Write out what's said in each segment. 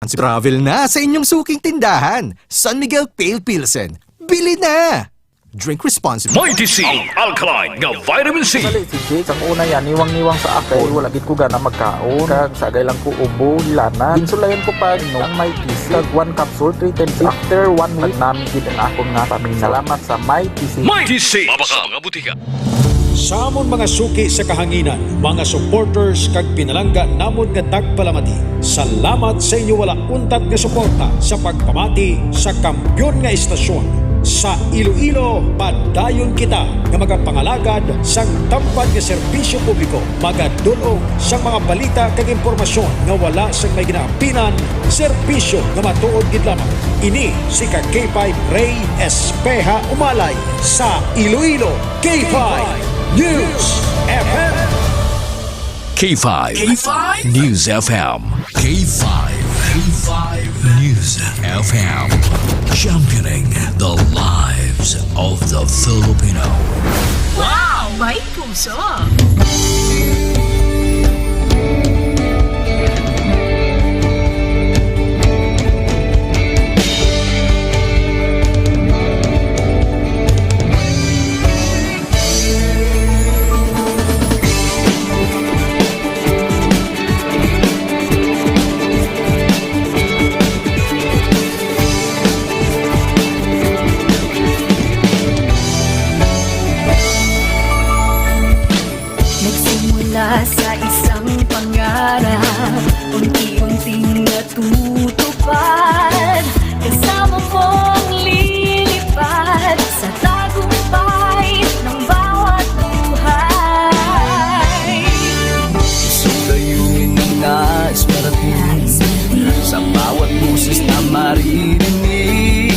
Travel na sa inyong suking tindahan. San Miguel Pale Pilsen. Bili na! Drink responsibly. Mighty C, ang alkaline nga vitamin C. Dali si Jake, ang una yan, niwang-niwang sa akin. Wala gid ko gana magkaon. Kag sagay lang ko ubo, hilana. Ginsulayan ko pa no, ang may TC. Kag 1 capsule, 3 times. After 1 week, namin gid ang akong nga paminaw. Salamat sa may TC. Mighty C, mabaka mga butika. Sa amon mga suki sa kahanginan, mga supporters kag pinalangga namon nga tagpalamati. Salamat sa inyo wala untat nga suporta sa pagpamati sa kampyon nga istasyon. Sa Iloilo, padayon kita nga magapangalagad sang tampad nga serbisyo publiko, magadulong sang mga balita kag impormasyon nga wala sang may ginaapinan, serbisyo nga matuod gid lamang. Ini si K5 Ray Espeja Umalay sa Iloilo, K5 News FM. K5 News FM. K5 News FM. Championing the lives of the Filipino. Wow! May puso! Sa isang pangarap, unti-unting natutupad. Kasama mong lilipad sa tagumpay ng bawat buhay. Sundayunin ang nais marating sa bawat boses na maririnig.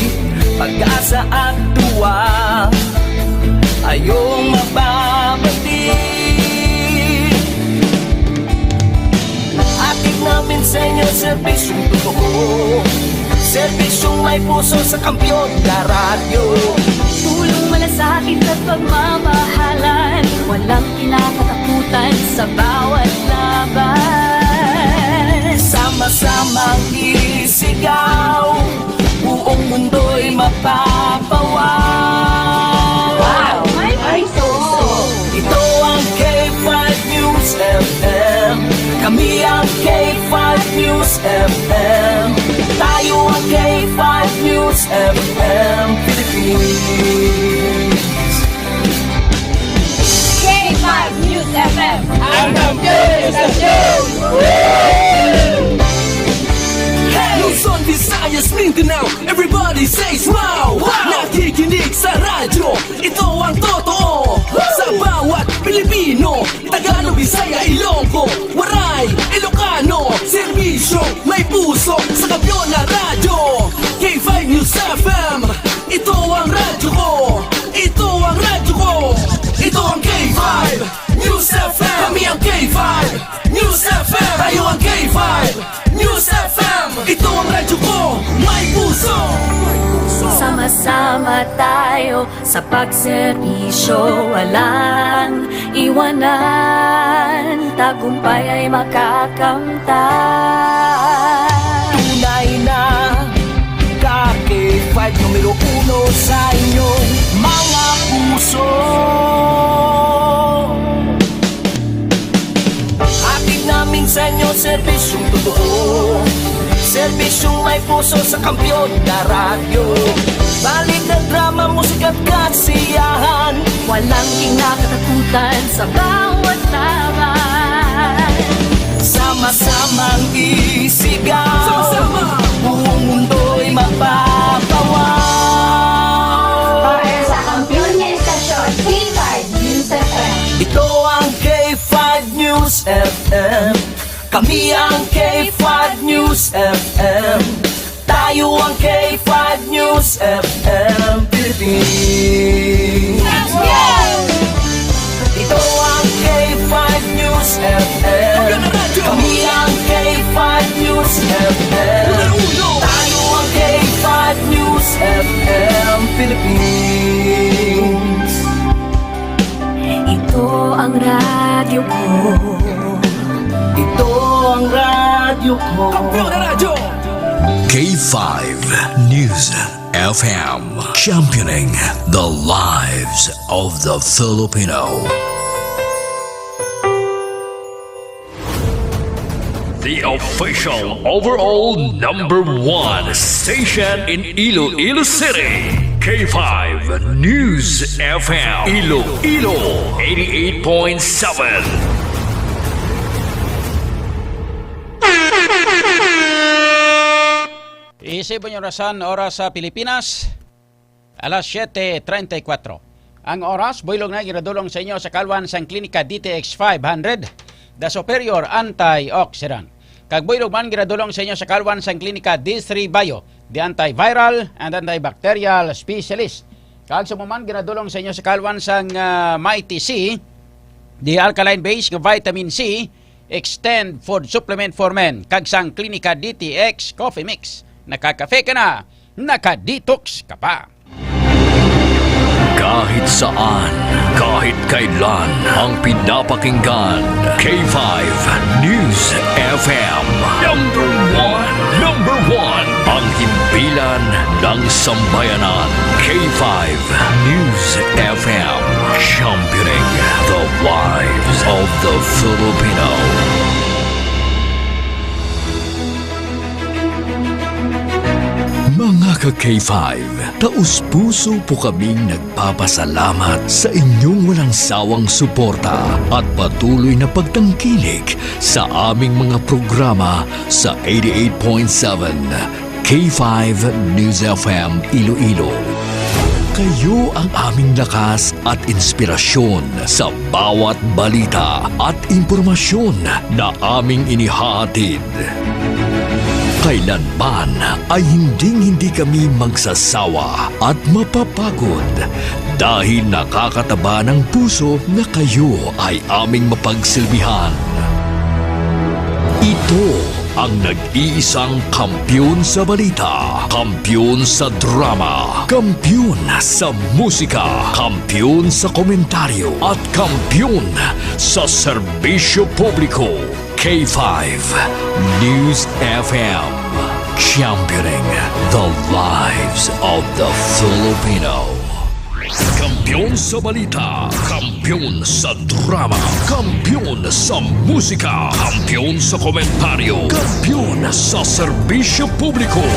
Pag-asa at tuwa ayong mababati. Namin sa inyo, serbisyong totoo, serbisyong may puso sa kampyon na radyo. Tulong malasakit at pagmamahalan, walang kinakatakutan sa bawat laban. Sama-samang isigaw, buong mundo'y mapapawaw. Wow! May puso! Ito ang K5 News FM. Kami ang K5 News FM. Tayo ang K5 News FM Philippines. K5 News FM! Ang kampiyon sa news! Luzon, Visayas, Mindanao, everybody says wow! Nakikinig sa radyo, ito ang totoo. Sa bawat Pilipino, Tagalog, Bisaya, Ilonggo, Waray, Ilocano, serbisyo, may puso sa kampyon na radyo. K5 News FM, ito ang radyo ko. Ito ang radyo ko. Ito ang K5 News FM. Kami ang K5 News FM. Tayo ang K5 News FM. Ito ang radyo ko, may puso. Sama-sama tayo sa pagserbisyo, walang iwanan, tagumpay ay makakamtan. Tunay na K5 numero 1 sa inyong mga puso. Atid namin sa inyo serbisyong totoo, serbisyong may puso sa kampyon na radyo. Balik ng drama, musika at kasiyahan, Walang kinakatakutan sa bawat laban. sama-samang isigaw, sama-sama, buong mundo'y mapapawaw. Para sa kampyon niya istasyon, K5 News FM. Ito ang K5 News FM. Kami ang K5 News FM. Tayo ang K5 News FM Philippines. Ito ang K5 News FM. Kami ang K5 News FM. Tayo ang K5 News FM Philippines. Ito ang radyo ko. Ito ang radyo ko. Kampyon na radyo! K5 News FM, championing the lives of the Filipino. The official overall #1 station in Iloilo City. K5 News FM Iloilo 88.7. Isip nyo rasan, oras sa Pilipinas, alas 7:34. Ang oras, buylog na giradulong sa inyo sa kalwan sang klinika DTX 500, the superior antioxidant. Kag buylog man giradulong sa inyo sa kalwan sang klinika D3 Bio, the antiviral and antibacterial specialist. Kag sa man giradulong sa inyo sa kalwan sang Mighty C, the alkaline base ng vitamin C, extend food supplement for men. Kag sang klinika DTX Coffee Mix. Nakakafe ka na, nakadetox ka pa. Kahit saan, kahit kailan, ang pinapakinggan. K5 News FM. Number one, ang himpilan ng sambayanan. K5 News FM. Championing the lives of the Filipino. Mga ka-K5, taus-puso po kaming nagpapasalamat sa inyong walang sawang suporta at patuloy na pagtangkilik sa aming mga programa sa 88.7 K5 News FM Iloilo. Kayo ang aming lakas at inspirasyon sa bawat balita at impormasyon na aming inihahatid. Kailanman ay hindi kami magsasawa at mapapagod dahil nakakataba ng puso na kayo ay aming mapagsilbihan. Ito ang nag-iisang kampiyon sa balita, kampiyon sa drama, kampiyon sa musika, kampiyon sa komentaryo at kampiyon sa serbisyo publiko. K5 News FM, championing the lives of the Filipino. Kampiyon sa balita, kampiyon sa drama, kampiyon sa musika, kampiyon sa komentaryo, kampiyon sa serbisyo publiko.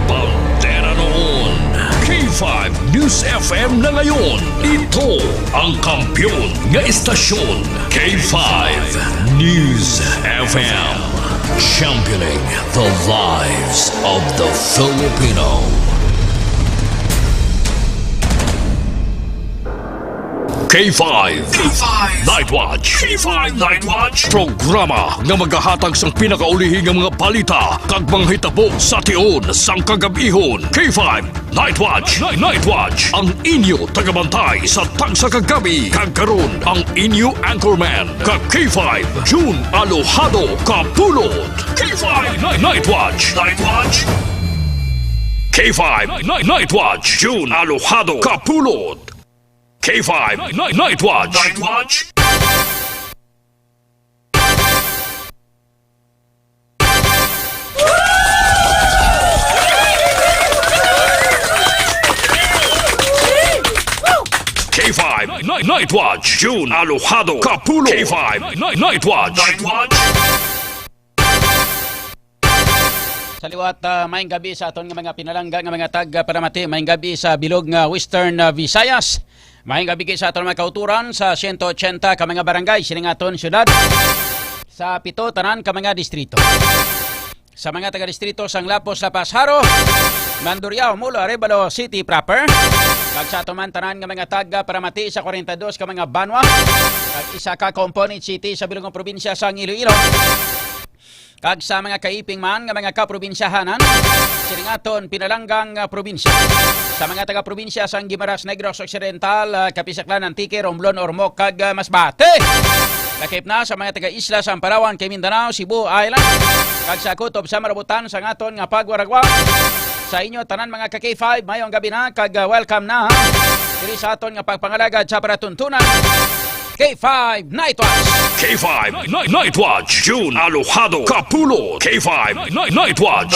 Pantera noon, K5 News FM na ngayon. Ito ang kampiyon nga istasyon. K5 News FM, championing the lives of the Filipino. K5 Night Watch. K5 Night Watch, programa nga maghahatag sang pinakaulihing nga mga balita kag mga hitabo sa tion sang kagabihon. K5 Night Watch. Night Watch, ang inyo tagabantay sa tagsa kagabi. Kag karon ang inyo anchorman kag K5 June Alojado Kapulot. K5 Night Watch. K5 Night Watch, June Alojado Kapulot. K5 Night Watch. K5 Night Watch, June Alojado Capulo. K5 Night Watch. Sa liwat, maayong gabi sa aton nga mga pinalangga nga mga tag-paramati. Maayong gabi sa bilog nga Western Visayas. Maayong gabi sa aton mga kauturan sa 180 ka mga barangay sining aton syudad. Sa 7 tanan ka mga distrito. Sa mga taga-distrito sang Lapos, Lapas, Haro, Mandurriao, Mulo, Arevalo City proper. Kag sa aton man tanan nga mga tag-paramati sa 42 ka mga banwa. Kag isa ka component city sa bilog nga probinsya sang Iloilo. Kag sa mga kaiping man nga mga kaprobinsyahanan, sining aton pinalanggang probinsya. Sa mga taga-probinsya sang Guimaras, Negros Occidental, Kapisaklan, Antique, Romblon, Ormoc, kag Masbate. Lakip na sa mga taga-isla sa Palawan, kay Mindanao, Cebu Island. Kag sa kutob sa Marabutan sa aton nga pagwaragwa. Sa inyo tanan mga ka-K5, mayong gabi na kag welcome na diri sa aton nga pagpangalagad sa paratuntunan K5 Night Watch. K5 Night Watch. June Alojado Kapulot. K5 Night Watch.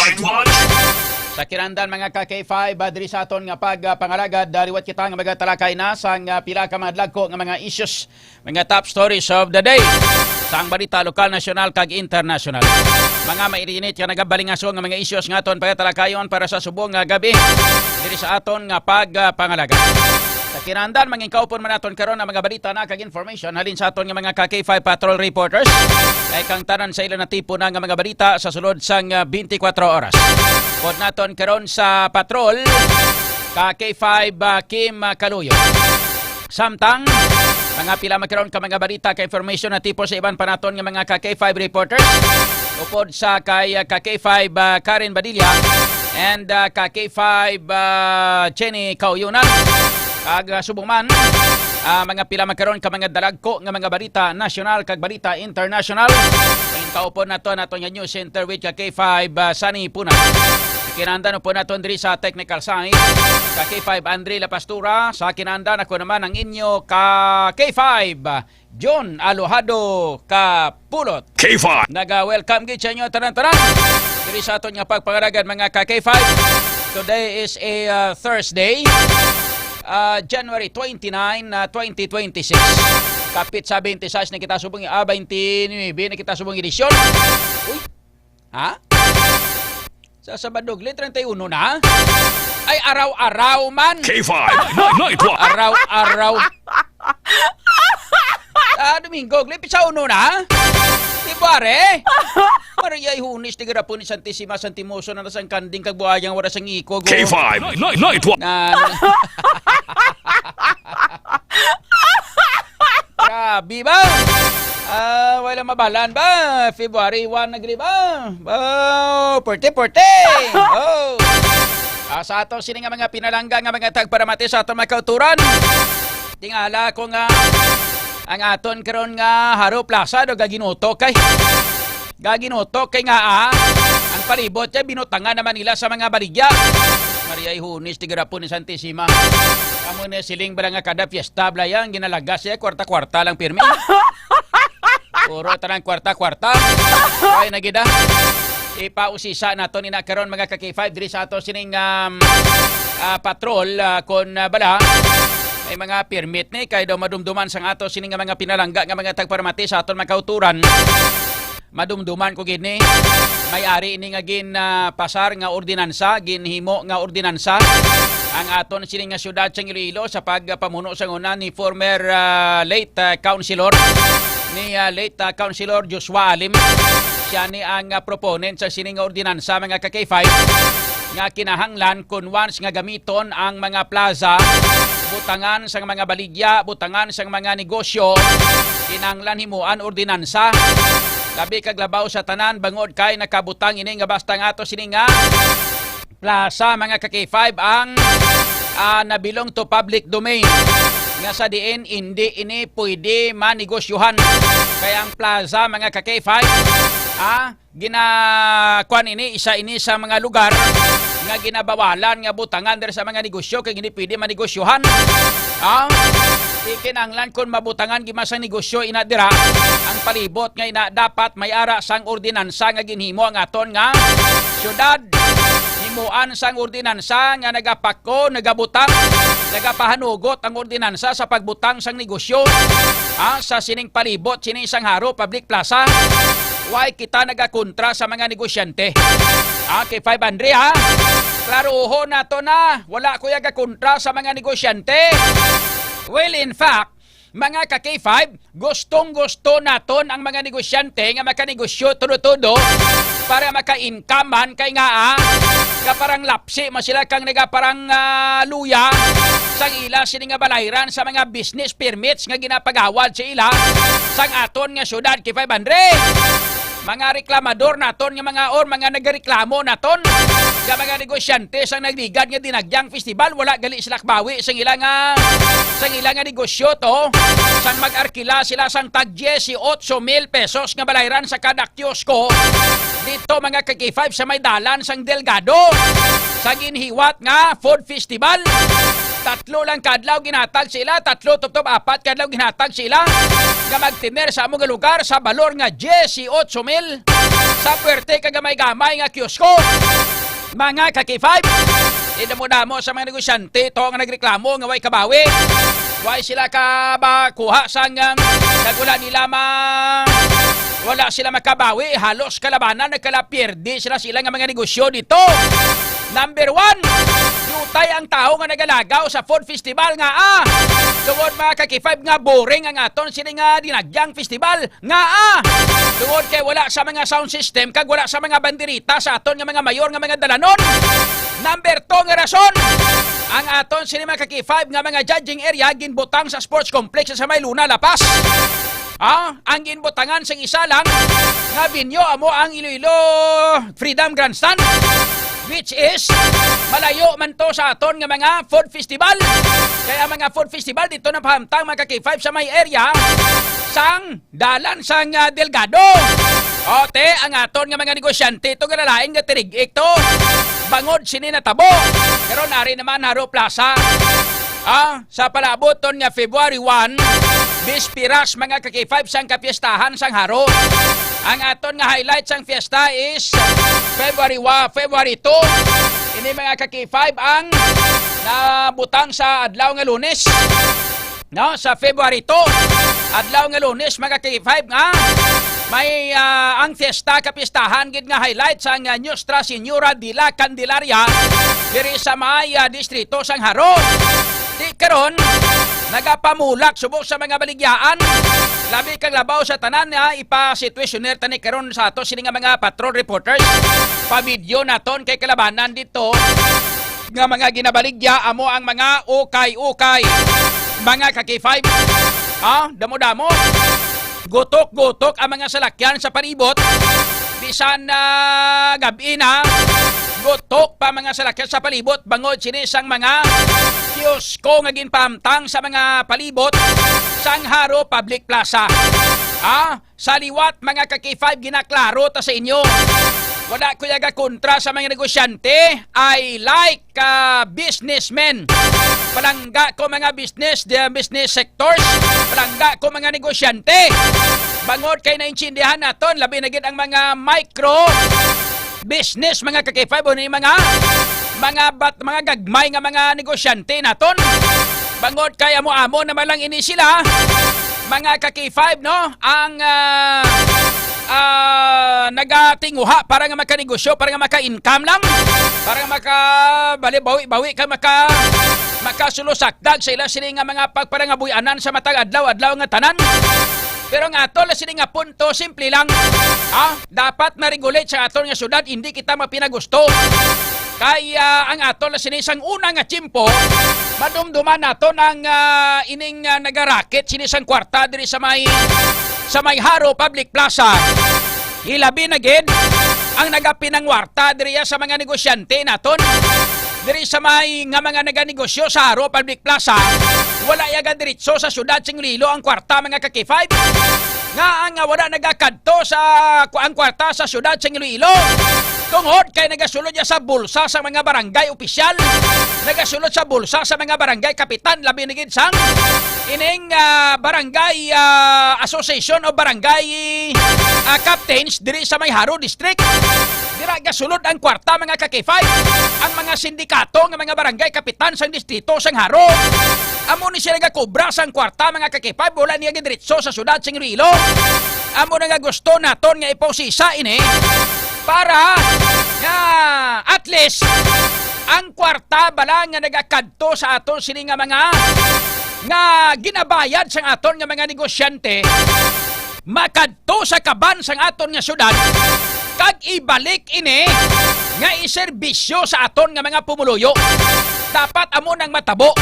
Sa kinandan mga ka-K5, diri sa aton nga pagpangalagad, dariwat kita nga magatalakay na sa pila ka mga dagko nga mga issues, mga top stories of the day. Sa ang balita lokal, nasyonal kag international. Mga mairinit nga nagabalingaso nga mga issues nga aton pagatalakayon para sa subong nga gabi diri sa aton nga pagpangalagad. Sa kinandan, manging kaupon man naton karon ang mga balita na kag information halin sa aton nga mga K5 patrol reporters. Ay kang tanan sa ilang tipo na nga mga balita sa sulod sang 24 oras. Pod naton karon sa patrol K5 Kim Kaluyo. Samtang mga pila magkaroon ka mga balita ka information na tipo sa iban pa naton nga mga K5 reporters. Upod sa kay K5 Karen Badilla and K5 Jenny Kauyunan. Kag subong man mga pila magkaroon ka mga dalagko nga mga balita national kag balita international. Ang kaupon nato nga news center with K5 Sunny Puna. Kinandan po naton diri sa technical side K5 Andre La Pastura. Sa kinandan ako naman ang inyo K5 John Alojado Kapulot. K5 Naga-welcome gid sa inyo tanan-tanan diri sa aton nga pagpangalagad mga K5. Today is a Thursday. January 29, 2026. Kapit sa 26 na kita subong 29 na kita subong edisyon. Uy. Ha? Sa Sabadogli 31 na? Ay araw-araw man. K5 Night Watch. Araw-araw. Domingo, glipit sa uno na? Di pare? Mariyay hunis, tigara po ni Santissima Santimoso na nasang kanding kagbuhayang wala sang iko. K5 Night Watch. Grabe ba? Wala mabalan ba? February 1 nagri ba? Oh, porte. Oh. Sa ato sini nga mga pinalangga nga mga tagparamati sa aton mga kauturan. Tingala ko nga ang aton karon nga Haro Plaza do gaginuto kay nga ang palibot kay binutangan naman nila sa mga baligya. Maria Hunis tigarapon ni Santissima. Amo na siling bara nga kada fiesta blayang ginalagas siya kwarta-kwarta lang pirmi. Puro tanang kwarta-kwarta. Ay nagida. Ipausisa naton ina karon mga K5 diri sa ato sining patrol kon bala. May mga permit ni kay daw madumduman sang ato sining nga mga pinalangga nga mga tagparamati sa aton mga kauturan. Madumduman ko gid ni may-ari ini nga gin pasar nga ordinansa, ginhimo nga ordinansa ang aton sining nga syudad sa Iloilo sa pagpamuno sa una ni former late councilor Joshua Alim. Siya ni ang proponent sa sining nga ordinansa mga K5 nga kinahanglan kun once nga gamiton ang mga plaza, butangan sa mga baligya, butangan sa mga negosyo, kinahanglan himuan ordinansa. Labi kaglabaw sa tanan bangod kay nakabutang ini nga basta nga ato sini nga plaza mga K5 ang nabilong to public domain. Nga sa diin hindi ini pwede manegosyohan. Kaya ang plaza mga K5 ginakuan ini isa ini sa mga lugar nga ginabawalan nga butangan diri sa mga negosyo kay hindi pwede manegosyohan. Ikinanglan kung mabutangan gimasang negosyo ina dira ang palibot nga ina dapat may ara sang ordinansa nga ginhimo ang aton nga syudad. Himuan sang ordinansa nga nagapako, nagabutang, nagapahanugot ang ordinansa sa pagbutang sang negosyo sa sining palibot, sining isang haro, public plaza. Why kita nagakontra sa mga negosyante? K5 Andre ha? Klaruho na to na. Wala ko yaga kontra sa mga negosyante. Well, in fact, mga K5, gustong-gusto naton ang mga negosyante nga makanegosyo todo-todo para maka-incomean kay nga parang lapsi masila kang nagaparang luya sang ila sini nga balayran sa mga business permits nga ginapagawad sa ila sang aton nga syudad K5 Andre. Mga reklamador naton nga mga nagareklamo naton nga mga negosyante sang nagligad nga dinagyang festival wala gali sila bawi sang ila nga negosyo to sang mag-arkila sila sang tag 18,000 pesos nga balayran sa kada kiosko dito mga K5 sa may dalan sang Delgado sa ginhiwat nga food festival. Tatlo lang kadlaw ginhatag sila, 3 tuptop 4 kadlaw ginhatag sila nga magtiner sa among lugar sa balor nga 18,000 sa puwerte kag gamay-gamay nga kiosko. Mga kaki-5, idamo-damo sa mga negosyante to nga nagreklamo nga way kabawi. Way sila kuha sang wala nila wala sila makabawi, halos kalabanan nagkalapierdi sila nga mga negosyo dito. Number 1, yutay ang tao nga nagalagaw sa food festival nga tungod mga kaki-5 nga boring ang aton sila nga dinagyang festival nga tungod kay wala sa mga sound system kag wala sa mga banderita sa aton nga mga mayor nga mga dalanon. Number 2 nga rason, ang aton sila mga kaki-5 nga mga judging area ginbutang sa sports complex sa May Luna, Lapas. Ang ginbutangan sa isa lang nga binyo amo ang Iloilo Freedom Grandstand, which is malayo man to sa aton nga mga food festival. Kaya mga food festival dito na pahamtang mga kaki-5 sa may area sang dalan sang Delgado. Te, ang aton nga mga negosyante ito nga nalaing nga tirig-ik to. Bangod sini na tabo. Pero nari naman Haro Plaza. Sa palaboton nga February 1, bispiras mga kaki-5 sang kapiestahan sang Haro. Ang aton nga highlight sang fiesta is February 2. Ini mga kaki-5 ang nabutang sa adlaw nga Lunes. No, sa February 2, adlaw nga Lunes mga kaki-5 nga may ang fiesta kapistahan gid nga highlight sang Nuestra Señora de la Candelaria diri sa may distrito sang Haro. Di karon nagapamulak subok sa mga baligyaan. Labi kang labaw sa tanan ipa-situationer tani karon sa ato sini nga mga patrol reporters. Pa-video naton kay kalabanan dito nga mga ginabaligya amo ang mga ukay-ukay. Mga kaki-5. Damo-damo. Gutok-gutok ang mga salakyan sa palibot. Bisan gabi na, gutok pa mga salakyan sa palibot. Bangod sinisang mga kiosko nga ginpamtang sa mga palibot sang Haro Public Plaza. Sa liwat mga kaki-5 ginaklaro ta sa inyo. Wala ko yaga kontra sa mga negosyante. I like businessmen. Palangga ko mga business sectors. Palangga ko mga negosyante. Bangod kay naintindihan naton labi na gid ang mga micro business mga kaki-5 o ni mga gagmay nga mga negosyante naton. Bangod kay amo-amo naman lang ini sila mga kaki-5 no ang nagatinguha para nga makanegosyo, para nga maka-income lang, para nga makabali-bawi-bawi ka makasulusakdag sa ila sila nga mga pagparangabuyanan sa matag adlaw-adlaw nga tanan. Pero nga ato la sila nga punto simple lang. Dapat ma-regulate sa aton nga syudad, hindi kita mapinagusto. Kaya ang ato la sinisang una nga tsimpo, madumduman nato ng ining nagarakit sinisang kwarta diri sa may Haro Public Plaza. Hilabi na gid ang nagapinangwarta diri sa mga negosyante naton. Diri sa may nga mga naganegosyo sa Haro Public Plaza, wala yaga diretso sa syudad sing Iloilo ang kwarta mga kaki-5. Nga ang wala nagakadto sa ang kwarta sa syudad sing Iloilo. Tungod kay nagasulod ya sa bulsa sa mga barangay opisyal, nagasulod sa bulsa sa mga barangay kapitan, labi na gid sang ining barangay association o barangay captains diri sa may Haro District. Dira gasulod ang kwarta mga kaki-5 ang mga sindikato nga mga barangay kapitan sang distrito sang Haro. Amo ni sila gakobra sang kwarta mga kaki-5, wala niya diretso sa syudad sing Iloilo. Amo na nga gusto naton nga ipausisa ini para nga at least ang kwarta bala nga nagakadto sa aton sini nga mga nga ginabayad sang aton nga mga negosyante makadto sa kaban sang aton nga syudad kag ibalik ini nga iserbisyo sa aton nga mga pumuluyo. Dapat amo nang matabo,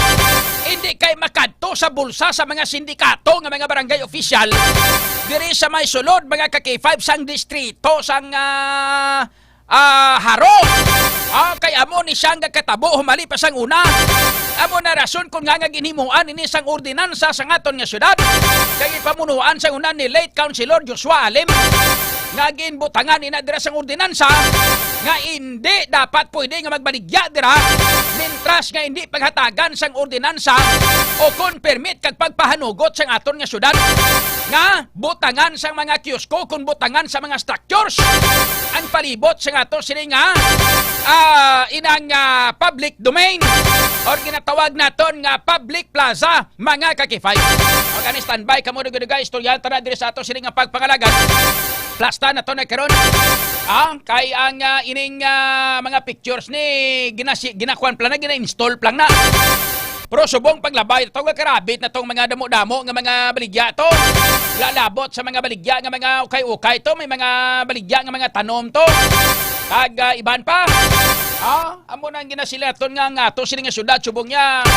hindi kay makadto sa bulsa sa mga sindikato nga mga barangay official diri sa may sulod mga kaki-5 sang distrito sang Haro. Kay amo ni siyang katabo humali pa sang una. Amo na rason kung nga ginhimuan ini sang ordinansa sa aton nga syudad kay ipamunuan sa una ni late Councilor Joshua Alim nga ginbutangan ina dira sang ordinansa nga hindi dapat pwede nga magbaligya dira Tras nga hindi paghatagan sang ordinansa o kon permit kag pagpahanugot sang aton nga syudad nga butangan sang mga kiosko kun butangan sa mga structures ang palibot sang aton sini nga inang public domain or ginatawag naton nga public plaza mga kakifay. O kani standby kamo guys istoryanta na diri sa aton sini nga pagpangalagan. Plasta na to na karon. Kay ang ining mga pictures ni ginakuan plan na gina-install plan na. Pero subong paglabay ito nga karabit na tong mga damo-damo nga mga baligya to. Lalabot sa mga baligya nga mga ukay-ukay to, may mga baligya nga mga tanom to. Kag iban pa. Amo nang ginasilaton nga ato sila nga syudad subong niya.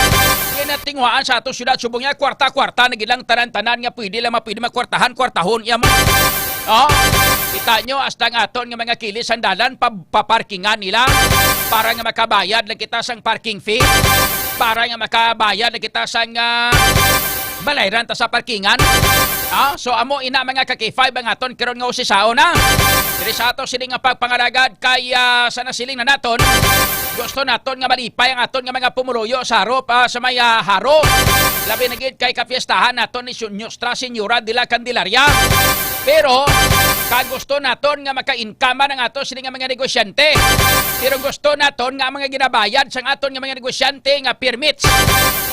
Ginatingwaan sa ato syudad subong niya kwarta-kwarta na gilang tanan-tanan nga pwede lang mapwede magkwartahan-kwartahon iya mo. Kita nyo, hasta nga aton nga mga kilis sandalan, paparkingan nila para nga makabayad lang kita sang parking fee, para nga makabayad lang kita sang balayran ta sa parkingan. So amo ina mga kaki-5 ang aton karon nga usisao na. Diri sa ato siling nga pagpangalagad kay sa nasiling na naton. Gusto naton nga malipay ang aton nga mga pumuluyo sa harop sa may haro. Labi na gid kay kapiestahan naton ni Nuestra Señora de la Candelaria. Pero kag gusto naton nga maka-income ang ato siling nga mga negosyante. Pero gusto naton nga mga ginabayad sang aton nga mga negosyante nga permits,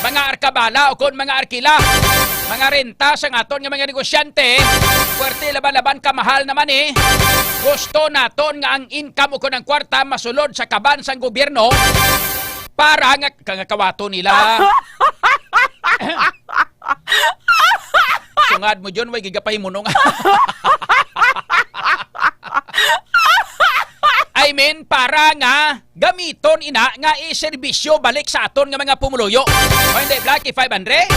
mga arkabala o kon mga arkila, mga renta sang aton nga mga negosyante, puwerte laban-laban kamahal naman Gusto naton nga ang income o kon ang kwarta masulod sa kaban sang gobyerno para nga kawato nila. Sungad mo dyan, way gigapahimunong. I mean, para nga gamiton ina nga iserbisyo balik sa aton nga mga pumuluyo. O hindi, Blacky 500?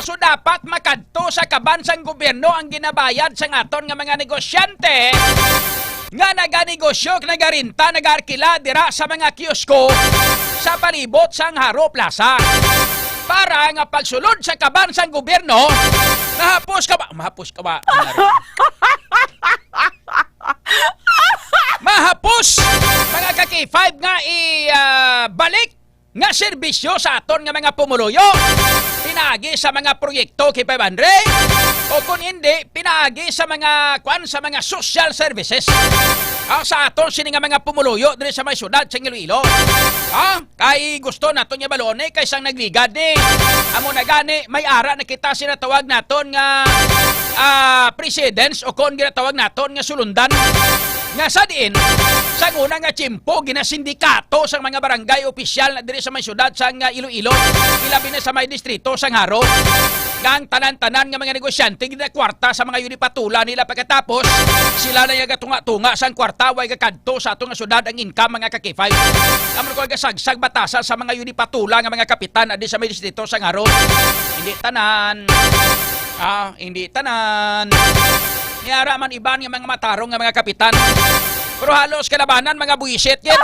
So dapat makadto sa kabansang gobyerno ang ginabayad sa aton nga mga negosyante nga naganegosyo, nagarinta, nagarkila dira sa mga kiosko sa palibot sang Haro Plaza. Para nga pagsulod sa kabansang gobyerno, mahapos ka ba? Mahapos! Mga kaki-5 nga balik nga serbisyo sa aton nga mga pumuluyo. Pinagi sa mga proyekto kay 500 o kung hindi, pinagi sa mga social services. Sa aton sini nga mga pumuluyo diri sa may syudad sa Iloilo. Kay gusto naton nga balone kay sang nagligad ni. Amo na gani may ara na kita sinatawag naton nga presidents o kon ginatawag naton nga sulundan. Nga sa diin, sa una nga tiyempo, ginasindikato sa mga barangay opisyal na diri sa may syudad sa Iloilo, ilabi na sa may distrito sa Haro. Nga ang tanan-tanan nga mga negosyante, ginakwarta sa mga yunipatula nila pagkatapos, sila na yung tunga-tunga sa kwarta, way kakadto sa atong syudad ang income mga kakifay. Amon ko gasagsag batasan sa mga yunipatula nga mga kapitan na di sa may distrito sa Haro. Hindi tanan. Hindi tanan. Niyara man iban nga mga matarong nga mga kapitan. Pero halos kalabanan mga buwisit yan.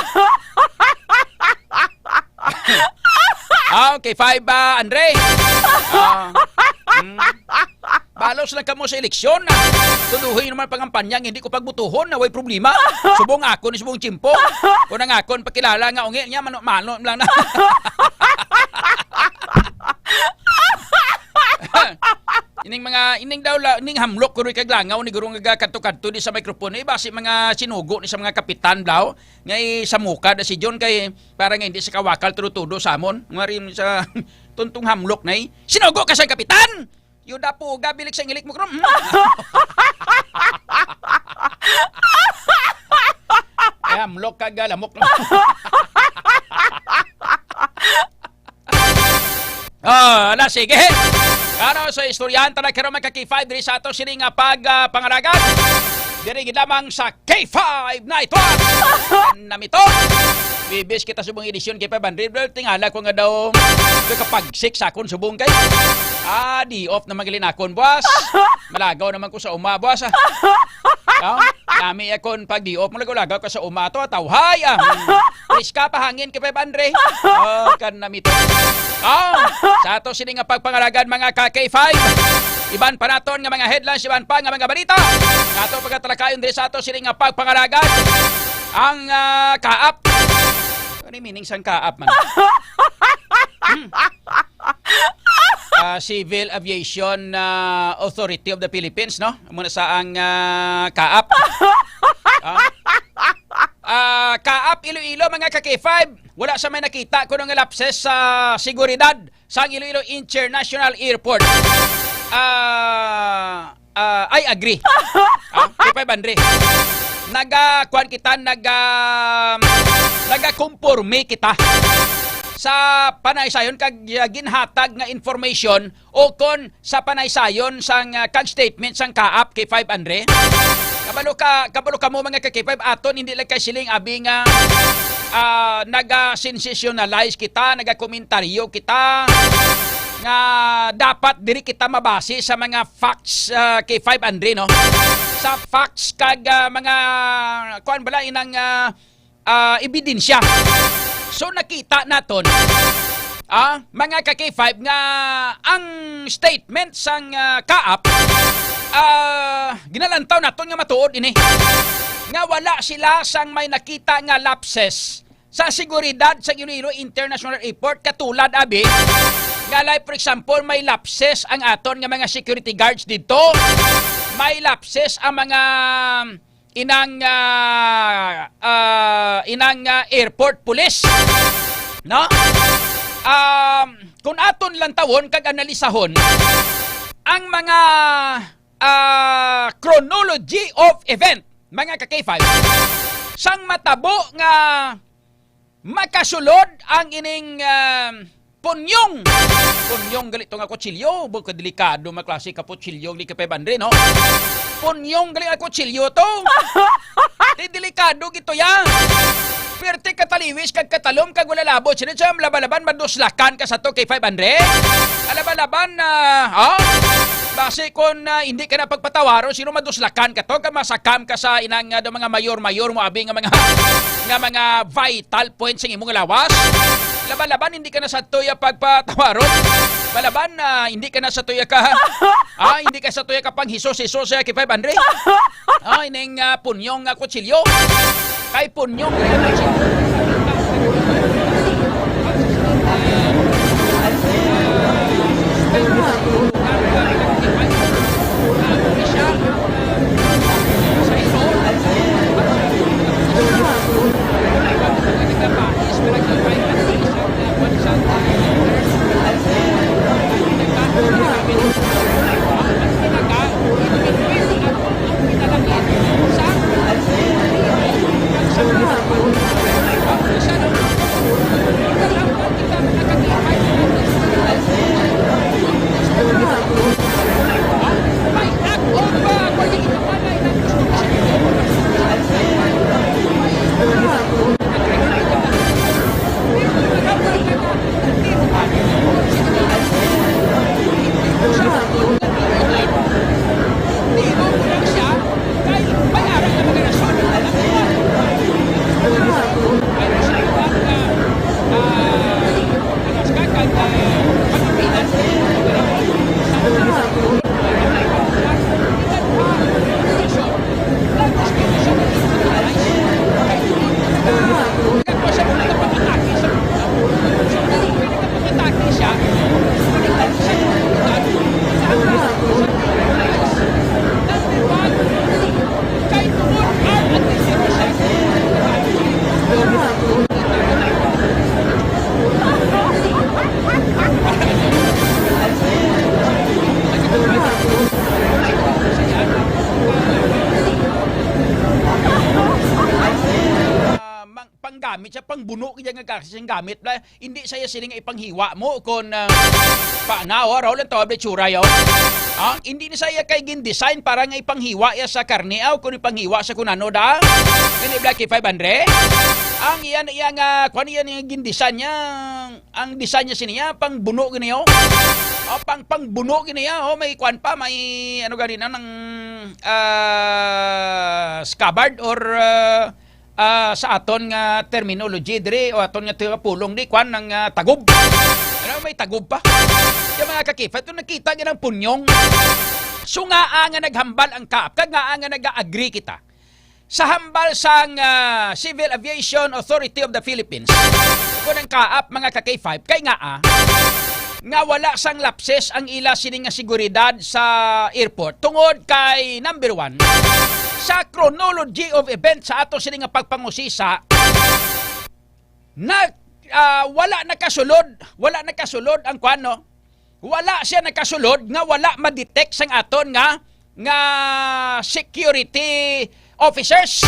Okay, 5 Andre. Balos lang kamo sa eleksyon. Tuduhin naman pangampanyang hindi ko pagbutuhon na way problema. Subong ako ni subong tiyempo. Kung ang akon pakilala nga ungi niya mano lang na. Ining hamlok kuroy kaglangaw ni gurong nga kadto-kadto di sa microphone basi mga sinugo ni sa mga kapitan daw ngay sa muka da si John kay para nga hindi sa kawakal tudo sa amon ngarim sa tuntong hamlok nay sinugo ka sa kapitan yuda po gabilik sa ngilik mo krom. Hamlok ka galamok. Sige. Sa istoryahan na karon mga K5 diri sa ato sini nga pangaragan. Diri gid lamang sa K5 Night Watch. Namito. Bibis kita subong edisyon kay 500 tingala ko nga daw kapag 6 akon subong kay. Di off na magalin akon boss. Malagaw naman ko sa uma boss. Nami akon pag di off malagaw ko sa uma to tawhay. Please ka pahangin kay 500. Kan namito. Sa ato sini nga pagpangalagan mga K5. Iban pa naton nga mga headlines, iban pa nga mga balita. Ato pagkatalakayon diri sa ato sini nga pagpangalagan ang kaap. Ano may meaning sang kaap man. Civil Aviation Authority of the Philippines, no? Muna sa ang kaap. Kaap Iloilo mga ka-K5. Wala sa may nakita ko ng lapses sa seguridad sa Iloilo International Airport. I agree. K5 Andre. Nagakuan kita, nagakumporme kita sa panaysayon kag ginhatag nga information o kon sa panaysayon sang kag statement sang kaap K5 Andre. Kabalo ka mo mga ka-K5 aton hindi lang kay siling abi nga naga-sensationalize kita, naga-komentaryo kita nga dapat diri kita mabase sa mga facts K5 Andre, no? Sa facts kag mga kuan bala inang ebidensya. So nakita naton mga ka-K5 nga ang statement sang kaap ginalantaw naton nga matuod ini nga wala sila sang may nakita nga lapses sa seguridad sa Iloilo International Airport katulad abi nga like for example may lapses ang aton nga mga security guards dito, may lapses ang mga inang airport police, no? Kung aton lang tawon kag analisahon ang mga chronology of event mga ka-K5 sang matabo nga makasulod ang ining punyong galito nga kutsilyo, bukod delikado maklase ka kutsilyo di K5 Andre, no? Punyong galing nga kutsilyo to. Di delikado gito yan. Pwerte kataliwis kag katalom kag wala labot. Sino siya labalaban maduslakan ka sa to K5 Andre? Alabalaban base kung hindi ka na pagpatawaron, sino maduslakan ka to? Kamasakam ka sa inang mga mayor-mayor mo abi nga mga vital points ng imong lawas. Laban-laban hindi ka na sa tuya pagpatawaron. Balaban hindi ka na sa tuya ka hindi ka sa tuya ka pang hisos K5 Andre. Ining punyong kutsilyo. Kay punyong kutsilyo. gamit siya pang buno kaya nga kasing gamit na hindi saya siling ipanghiwa mo kon paanaw raw lang tawag tsura yaw. Hindi ni saya kay gin design para nga ipanghiwa ya sa karne aw kun ipanghiwa sa kunano da. Ini Black 500. Ang iyan nga kun iyan yung gin design niya, ang design niya siniya pang buno giniyo. Pang buno giniya may kwan pa may ano ganina ng scabbard or sa aton nga terminology dire o aton nga pulong di kwan ng tagob. Ano may tagob pa? Yung mga kakifat ito nakita niya ng punyong. So nga nga naghambal ang kaap kag nga nag-agree kita sa hambal sang Civil Aviation Authority of the Philippines. Kung ang kaap mga ka-K5 kay nga wala sang lapses ang ila sini nga seguridad sa airport tungod kay number 1 sa chronology of events sa ato sini nga pagpangusisa na wala nakasulod ang kwano. Wala siya nakasulod nga wala ma-detect sang aton nga security officers.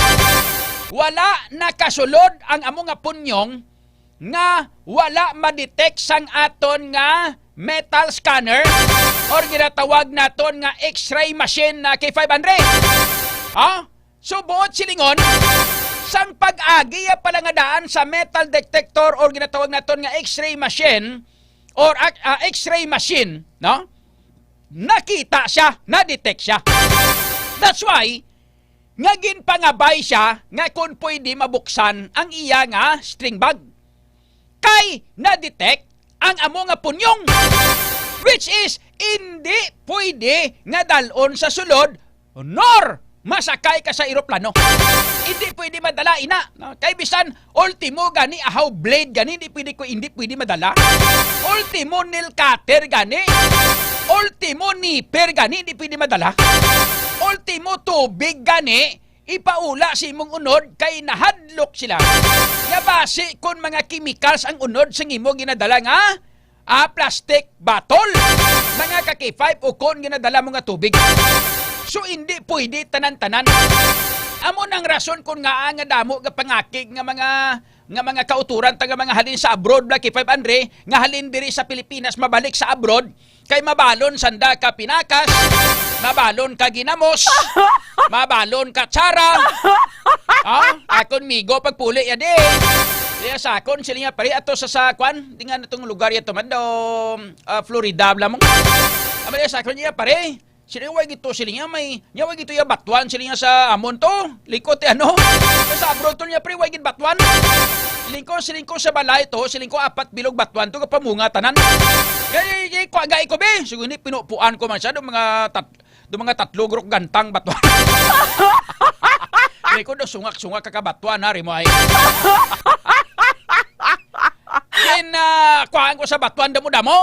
Wala nakasulod ang amo nga punyong nga wala ma-detect sang aton nga metal scanner or ginatawag naton nga X-ray machine na K500. So buot silingon sang pag-agi pala nga daan sa metal detector or ginatawag naton nga X-ray machine or X-ray machine, no? Nakita siya, na-detect siya. That's why nga ginpangabay siya nga kung pwede mabuksan ang iya nga string bag. Kay na-detect ang amo nga punyong, which is hindi pwede nga dalon sa sulod nor masakay ka sa eroplano. Hindi pwede madala ina. No? Kay bisan ultimo gani ahaw blade gani hindi pwede madala. Ultimo nail cutter gani. Ultimo nipper gani hindi pwede madala. Ultimo tubig gani ipaula si mong unod kay nahadlok sila. Nga base kun mga chemicals ang unod sa imo ginadala nga plastic bottle. Mga ka-K5 o kon ginadala mo nga tubig. So hindi pwede tanan-tanan. Amo nang rason kung nga damo nga pangakig nga mga kauturan taga mga halin sa abroad Black K500 nga halin diri sa Pilipinas mabalik sa abroad kay mabalon sanda ka pinakas, mabalon ka ginamos, mabalon ka tsara. Akon migo pagpuli ya di. Kaya sa akon sila nga pare ato sa kwan, di nga natong lugar yato man do Florida lamang. Amali sa akon niya pare. Sila nga gito sila nga may nyawa gito ya batuan sila nga sa amon to. Likot sa abroad to niya pre wagin batuan. Silingko sa balay to, silingko 4 bilog batuan to kapamunga tanan. Kaya ko agay ko be. Siguro ni pinupuan ko man siya do mga 3 grok gantang batuan. Ko do sungak-sungak kakabatuan na rin mo ay. Kuhaan ko sa batuan damo-damo.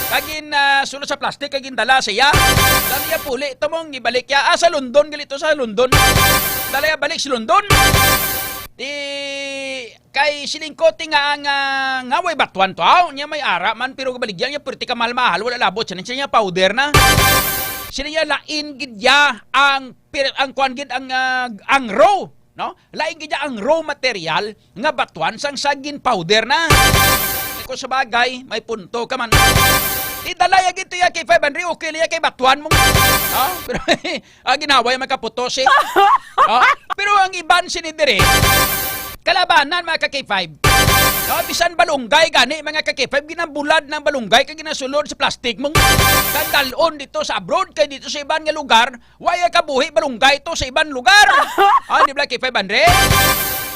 Kagin sulod sa plastic, kagin dala siya. Dala ya puli, ito mong ibalik ya. Sa London, galito sa London. Dala ya balik sa London. Kay silingkote nga way batuan to. Niya may ara man, pero kabaligyan niya, purti ka mahal-mahal, wala labot. Siya niya powder na. Sila niya lain gidya ang kuhan gid ang raw. No? Lain gidya ang raw material nga batuan sang sagin powder na. Kung sa bagay, may punto ka man. Idalaya gito ya kay 500, okay liya kay batuan mo. Pero ginaway makaputos eh. Pero ang iban sinidiri, kalabanan mga ka-K5. Bisan balunggay gani mga ka-K5, ginabulad ng balunggay kay ginasulod sa plastic mong kandalon dito sa abroad kay dito sa iban nga lugar, waya kabuhi balunggay to sa iban lugar. Di ba K500?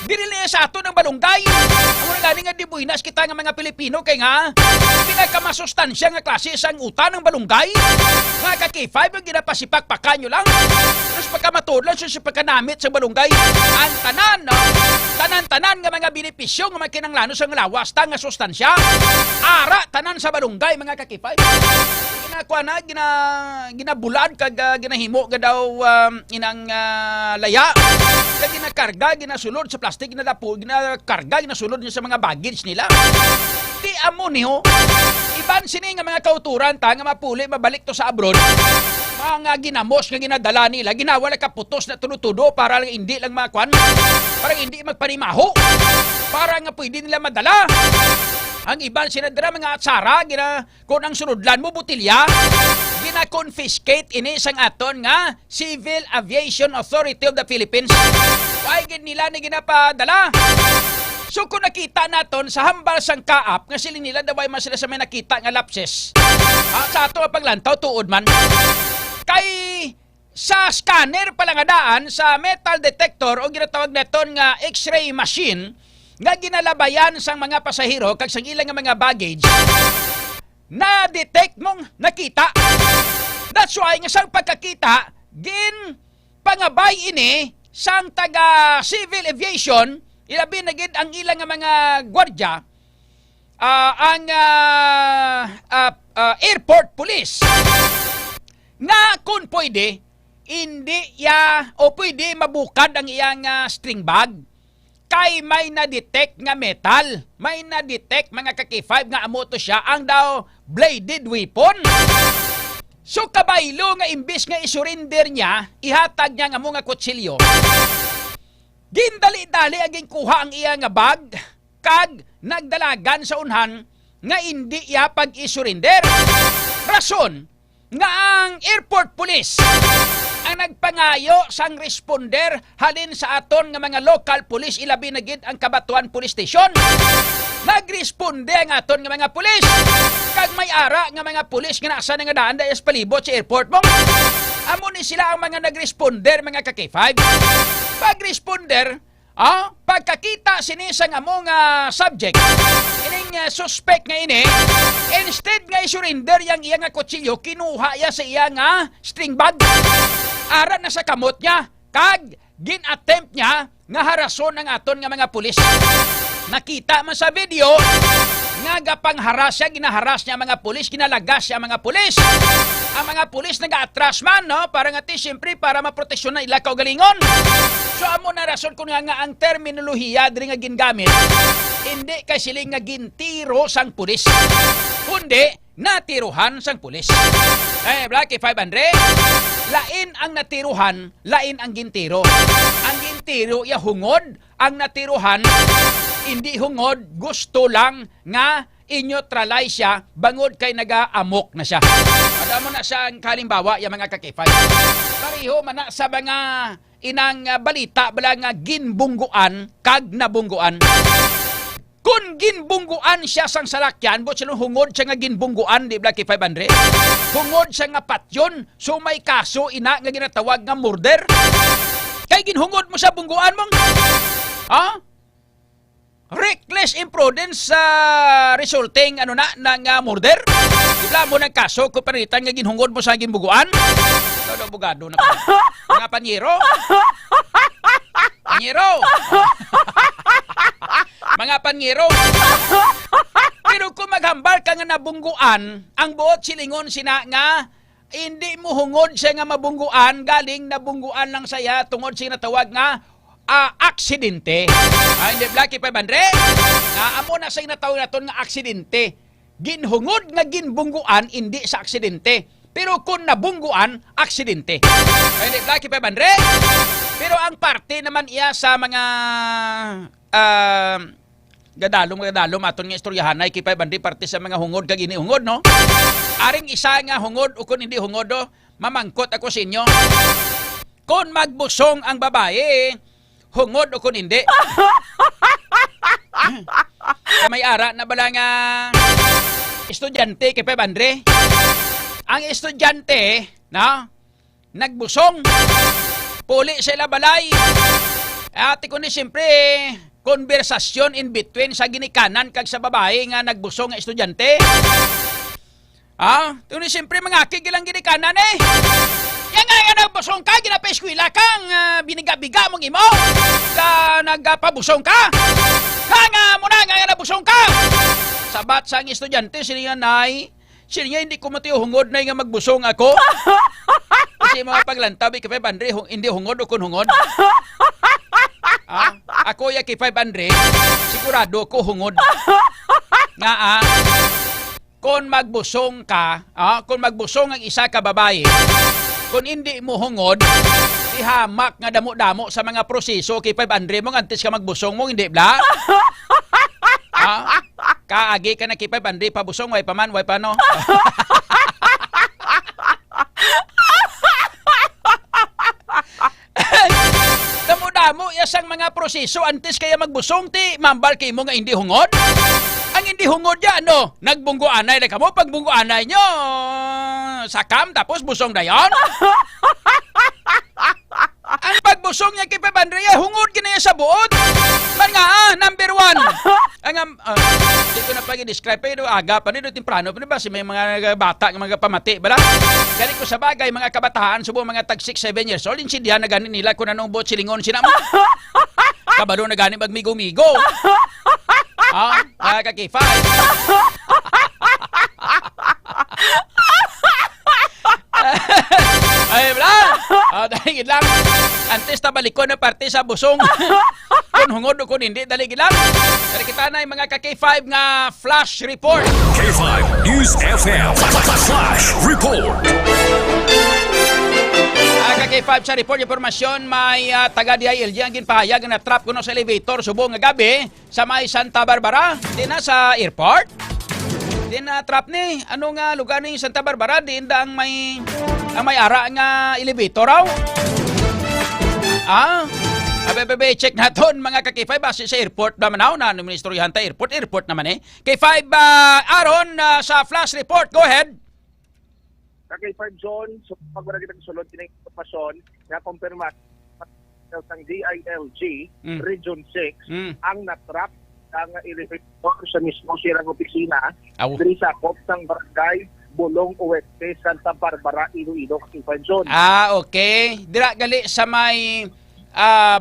Dinili sa ato ng balunggay. Ang mga gani nga di buhinas kita nga mga Pilipino kay nga pinakamasustansya nga klase sang uta ng balunggay. Mga ka-K5 ang ginapasipakpakan nyo lang. Tapos pagkamatudlan sa pagkanamit sa balunggay. Ang tanan nga mga benepisyo nga makinanglanos ang lawas ta nga sustansya. Ara tanan sa balunggay mga ka-K5. Ginakuha na, ginabulad kag ginahimo ga daw inang laya. Kag ginakarga, ginasulod sa plastic, ginakarga, ginasulod niya sa mga baggage nila. Di amo niyo. Iban sini nga mga kauturan ta nga mapuli mabalik to sa abroad. Mga ginamos nga ginadala nila, ginawala kaputos na tudo-tudo para lang hindi lang makwan. Para hindi magpanimaho. Para nga pwede nila madala. Ang iban sinadra mga atsara, kung ang sunodlan mo butilya, gina-confiscate ini sang aton nga Civil Aviation Authority of the Philippines. Why nila ni ginapadala? So kung nakita naton sa hambal sang kaap, nga sila nila daway man sila sa may nakita nga lapses. Sa ato paglantaw tuod man. Kay sa scanner pala nga daan sa metal detector o ginatawag naton nga X-ray machine nga ginalabayan sang mga pasahero kag sang ilang nga mga baggage na-detect mong nakita. That's why nga sang pagkakita pangabay ini sang taga civil aviation, ilabi na gid ang ilang nga mga gwardya, ang airport police, nga kung pwede, hindi o pwede mabukad ang iyang string bag kay may na-detect nga metal, may na-detect mga kaki-5 nga amo to siya ang daw bladed weapon. So kabaylo nga imbis nga isurrender niya, ihatag niya nga mga kutsilyo. Gindali-dali aging kuha ang iya nga bag, kag nagdalagan sa unhan nga hindi iya pag-isurrender. Rason nga ang airport police ang nagpangayo sang responder halin sa aton nga mga local police, ilabi na gid ang Kabatuan Police Station. Nagresponde ang aton nga mga pulis, kag may ara nga mga pulis nga nasa nga daan dahil sa palibot sa airport mo. Amo ni sila ang mga nagresponder, mga kaki-5. Pag-responder, pagkakita sinisa nga mo nga subject, ining suspect nga ini, instead nga isurrender yang iya nga kutsilyo, kinuha ya sa iya nga string bag. Ara na sa kamot niya, kag gin-attempt niya nga harason ang aton nga mga pulis. Nakita man sa video nga gapang haras siya, ginaharas niya mga pulis, kinalagas siya mga pulis. Ang mga pulis nag-atras man, no? Para nga siyempre para maproteksyon na ila kaugalingon. So amo na rason ko nga ang terminolohiya diri nga gingamit, hindi kay siling nga gintiro sang pulis, kundi natiruhan sang pulis. Blacky 500, lain ang natiruhan, lain ang gintiro. Ang gintiro ya hungod, ang natiruhan hindi hungod, gusto lang nga i-neutralize siya bangod kay naga-amok na siya. Ada mo na sa kalimbawa yung mga kakifay. Pareho man na sa mga inang balita bala nga ginbungguan kag nabungguan. Kung ginbungguan siya sang salakyan, but sila hungod siya nga ginbungguan, di Blacky 500? Hungod siya nga patyon, so may kaso ina nga ginatawag nga murder. Kay ginhungod mo sa bungguan mong, reckless imprudence sa resulting ng murder. Ibla mo ng kaso kung panitan nga ginhungod mo sa ginbuguan. Todo bugado na pa. Mga panyero. Panyero. Mga panyero. Pero kung maghambal ka nga nabungguan, ang buot silingon sina nga hindi mo hungod siya nga mabungguan, galing nabungguan lang saya tungod siya natawag nga aksidente. Hindi Blacky 500. Amo na sa inatawag naton nga aksidente. Ginhungod nga ginbungguan, hindi sa aksidente. Pero kung nabungguan, aksidente. Hindi Blacky 500. Pero ang parte naman iya sa mga gadalom aton nga istoryahanay kay 500 parte sa mga hungod kag inihungod, no? Aring isa nga hungod o kung hindi hungod, mamangkot ako sa inyo. Kung magbusong ang babae, hungod o kung hindi. May ara na bala nga estudyante kay 500. Ang estudyante, nagbusong. Puli sila balay. Ate ko ni siyempre, konversasyon in between sa ginikanan kag sa babae nga nagbusong nga estudyante. Ito ni siyempre mga kigilang ginikanan eh. Yan nga nagbusong ka, ginapa-eskwila kang biniga-biga mong imo, ka nagpabusong ka, nga muna nga nabusong ka. Sabat sa ang estudyante, siniya hindi ko matiyuhungod na nga magbusong ako. Kasi mga paglantabi kay 500, hindi hungod o kun hungod. Ako ya kay 500, sigurado ko hungod. Nga kung magbusong ka, kung magbusong ang isa ka babae, kung hindi mo hungod, ihamak nga damo-damo sa mga proseso kay 500 mo antes ka magbusong mo, hindi bla? Kaagi ka na kay 500, pabusong, way pa man, way pa no? Damo-damo yasang mga proseso antes kaya magbusong, ti mambal kay mo nga hindi hungod? Ang hindi hungod yan, nagbungguanay na kamo, pagbungguanay nyo, sakam, tapos busong na yon. Ang pagbusong niya kay 500, hungod ginaya sa buod. Man nga, number 1, ang na di ko na pag-describe pero aga pa nito temprano pa ba si may mga bata nga mga pamati bala. Gani ko sa bagay mga kabataan subo mga tag 6-7 years old insindihan na gani nila kung anong bot silingon sina mo. Kabalo na gani magmigo-migo. Kaki-5. Ay, bala! Daligid lang. Antes na balikon na parte sa busong. Kung hungod o kung hindi, daligid lang. Dari kita na yung mga ka-K5 nga flash report. K5 News FM Flash Report. Ka-K5 sa report informasyon, may taga-DILG ang ginpahayag na trap kuno sa elevator subong nga gabi sa may Santa Barbara. Di na sa airport. Di na trap ni. Ano nga lugar ni Santa Barbara? Di na ang may ara nga elevator raw. Check naton mga ka-K5 base sa airport naman na Ministryahan ta airport naman K5 Aaron sa flash report, go ahead. K5 John, so pagwala kita sulod din ang informasyon na kumpirma ng DILG Region 6 ang natrap ang elevator sa mismo sirang opisina diri sa Kopsang Barangay Bulong Oeste, Santa Barbara, Iloilo, K5 John. Okay. Dira gali sa may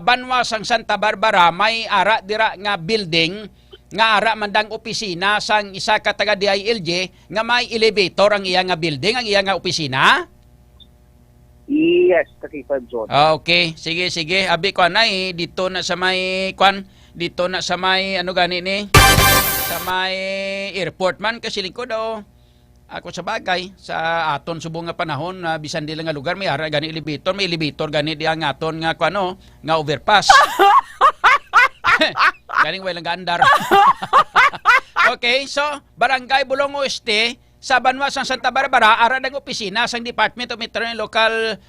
Banwasang Santa Barbara, may ara dira nga building nga ara mandang opisina sang isa ka taga DILG nga may elevator ang iya nga building, ang iya nga opisina. Yes, K5 John. Okay, sige. Abi ko na dito na sa may dito na sa may ano gani ni sa may airport man kasi lingkod daw. Ako sa bagay sa aton subong nga panahon na bisan dili nga lugar may ara gani elevator, may elevator gani di ang aton nga nga overpass. Galing walang gaandar. Okay, so Barangay Bulong Oeste sa Banwasang Santa Barbara ara ng opisina sang Department of Metro and Local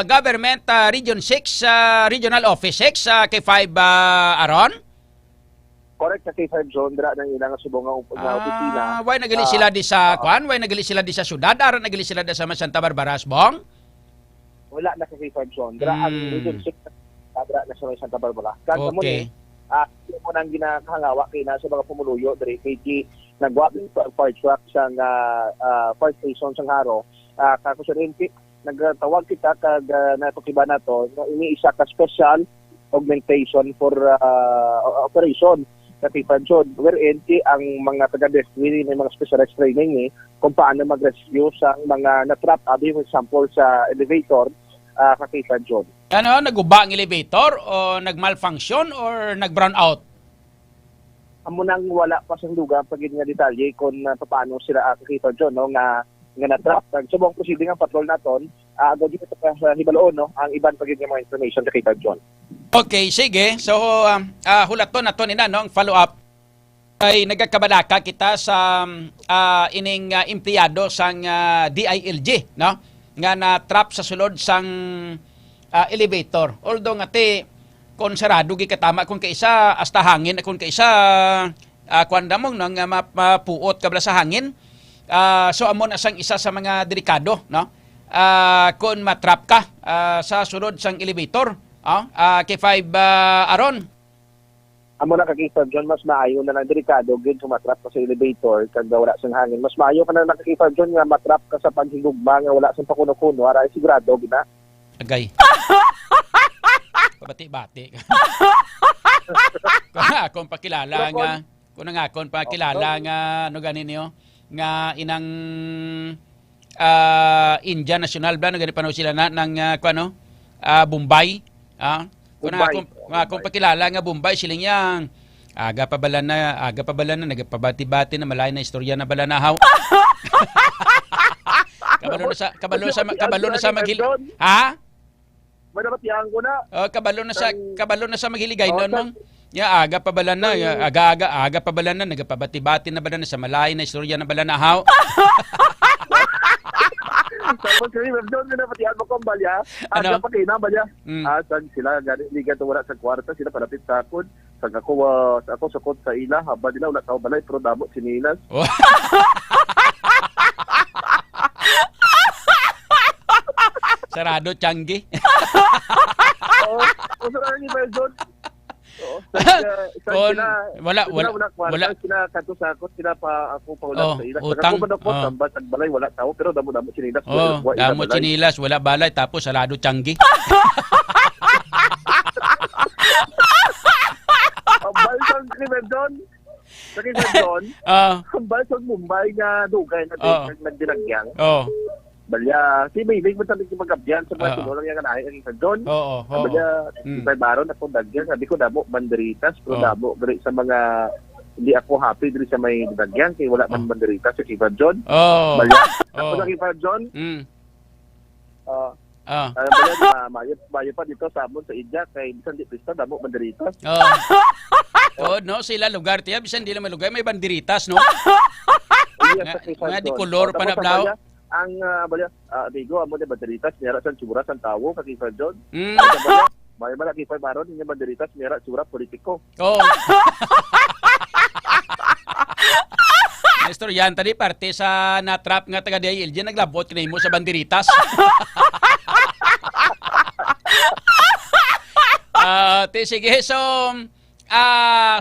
Government Region 6 Regional Office 6 K5 Aaron. Correct, K5 John, dira nang ilang subong nga opisina. Why nagali sila di sa why nagali sila di sa syudad? Ara nagali sila di sa Santa Barbara, Bong? Wala na K5 John. Dira ang Region 6 dira na sa Santa Barbara. Kaya mo ni mo nang ginakahangawa kay na sa mga pumuluyo diri kay nagwa fire truck sa fire station sa Haro. Kakusyente nagtawag kita kag natukiba na to iniisa ka special augmentation for operation sa John wherein ang mga taga-rescue may mga specialized training kung paano mag-rescue sa mga na-trap for example sa elevator sa John. Ano, naguba ang elevator o nag-malfunction or nag-brown out? Amo nang wala pa sa lugar pag nga detalye kung paano sila kakita John nga na-trap. Subong proceeding ang patrol naton agad dito sa hibaloon ang iban pag nga mga information kakita John. Okay, sige. So hulaton naton ina ang follow-up ay nagkakabalaka kita sa ining empleyado sang DILG, no? Nga na-trap sa sulod sang elevator. Although ngati kung sarado gikatama kung kaisa hasta hangin kung kaisa kuanda mong nang mapuot kabla sa hangin. So amo na sang isa sa mga delikado, no? Kung matrap ka sa sulod sang elevator, K5 Aaron. Amo na kakita John, mas maayo na lang delikado gid kung matrap ka sa elevator kag wala sang hangin. Mas maayo ka na nakakita John nga matrap ka sa paghigugma nga wala sang pakuno-kuno ara sigurado gid na. Agay. Pabati-bati. Kung pakilala nga, kung pakilala nga ano ganin niyo nga inang Indian National Band gani panaw sila na ng Bombay. Kung pakilala nga Bombay siling yang aga pa bala na nagpabati-bati na malay na istorya na bala na haw. kabalo na sa maghil. Ha? Madapatihan ko na. Kabalo na sa maghiligay noon mong. Aga pa bala na, aga pa bala na nagpabati-bati na bala na sa malay na istorya na bala na haw. Tapos kasi doon na napatihan mo kong balya. Aga pa kayo na balya. Saan sila liga to wala sa kwarta sila palapit sa akon. Sag ako sa kot sa ila haba nila wala tao balay pero damo sinilas. Sarado Changi. Sarado ni Belzon. Kon wala sila kanto sa akot sila pa ako pa Oh, ulang sa ila. utang. Ako ko tambal sa balay wala tao pero damo sinilas. Damo chinilas, wala balay tapos salado tiyanggi. Ambal sa Krimen Sa Krimen ambal sa Mumbai nga dugay na nagdinagyang. Oh. Balya, si Mayling mo sabi ko magabyan sa mga sinulang yung kanahin ang Krimen Don. Oo. Balya, may baron ako dagyan. Sabi ko damo banderitas pero damo diri sa mga hindi ako happy diri sa may dagyan kay wala man banderitas sa Krimen Don. Oh. Balya, ako sa Krimen Don. Bayo pa dito sa amon sa Idya kay bisan di pista damo banderitas. No, sila lugar tiya bisan di lang may lugar may banderitas no. Nga di kolor pa na blaw. Ang balya bigo amo de banderitas mera san tsura san tawo kay John. Bayo ba kay baron niya banderitas mera tsura politiko. Oh. Nestor, yan tadi parte sa natrap nga taga DILG naglabot kinay mo sa banderitas. Sige, so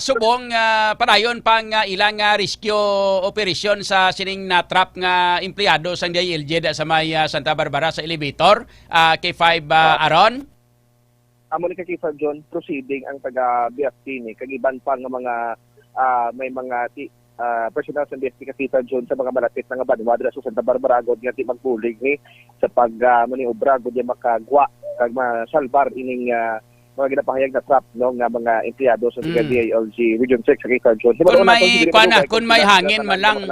subong padayon pang ilang rescue operation sa sining natrap nga empleyado sang DILG sa may Santa Barbara sa elevator K5 Aron. Amo ni kay John proceeding ang taga BFT ni kagiban pa nga mga may mga personal sa BFT Kakita John sa mga malapit nga banwa dira sa Santa Barbara god nga ti magbulig ni sa pag maniobra god ya makagwa kag masalbar ining mga ginapahayag na trap no nga mga empleyado sa DILG Region 6 sa Kakita John. Kung may hangin man lang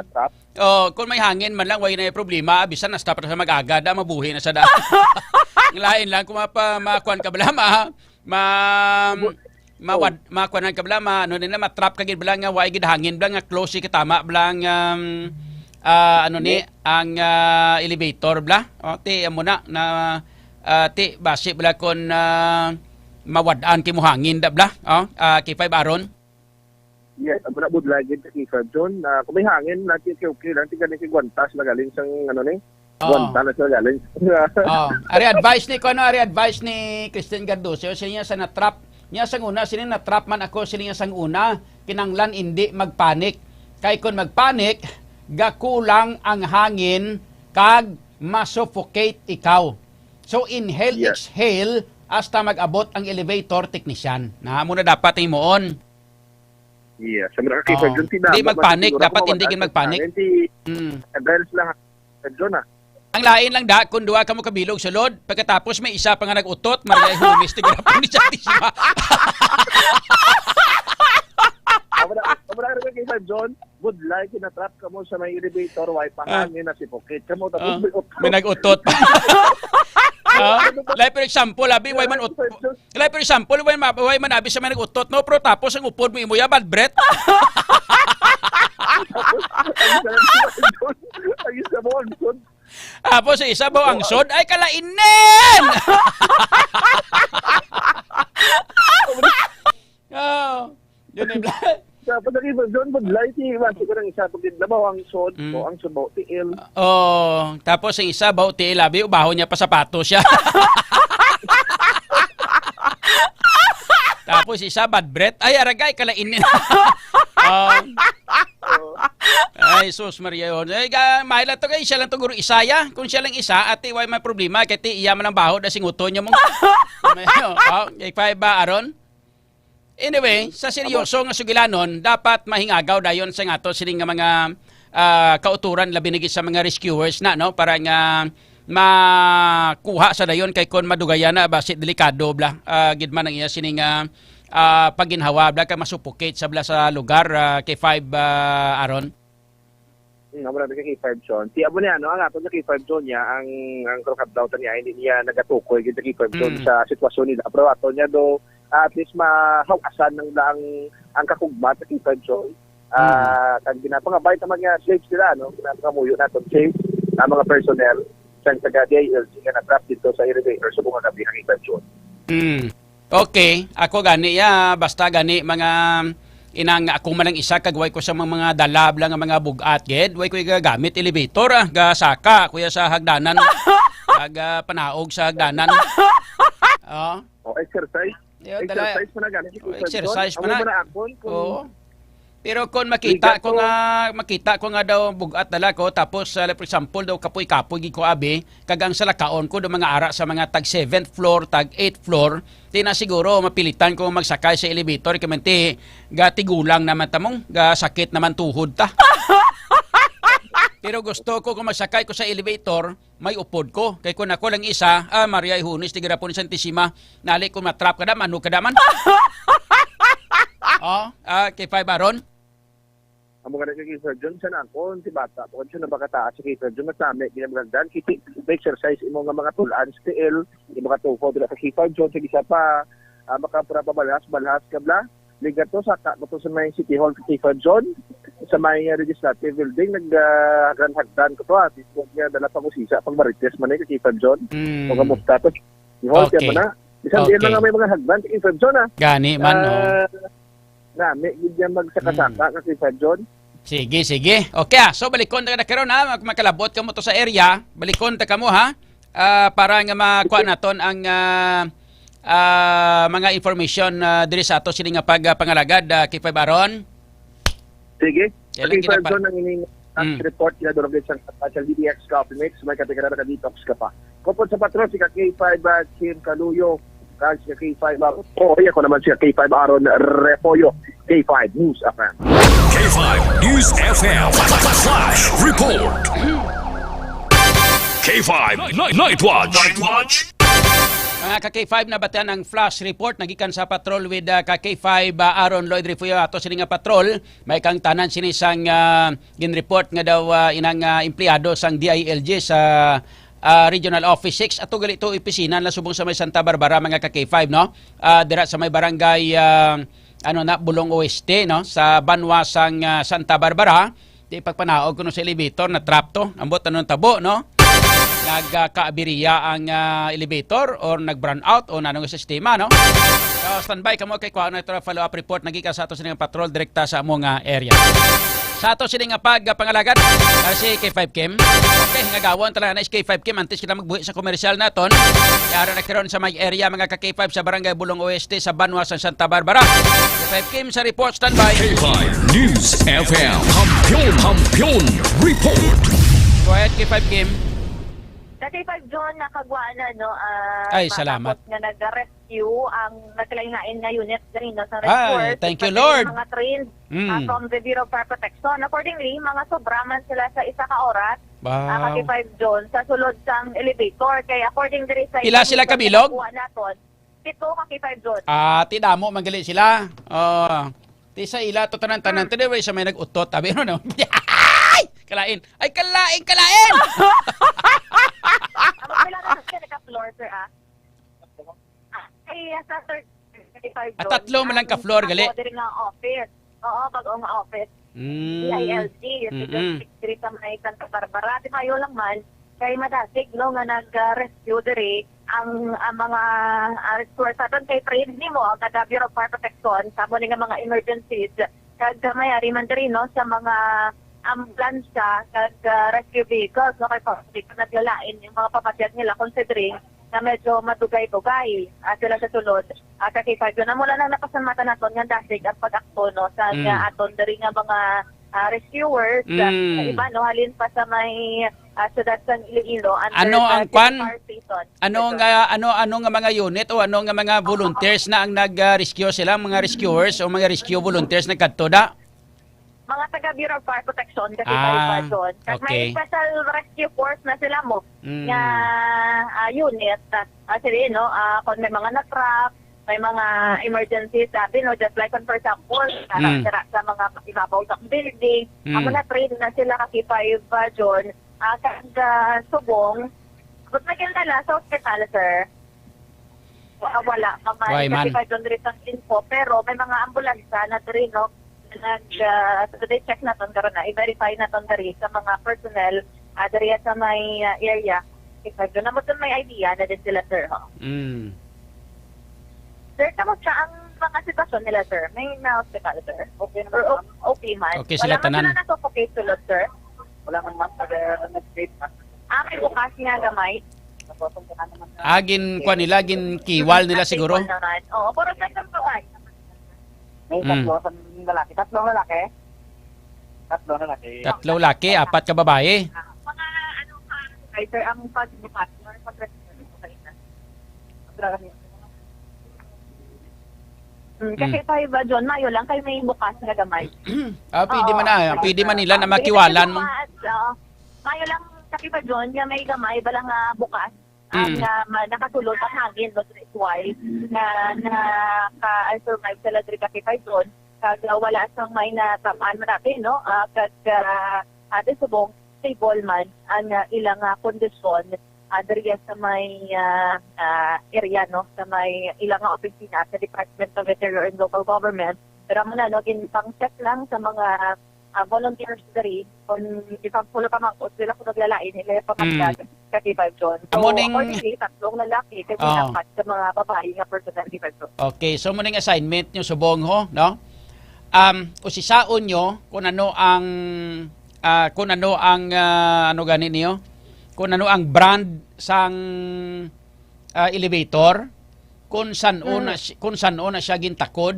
kung may hangin man lang way na problema bisan na stop sa mag-agad mabuhi na sa da. Lain lang kung makuan ka bala makuanan ka bala ano nila matrap ka gid bala nga way gid hangin bala nga close ka tama bala ang elevator bala ti amo na ti base bala kon mawadaan kay mo hangin da bala K5 Aron. Yes, ang na budlay gid kay John kung may hangin natin okay lang tingnan kay gwantas na galing sang Gwanta na siya galing. Ari advice ni Christian Gardoso siya sa natrap niya sang una sila natrap man ako sila sang una kinanglan hindi magpanik kay kun magpanik gakulang ang hangin kag masuffocate ikaw. So inhale exhale hasta magabot ang elevator technician. Na muna dapat imoon. Yes, sa mga kay John hindi magpanik, dapat hindi gid magpanik. Advice lang John Ang lain lang da kung duwa ka mo kabilog sulod pagkatapos may isa pa nga nag-utot margay humis tigrapon ni Santisima. Kamara kay John, good like kinatrap ka mo sa may elevator way pangangin na si Pocket. Kamo tapos may nag-utot. Like for example, way man abi sa may nag-utot no pero tapos ang upod mo imo ya bad breath. Tapos sa isa ba ang sod ay kalainin. Yun ay Tapos John budlay si wasi ko nang isa pag labaw ang sod o ang sod tiil. Tapos sa isa ba tiil abi ubaho niya pa sapatos siya. Tapos isa bad breath ay aragay kalainin. Ay sus Maria yun. Mahila to kay siya lang to guro Isaya. Kung siya lang isa at way may problema kay ti iya man ang baho da singuto niya mong. K5 Aron. Anyway, sa seryoso nga sugilanon, dapat mahingagaw dayon sa ngato sining nga mga kauturan labi na sa mga rescuers na no para nga makuha sa dayon kay kon madugayan na basit delikado bla gid man ang iya sining paginhawa bla kay masupukate sa bla sa lugar K5 Aron. Wala na kay K5 John. Ti abo niya ang ato kay K5 John niya ang krokadlaw niya hindi niya nagatukoy gid kay K5 John sa sitwasyon nila. Pero ato niya do at least mahawasan ng ang kakugmat kay K5 John. Kag ginapangabay ta mga slaves sila no, ginapangamuyo naton slaves na mga personnel sa taga-DILG nga na-trap dito sa elevator sa mga gabi kay K5 John. Okay, ako gani basta gani mga inang ako man lang isa kagway ko sa mga dalab lang nga mga bugat ged way ko gagamit elevator ga saka kuya sa hagdanan kag panaog sa hagdanan. Exercise. Yo, dala. Exercise pa na gani. Exercise pa na. Amo na akon kung Oo. Pero kung makita Bigat ko nga daw bugat dala ko tapos for example daw kapoy-kapoy gi ko abi kagang sa lakaon ko do mga ara sa mga tag 7th floor, tag 8th floor, di na siguro mapilitan ko magsakay sa elevator kamanti ga tigulang naman tamong ga sakit naman tuhod ta. Pero gusto ko kung magsakay ko sa elevator, may upod ko. Kaya kung ako lang isa, Maria Ihunis, tigira po ni Santisima, nali ko matrap ka daman, ano ka daman? Kay 5 Aron. amo ka na kay Sir John sa nakon si bata kung siya nabakataas si Sir John masami ginamagdan kiti exercise imo nga mga tulan still imo ka tuko dila sa K5 John sa gisa pa makapura pa balhas kabla ligat to sa to sa may City Hall sa K5 John sa may legislative building naghagdan ko to at ispo niya dala pa ko sisa pag marites man kay K5 John o kamusta to Hall Okay. kaya na isang Okay. din lang may mga hagdan kay K5 John Gani man, na may gidya magsakasaka kay K5 John. Sige. Okay so balikon ta karon ha, makalabot ka mo to sa area, balikon ta kamo ha. Para nga makuha naton ang mga information diri sa ato sini nga pagpangalagad kay 5 Aron. Sige. Kailan Kay 5 ginapa- John ang ining report kina durog sa DDX Compliments may kategorya ka detox ka pa. Kupod sa patron si K5 Kim Kaluyo kag si K5 ako naman si K5 Aron Repoyo K5 News FM. K5 News FM Flash Report. K5 Night Watch. Mga ka-K5 na batan ang flash report nagikan sa patrol with ka-K5 Aaron Lloyd Refuyo ato sini nga patrol may kang tanan sini sang gin-report nga daw inang empleyado sang DILG sa Regional Office 6 ato gali ito opisina na subong sa may Santa Barbara mga ka-K5 no. Dira sa may barangay Bulong Oeste no sa Banwa sang Santa Barbara di pagpanaog kuno sa elevator na trap to ambot anong tabo no. Nagkaabiriya ang elevator or nag-burn out o nanong sistema, no? So, standby ka mo kay kuha na ito follow-up report nagika sa ato sining patrol direkta sa among area. Sa ato sining pagpangalagan si K5 Kim. Okay, ngagawon talaga na si K5 Kim antes kita magbuhi sa komersyal naton. Kaya nagkaroon sa may area mga ka-K5 sa barangay Bulong Oeste sa Banwa sa Santa Barbara. K5 Kim sa report standby. K5 News FM Hampion Report. Go ahead K5 Kim. Kasi pag John nakagwaan na no Ay, salamat. na nag-rescue ang nagkalain na unit rin no, sa Ay, rescue. thank you, Lord. Mga trained from the Bureau of Fire Protection. Accordingly, mga sobraman sila sa isa ka oras. Wow. Kaki 5 John sa sulod sang elevator. Kaya according diri sa Pila sila kabilog? Naton, 7 kaki 5 John. Tidamo magali sila. Ti sa ila to tanan-tanan ti way sa may nag-utot tabi no. Ay! Kalain. Ay kalain. Amo sila na sa naka-floor sir Ay sa third 35 John. Tatlo man lang ka floor gali. Ako diri nga office. Oo, bagong office. DILG, yung sa may Santa Barbara. Di mayo lang man, kay madasig, no, nga nag-rescue diri ang mga rescuers sa aton kay train ni mo, kada Bureau of Fire Protection, sa mo nga mga emergencies, kag mayari man diri, no, sa mga ambulansya, kag rescue vehicles, no, kay public, naglalain yung mga papasyat nila, considering na medyo matugay-tugay sila sa sulod. Kay 5 na mula nang napasamata naton nga dasig ang pag-akto no sa aton diri nga mga rescuers iba no halin pa sa may syudad sa Iloilo ano ang kwan? Ano nga mga unit o ano nga mga volunteers na ang nag-rescue sila, mga rescuers o mga rescue volunteers na kadto da? Mga taga Bureau of Fire Protection kasi tayo doon. Kasi may special rescue force na sila mo nga unit. Actually, no, kung may mga na-trap, may mga emergencies, sabi, no, just like for example, sira sa mga ibabaw sa building, ang mga train na sila kasi 5 John, kag subong, but nagkilala sa hospital, sir. Wala, kasi 5 John rin ang info, pero may mga ambulansya na rin, no, check naton karon na i-verify naton diri sa mga personnel diri sa may area. Kasi doon naman may idea na din sila sir ho. Sir, kamo siya ang mga sitwasyon nila sir. May na-hospital sir. Okay naman. Okay man. Okay sila tanan. Wala man na suffocate sulod sir. Wala man mas nag-state. May bukas nga gamay. Agin kwa nila, agin kiwal nila siguro. Oo, pero sa isang babae. May tatlo sa lalaki. Tatlong lalaki. Tatlong lalaki. Tatlo laki, apat ka babae. Mga ano ka, sir, ang pagbukas, or pag-register ko kayo na. Kasi tayo ba, John, Mayo lang kayo may bukas na gamay. Pwede man na, pwede man nila na makiwalan mo. Mayo lang, kasi ba, John, yung may gamay, balang bukas. Nakasulot ang hangin, no, that's why, na-survive sa ladri kasi pa, John, kag wala sang may natamaan marami, no, kag ate subong, stable man, ang ilang kondisyon, dariya sa may area, no, sa may ilang opisina sa Department of Interior and Local Government. Pero mo na, no, pang-check lang sa mga volunteers dari, kung ipagpulo pa mga sila kung naglalain, nila yung pagkakag katiba, John. So, accordingly, tatlong lalaki, kasi dapat sa mga babae nga personal katiba, John. Okay, so muning assignment nyo subong ho, no? Usisaon nyo kung ano ang ano gani niyo? Kung ano ang brand sang elevator, kung saan na siya gintakod,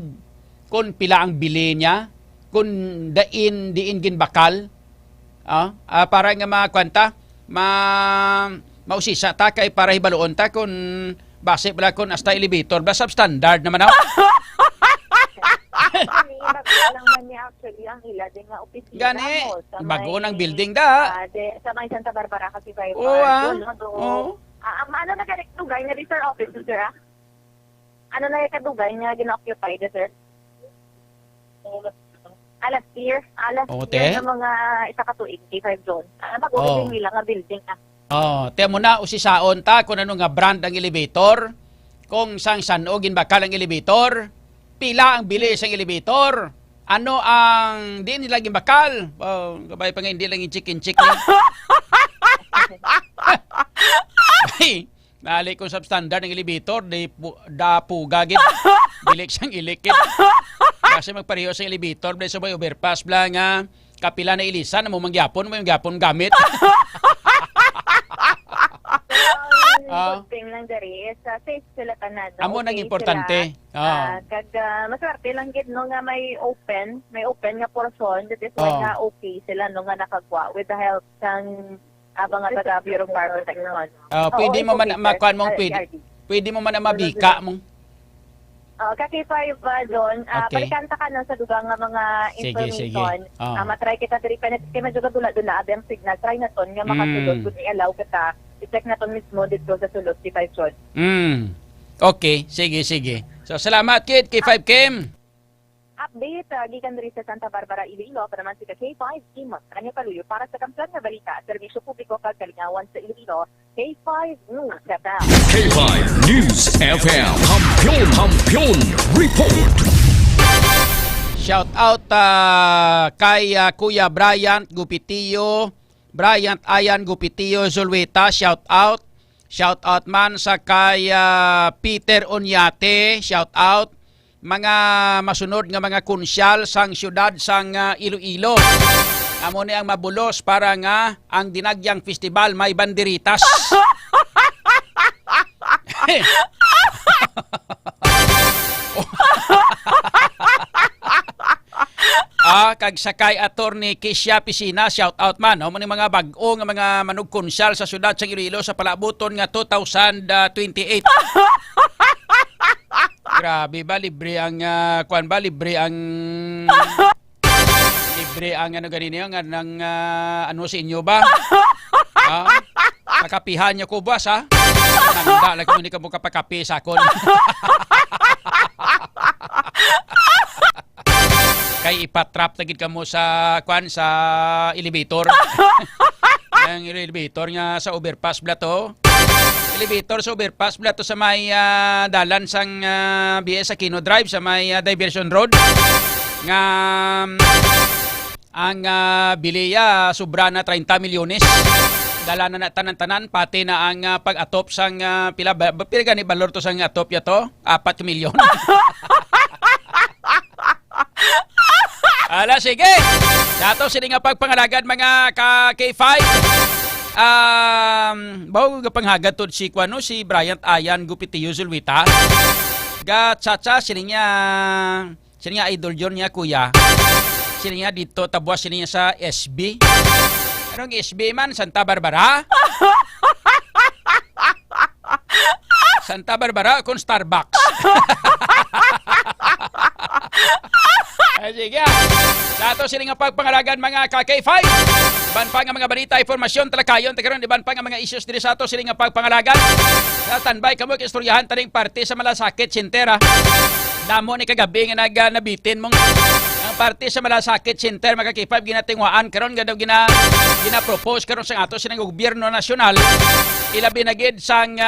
kung pila ang bili niya, kung diin ginbakal, para nga makwanta, mausisa ta kay para hibaloon ta kung base pala kung hasta elevator ba substandard naman ako. Lang man niya actually ang ila din nga opisina gani mo, bago ng building da sa may Santa Barbara kasi by ano na kadugay nga sir office sir ano na kadugay nga gina-occupy sir last year ng mga isa ka tuig 85 John bago nila nga building tiyan mo na usisaon ta kung ano nga brand ang elevator, kung sang o ginbakal ang elevator, pila ang bili sa elevator, ano ang di nila gimbakal. Kabay pa nga hindi lang i-chicken-chick niya. Ay, nalik kung substandard ng elevator, da pugagin. Bilik siyang ilikit. Kasi magpareho sa elevator, sa may overpass, bla nga, kapila na ilisan, mo mangyapon gamit. Good thing lang dari is safe sila tanan. Amo nang importante. Kag maswerte lang gid no nga may open nga portion that is why nga okay sila no nga nakagwa with the help sang mga taga Bureau of Fire Protection. Pwede mo man makuan mong pwede mo man mabika mong. Kakipay ba doon, palikanta ka na sa dugang nga mga information. Matry kita diri penet kay medyo dula-dula abem signal try na ton nga makasulod kun i-allow kita i-check na ton mismo dito sa sulod si 5 John. Okay, sige. So salamat kid kay 5 Kim. Update gikan diri sa Santa Barbara, Iloilo para man si K5 Kimot. Kanya paluyo para sa kampiyon nga balita, serbisyo publiko kag kalingawan sa Iloilo. K5 News FM. K5 News FM. Kampiyon Report. Shout out kay Kuya Bryant Gupitio, Bryant Ayan Gupitio Zulweta, shout out. Shout out man sa kay Peter Onyate, shout out. Mga masunod nga mga konsyal sang syudad sang Iloilo. Amo ni ang mabulos para nga ang dinagyang festival may banderitas. Kag sakay attorney Kisya Pisina, shout out man. Amo ni mga bag-o nga mga manug konsyal sa syudad sang Iloilo sa palabuton nga 2028. Grabe ba, libre ang libre ang ano ganito yung ano sa inyo ba? Pakapihan niyo ko boss ha? Nanda lang kung hindi ka mo kapakapi sa akon. Kay ipatrap na gid ka mo sa elevator. Ang elevator nga sa overpass bla to. Elevator sa overpass bla to sa may dalan sang BS Aquino Drive sa may Diversion Road nga ang biliya sobra na 30 milyones. Dala na tanan-tanan pati na ang pag-atop sang pila gani balor to sang atop ya to 4 milyon. Ala sige. Dato sini nga pagpangalagad mga ka K5. Bago gapanghagatod si Kwano, si Bryant Ayan Gupitiyo Zulwita. Ga chacha sininya idol John niya kuya. Sininya dito tabwas sininya sa SB. Anong SB man? Santa Barbara? Santa Barbara kung Starbucks. Sige. Dato sila nga pagpangalagan mga ka-K5. Iban pa nga mga balita, informasyon, talakayon, tagaroon, iban pa nga mga issues diri sa ato sila nga pagpangalagan. Tanbay kamo istoryahan taning parte sa Malasakit, Sintera. Damo ni kagabi nga nabitin mong ang parte sa Malasakit, Sinter, mga K5 ginatingwaan karon nga daw gina-propose karon sa ato silang gobyerno nasyonal. Ilabi na gid sang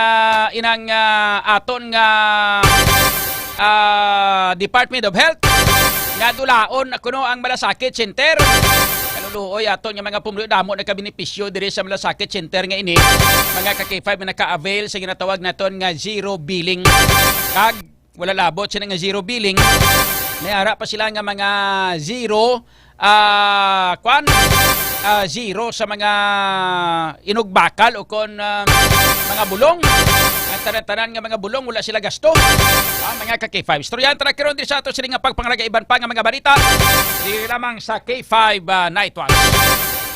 inang aton nga Department of Health nga dulaon kuno ang Malasakit Center. Kaluluoy aton nga mga pumulo damo nagka-benepisyo diri sa Malasakit Center nga ini. Mga ka-K5 na naka-avail sa ginatawag naton nga zero billing. Kag wala labot sila nga zero billing. Nayara pa sila nga mga zero zero sa mga inugbakal o kon mga bulong. Ang tanan-tanan nga mga bulong wala sila gasto. Mga ka-K5. Istoryahan tara karon din sa ato sila nga pagpangalagaiban pa nga mga balita. Di lamang sa K5 Night Watch.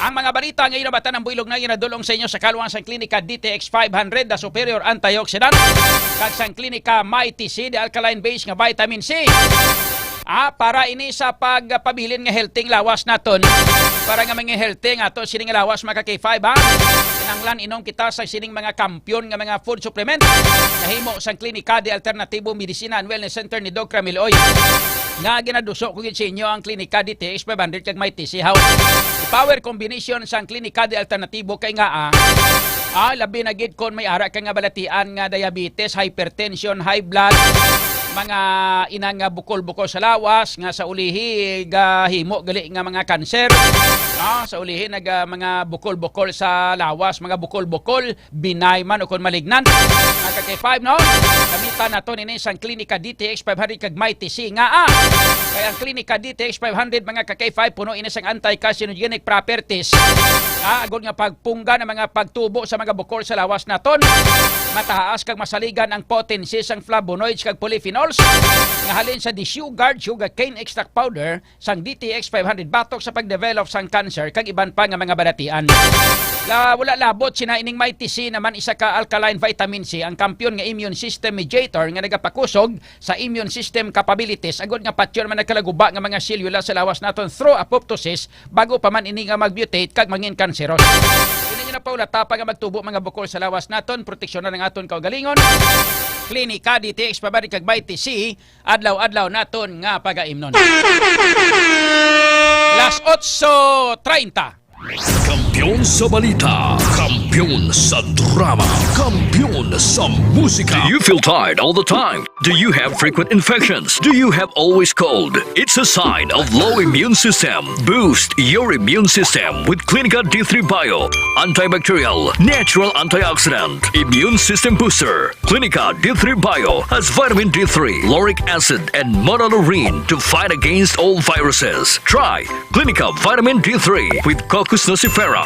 Ang mga balita ngayon na batan ng builog na ginadulong sa inyo sa kaluwang sang klinika DTX 500 na superior antioxidant. Kag sang klinika Mighty C, the alkaline base nga vitamin C. Para ini sa pagpabilin nga healthy lawas naton. Para nga mga healthy nga to sining lawas mga K5 ha. Kinanglan inom kita sa sining mga kampiyon nga mga food supplement. Nahimo sang klinika de Alternatibo Medicina and Wellness Center ni Doc Ramiloy. Nga ginadusok ko sa inyo ang klinika DTX 500 kag may tisihaw. Power combination sang klinika de Alternatibo kay nga labi na gid kon may ara ka nga balatian nga diabetes, hypertension, high blood, mga inang nga bukol-bukol sa lawas nga sa ulihi himo gali nga mga kanser. Sa ulihi mga bukol-bukol sa lawas, mga bukol-bukol binay man o kon malignan. Mga K5 no. Gamitan nato ini sang klinika DTX 500 kag Mighty C nga kaya ang klinika DTX 500 mga K5 puno ini sang anti-carcinogenic properties. Agod nga pagpungga ng mga pagtubo sa mga bukol sa lawas naton. Mataas kag masaligan ang potency sang flavonoids kag polyphenols nga halin sa desugared sugarcane extract powder sang DTX 500 batok sa pagdevelop sang cancer kag iban pa nga mga balatian. Wala labot sina ining Mighty C naman isa ka alkaline vitamin C ang kampiyon nga immune system mediator nga nagapakusog sa immune system capabilities agod nga patyon man nagkalaguba nga mga selula sa lawas naton through apoptosis bago pa man ini nga magmutate kag mangin kanseros. Ini na paula tapa nga magtubo mga bukol sa lawas naton proteksyon na ng aton kaugalingon. Klinika DTX 500 kag Mighty C adlaw-adlaw naton nga pagaimnon. Las 8:30. Kampiyon sa balita, kampiyon sa drama, kampiyon sa musika. Do you feel tired all the time? Do you have frequent infections? Do you have always cold? It's a sign of low immune system. Boost your immune system with Clinica D3 Bio, antibacterial, natural antioxidant, immune system booster. Clinica D3 Bio has vitamin D3, lauric acid, and monolurine to fight against all viruses. Try Clinica Vitamin D3 with Coccus nocifera.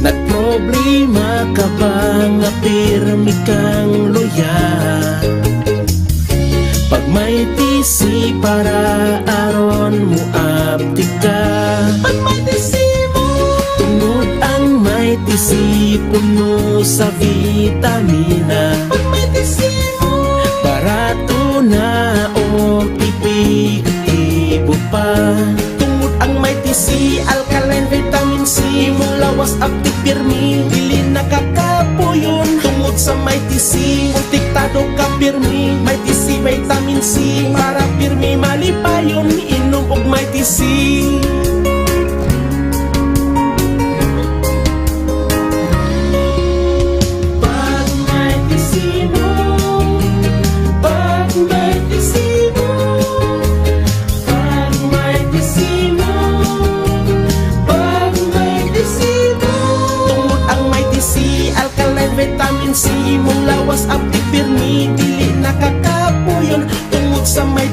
Nagproblema ka ba nga pirmi kang loyal? Pag may tisi para aron mo aptika. Pag may tisi mo tungod ang may tisi puno sa vitamina. Pag may tisi mo barato na o tipid-ibo pa. Tungod ang may tisi alkaline vitamin C mong lawas aptik pirmi dili nakakapuyon. Tungod sa may tisi protektado ka pirmi. May tisi vitamin C para pirmi malipayon inom og may tisi. Pag may tisi mo, pag may tisi mo, pag may tisi mo,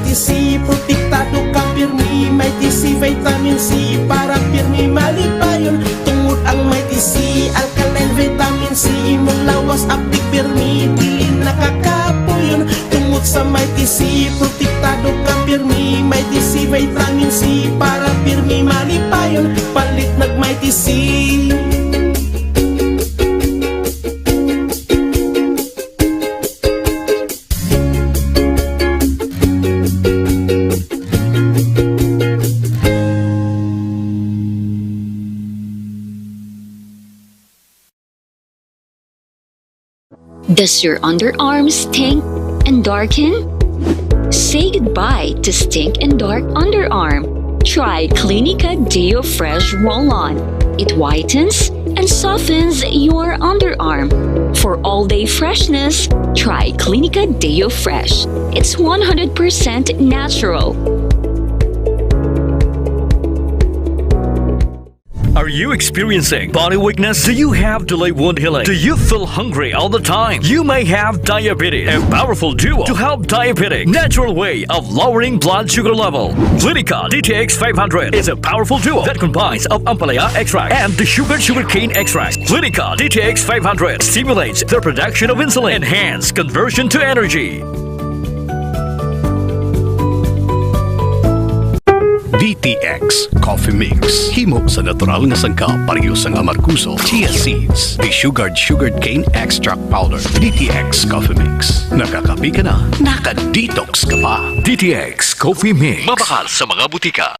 TC, protektado ka pirmi. May TC, vitamin C, para pirmi malipayon. Tungod ang may TC, alkaline vitamin C, imong lawas aptik pirmi, dili nakakapuyon. Tungod sa may TC, protektado ka pirmi. May TC, vitamin C, para pirmi malipayon. Palit nag may TC. Does your underarms stink and darken? Say goodbye to stink and dark underarm. Try Clinica Deo Fresh Roll-On. It whitens and softens your underarm. For all-day freshness, try Clinica Deo Fresh. It's 100% natural. Are you experiencing body weakness? Do you have delayed wound healing? Do you feel hungry all the time? You may have diabetes. A powerful duo to help diabetic. Natural way of lowering blood sugar level. Clinica DTX 500 is a powerful duo that combines of ampalaya extract and the sugarcane extract. Clinica DTX 500 stimulates the production of insulin, enhance conversion to energy. DTX Coffee Mix. Himo sa natural nga sangka pareho sang amarguso, chia seeds, sugared cane extract powder. DTX Coffee Mix. Nakakapi ka na, naka-detox ka pa. DTX Coffee Mix. Mabakal sa mga butika.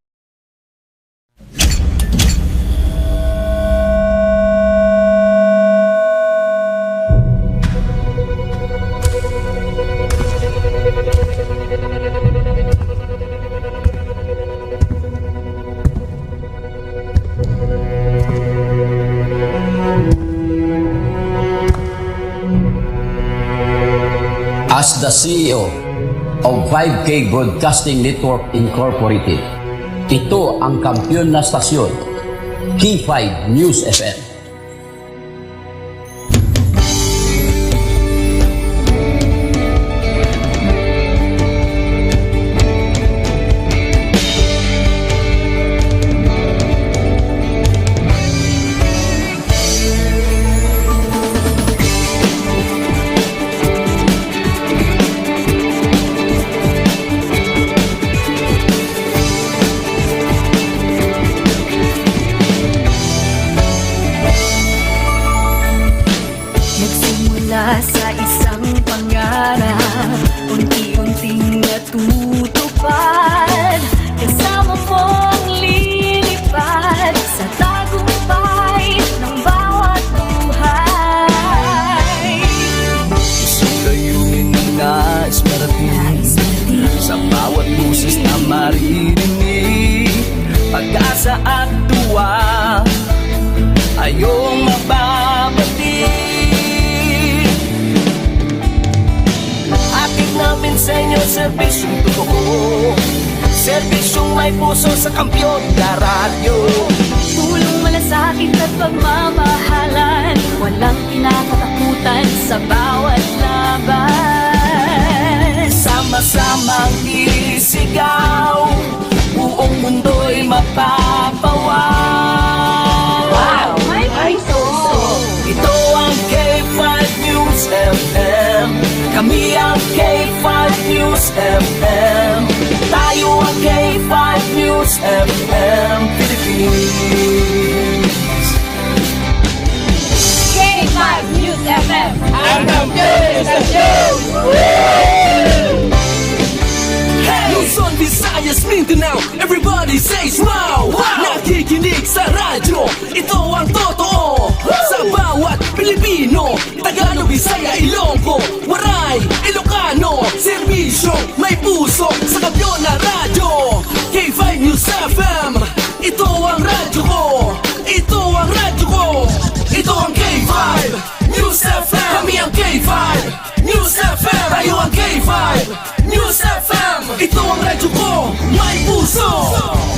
As the CEO of 5K Broadcasting Network Incorporated, ito ang kampiyon na stasyon, K5 News FM. Sa isang pangarap, unti-unting natutupad. Kasama mong lilipad sa tagumpay ng bawat buhay. Gusto layunin ng nais marating sa bawat busis na maririnig. Pag-asa at tuwa ayong mababati. Namin sa inyo, serbisyong totoo, serbisyong may puso sa kampiyon na radyo. Tulong malasakit at pagmamahalan, walang kinakatakutan sa bawat laban. Sama-samang isigaw, buong mundo'y mapapawaw. Wow! May puso! Ito ang K5 News FM. Kami ang K5 News FM. Tayo ang K5 News FM Philippines. K5 News FM. Ang kampiyon sa show! Luzon, Visayas, Mindanao, everybody says wow! Nakikinig sa radyo, ito ang totoo. Sa bawat Pilipino, Tagalog, Bisaya, Ilonggo, Waray, Ilocano, serbisyo, may puso sa kampiyon na radyo. K5 News FM, ito ang radyo ko. Ito ang radyo ko. Ito ang K5 News FM. Kami ang K5 News FM. Tayo ang K5 News FM. Ito ang radyo ko, may puso.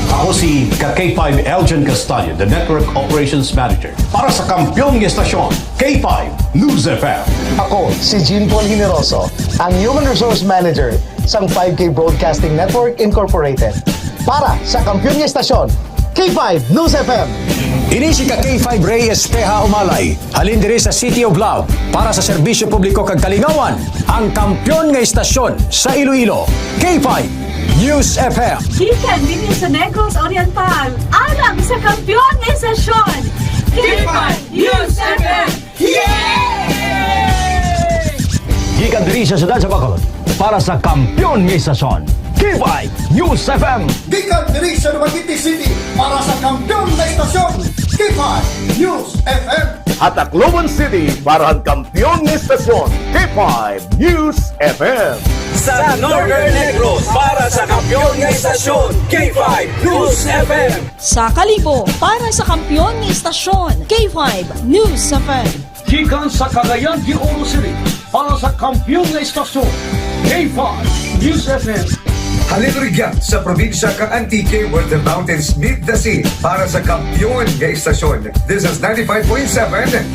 Ako si K5 Elgin Castaño, the Network Operations Manager para sa kampiyon ng estasyon, K5 News FM. Ako si Jean Paul Generoso, ang Human Resource Manager sa 5K Broadcasting Network Incorporated. Para sa kampiyon ng estasyon, K5 News FM. Ini si K5 Reyes Peha Umalay, halin diri sa City of Love para sa serbisyo publiko kag kalingawan, ang kampiyon nga estasyon sa Iloilo, K5 News FM. Gikan din sa Negros Oriental, alang sa kampiyon ng estasyon, K5 News FM. Gikan diri sa siyudad sa Bacolod para sa kampiyon nga estasyon, K5 News FM. Gikan diri sa Dumaguete City para sa kampiyon na istasyon, K5 News FM. At Tacloban City para ang kampiyon ng estasyon, K5 News FM. Sa Northern Negros para sa kampiyon ng istasyon, K5 News FM. Sa Kalibo, para sa kampiyon ng istasyon, K5 News FM. Gikan sa Cagayan de Oro City para sa kampiyon ng estasyon, K5 News FM. Halilurigyan sa probinsya kang Antique where the mountains meet the sea para sa kampiyon ng istasyon. This is 95.7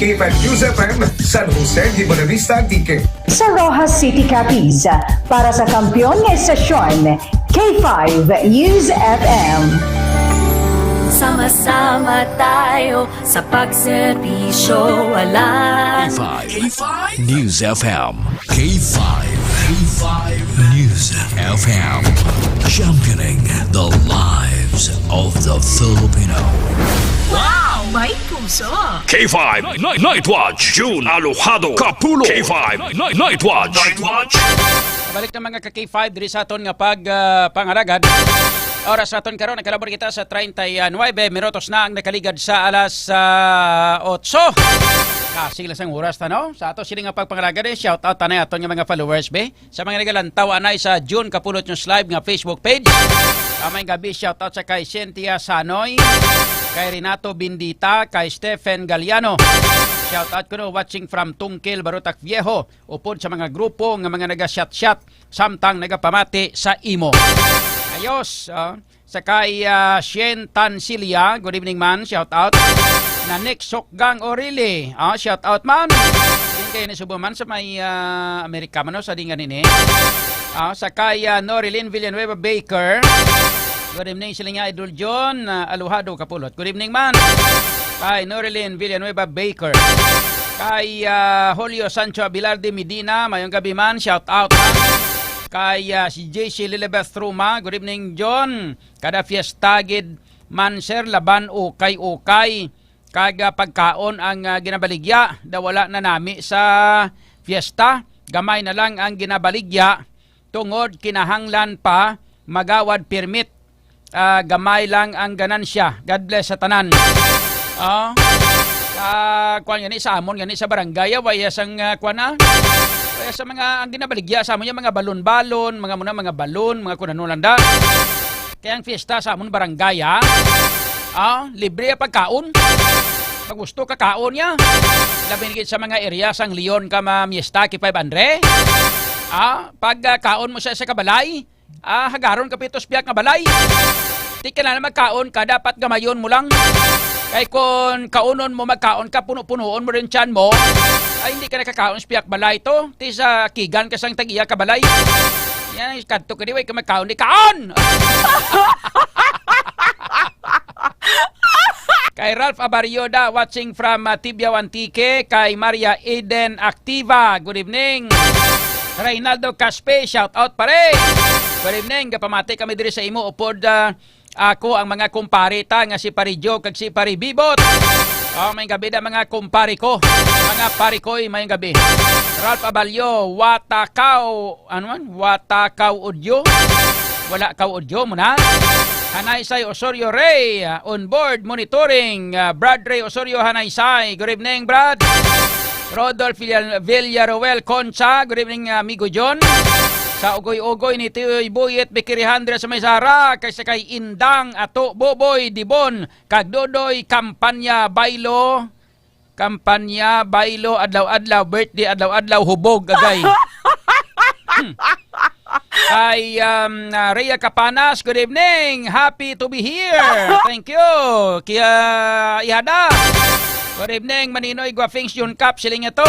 K5 News FM, San Jose de Buenavista, Antique. Sa Rojas City, Capiz, para sa kampiyon ng estasyon, K5 News FM. Sama-sama tayo sa pagserbisyo, walang K5 News FM. K5 News FM. Championing the lives of the Filipino. wow, may puso. K5 Night Watch. June Alojado Capulo. K5 Night Watch. Balik na mga ka-K5 diri sa aton nga pangaragad. Oras sa aton karon nakalabor kita sa 39 minutos na ang nakaligad sa alas 8. Sila sang oras no? Sa ato sila nga pagpangaragad shout out tanay aton nga mga followers be. Sa mga nagalantaw anay sa June Kapulot News Live nga Facebook page. Amay gabi shout out sa kay Cynthia Sanoy, kay Renato Bindita, kay Stephen Galliano. Shout out ko no watching from Tungkil, Barutak Viejo. Upod sa mga grupo nga mga naga-shot samtang nagapamati sa imo. Ayos, sa kay Shen Tancilia, good evening man, shout out. Na Nick Sokgang Orili, shout out man. Din kayo nasubo man sa may Amerika man sa dingan ini. Sa kay Norilyn Villanueva Baker, good evening sila nga Idol John Alojado Kapulot, good evening man. Kay Norilyn Villanueva Baker, kay Julio Sancho Abilarde Medina, mayong gabi man, shout out man. Kay si JC Lilibeth Ruma, good evening John. Kada fiesta gid man sir laban ukay kaga pagkaon ang ginabaligya da wala na nami sa fiesta, gamay na lang ang ginabaligya tungod kinahanglan pa magawad permit, gamay lang ang ganansya. God bless sa tanan. Kuan gani sa amon gani sa barangay waya sang kuan kaya sa mga ang ginabaligya sa amon yung mga balon-balon, mga balon, mga kunanulanda. Kaya ang fiesta sa amon barangay libre pagkaon. Pag gusto ka kaon niya. Labi sa mga area sang Leon ka mamiesta ki 500. Pag kaon mo sa kabalay, hagaron ka pitos biyak nga balay. Di ka na magkaon ka, dapat gamayon mo lang. Kaya kung kaunon mo magkaon ka, puno-punoon mo rin tiyan mo, ay hindi ka nakakaon sa piyak balay to. Ti sa kigan ka sang tagiya ka balay. Yan, kanto ka diway ka magkaon, di kaon! Kay Ralph Abarioda watching from Tibiao Antique, kay Maria Eden Activa, good evening. Reynaldo Caspe, shout out pare. Good evening, kapamati kami diri sa imo upod ako ang mga kumparita nga si Pari Joe kag si Pari Bibot. May gabi na mga kumpari ko. Mga pari ko'y may gabi. Ralph Abalio, Watakaw, Watakaw Udyo. Wala kaw udyo mo na. Hanaysay Osorio Ray, on board monitoring. Brad Ray Osorio Hanaysay, good evening Brad. Rodolph Villaruel Concha, good evening amigo John. Sa ugoy-ugoy ni Tiyoy Buyet Bekirihandra sa may Sara, kaysa kay Indang Ato Boboy Dibon, Kagdodoy Kampanya Bailo, adlaw-adlaw, birthday adlaw-adlaw, hubog agay. Kay Rhea Capanas, good evening. Happy to be here. Thank you. Kaya Ihada. Good evening, Maninoy Guafings Jun Cap, siling ito.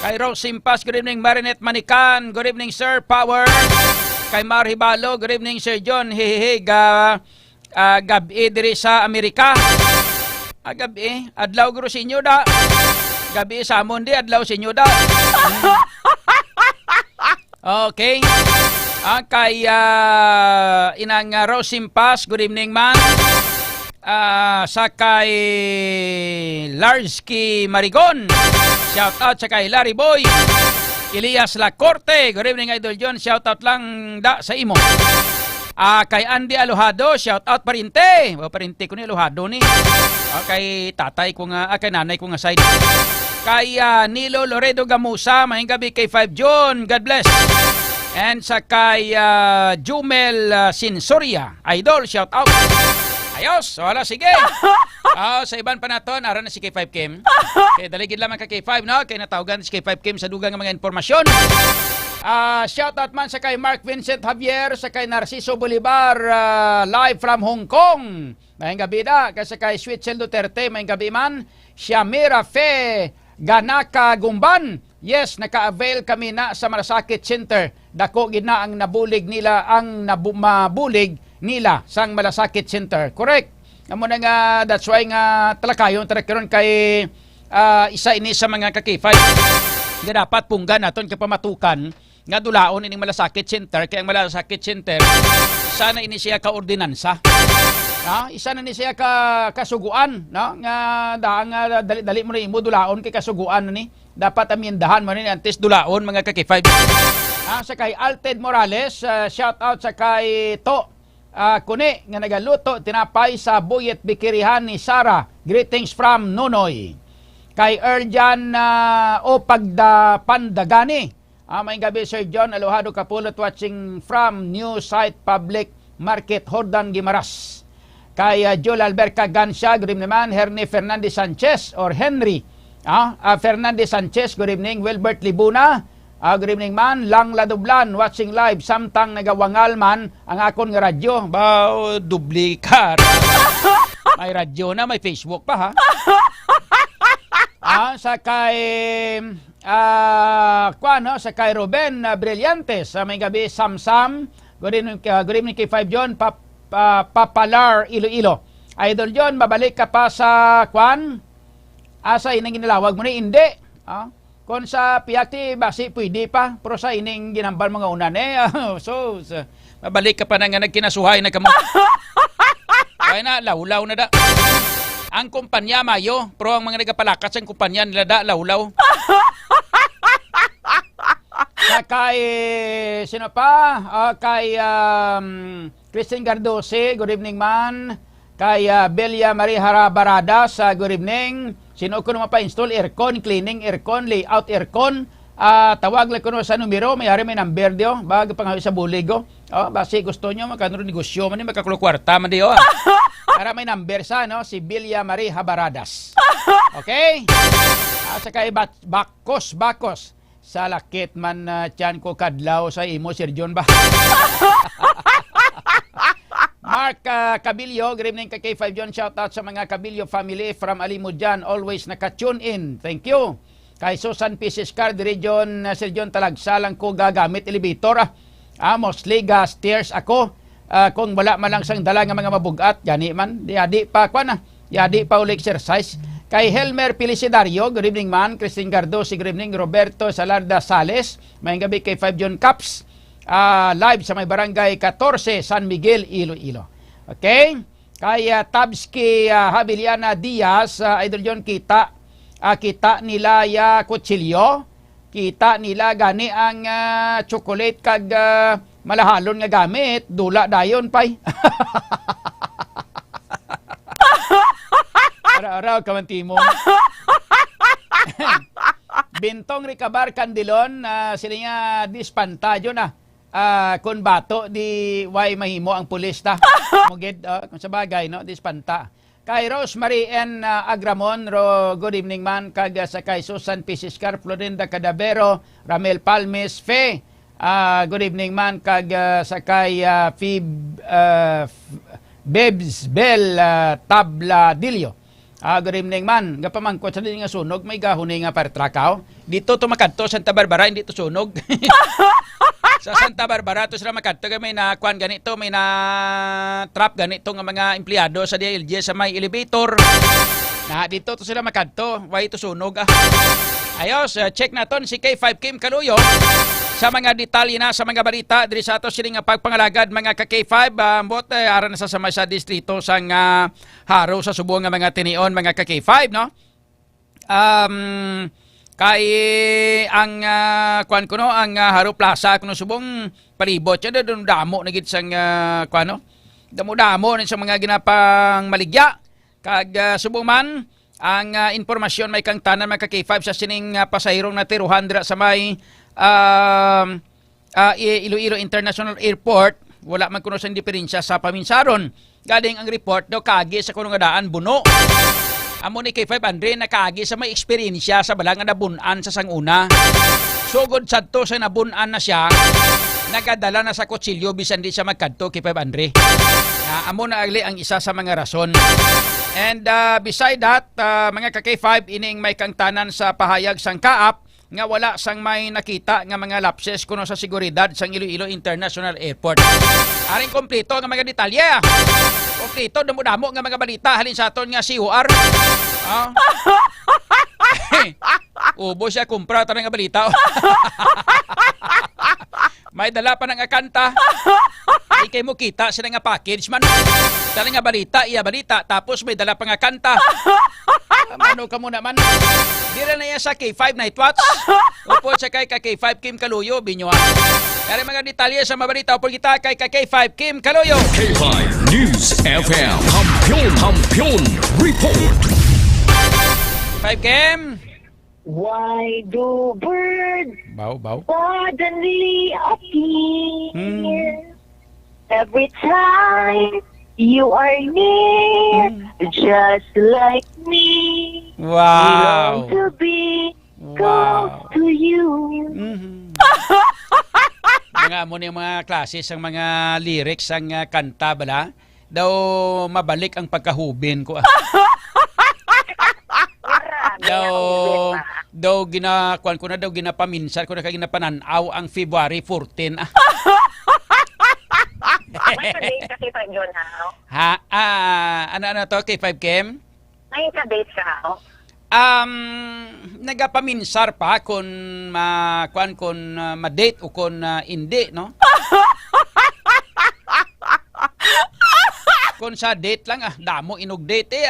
Kay Rose Simpas, good evening. Marinette Manikan, good evening, Sir Power. Kay Mar Hibalo, good evening, Sir John. Hehehe, gabi diri sa Amerika. Gabi, adlaw guro sa inyo da. Gabi sa amon di, adlaw sa inyo da. Okay. Kay inang Rose Simpas, good evening man. Sa kay Larsky Marigon, shout out sa kay Larry Boy. Elias Lacorte, good evening Idol John, shout out lang da sa imo. Kay Andy Alojado, shout out parinte. Parinte ko ni Alojado ni. Kay tatay ko nga, kay nanay ko nga side. Kay Nilo Loredo Gamusa, mahing gabi kay 5 John, God bless. And sa kay Jumel Sinsoria, Idol, shout out. Ayos, wala, sige. Sa iban pa naton, aran na si K5 Kim. Kaya daligid lamang ka K5, no? Kaya natawagan si K5 Kim sa dugang mga informasyon. Shout out man sa kay Mark Vincent Javier, sa kay Narciso Bolivar, live from Hong Kong. Mayang gabi da, kasi kay Sweetcel Duterte, mayang gabi man. Shamira Fe Ganaka Gumban. Yes, naka-avail kami na sa Malasakit Center. Dako gina ang nabulig nila, ang mabulig nila sang Malasakit Center. Correct. Amo na nga, that's why nga talakayon karon kay isa ini sa mga kakifay. Nga dapat punggan naton kay pamatukan nga dulaon ining Malasakit Center, kay ang Malasakit Center sana ini siya ka ordinansa. Isa na ni siya kasuguan, no? Nga dali mo na imo dulaon kay kasuguan ni. Dapat amiendahan mo ni antes dulaon mga kakifay. Sa kay Alted Morales, shout out sa kay To Kune nga nagaluto tinapay sa Buyet Bikirihan ni Sara. Greetings from Nonoy. Kay Erjan Pandagani. May gabi Sir John, alohado kapulot watching from New Site Public Market Hordan Gimaras. Kay Joel Alberca Gansha, good evening naman. Herne Fernandez Sanchez or Henry Fernandez Sanchez, good evening. Wilbert Libuna, good evening man. Lang Ladublan, watching live. Samtang nagawangal man ang akon nga radyo. Dublikat. May radyo na, may Facebook pa ha. Sa kay sa kay Ruben Brillantes, may gabi Samsam. Good evening kay 5 John Papalar Iloilo. Idol John, mabalik ka pa sa asa inang ginalawag mo ni hindi. Kung sa piyakti basi pwede pa, pero sa ining ginambal mga unan so mabalik ka pa na nga nagkinasuhay na kamo. Kaya na lawlaw na da. Ang kumpanya mayo, pero ang mga nagapalakas ang kumpanya nila da lawlaw. Kay sino pa? Kay Christine Gardose, good evening man. Kay Belia Marie Barada sa good evening. Sino ko naman pa-install aircon, cleaning aircon, layout aircon. Tawag lang ko sa numero, may number diyo, bago pang sa buligo. Basi gusto nyo, magkanuro negosyo man, magkakulokwarta man diyo. Para may number sa, no? Si Belia Marie Habaradas. Okay? Sa kay Bakos. Sa lakit man tiyan ko kadlaw sa imo, Sir John ba? Mark Cabillo, good evening kay K5 John. Shout out sa mga Cabillo family from Alimujan. Always naka-tune in. Thank you. Kay Susan Pieces Car, the region, Sir John talagsalang ko gagamit elevator. Mostly stairs ako. Kung wala man lang sang dala nga mga mabugat, yani man, yadi pa uli exercise. Kay Helmer Felicidario, good evening man. Christine Gardosi, good evening. Roberto Salarda Sales, may gabi kay 5 John Caps. Live sa may barangay 14, San Miguel, Iloilo. Okay? Kay Tabski Habiliana Diaz, Idol John, kita nila kutsilyo, kita nila gani ang chocolate kag malahalon nga gamit, dula dayon pay. Araw-araw kamantimon. Bintong Ricabar Candilon, sila nga dispantajo na. Kung bato, di way mahimo ang pulis ta. Mugid, kung sa bagay, no? Dispanta. Kay Rosemary N. Agramon, good evening man. Kag sa kay Susan P. Siscar, Florinda Cadavero, Ramel Palmes, Fe, Good evening man kag sakay Bebs Bell Tabladillo. Good evening man. Gapamangkot sa din nga sunog may gahuni nga partrakaw. Dito to makadto Santa Barbara hindi to sunog. Sa Santa Barbara to sila makadto may na kwan ganito may na trap ganito nga mga empleyado sa DILG sa may elevator. Na dito to sila makadto way to sunog. Ayos, check naton si K5 Kim Kaluyo sa mga detalye na sa mga balita diri sa ato sining pagpangalagad mga ka K5 aran na sa samay sa distrito sang haro sa Subo nga mga tinion mga ka K5 no. Kay ang kuan kuno ang Haro Plaza kuno Subong palibot siya doon damo na gid sang kuan no. Damo-damo sa mga ginapang maligya kag Subong man ang informasyon may kang tanan mga K5 sa sining pasahirong na tiruhan dira sa may Iloilo International Airport. Wala man kuno sang diferensya sa paminsaron. Galing ang report daw kagi sa kuno nga daan buno. Amo ni K5 Andre nakagi sa may eksperyensya sa balang nga nabunan sa sanguna. Sugod sadto sa nabunan na siya, nagadala na sa kutsilyo bisan di siya magkadto K5 Andre. Amo na agli ang isa sa mga rason. And beside that, mga ka-K5 ining may kangtanan sa pahayag sang kaap nga wala sang may nakita nga mga lapses kuno sa seguridad sang Iloilo International Airport. Aring kompleto nga mga detalye. Kompleto damo-damo nga mga balita halin sa aton nga COR. Ubo siya kumpra ta nga balita. May dala pa ng akanta. Ikay mo kita sila nga package man. Dala nga balita, iya balita. Tapos may dala pa nga kanta. Ano ka muna man. Dira na iya sa K5 Night Watch. Upo siya kay K5 Kim Kaluyo, Binyuan. Kaya mga detalye sa mabalita upo kita kay K5 Kim Kaluyo. K5 News FM. Kampiyon Report. 5 Kim. Why do birds Bow. suddenly appear every time you are near, just like me? Wow. We long to be close to you. Mga mo yung mga klase sang mga lyrics sang kanta bala daw mabalik ang pagkahubin ko. daw ginakuan ko na daw ginapaminsan ko na kay ginapananaw ang February 14. May ka K5 John ha? Ano to K5 Kim? May ka-date ka ha? Nagapaminsar pa kung kuan kun ma-date o kung hindi no? Kung sa date lang damo inog date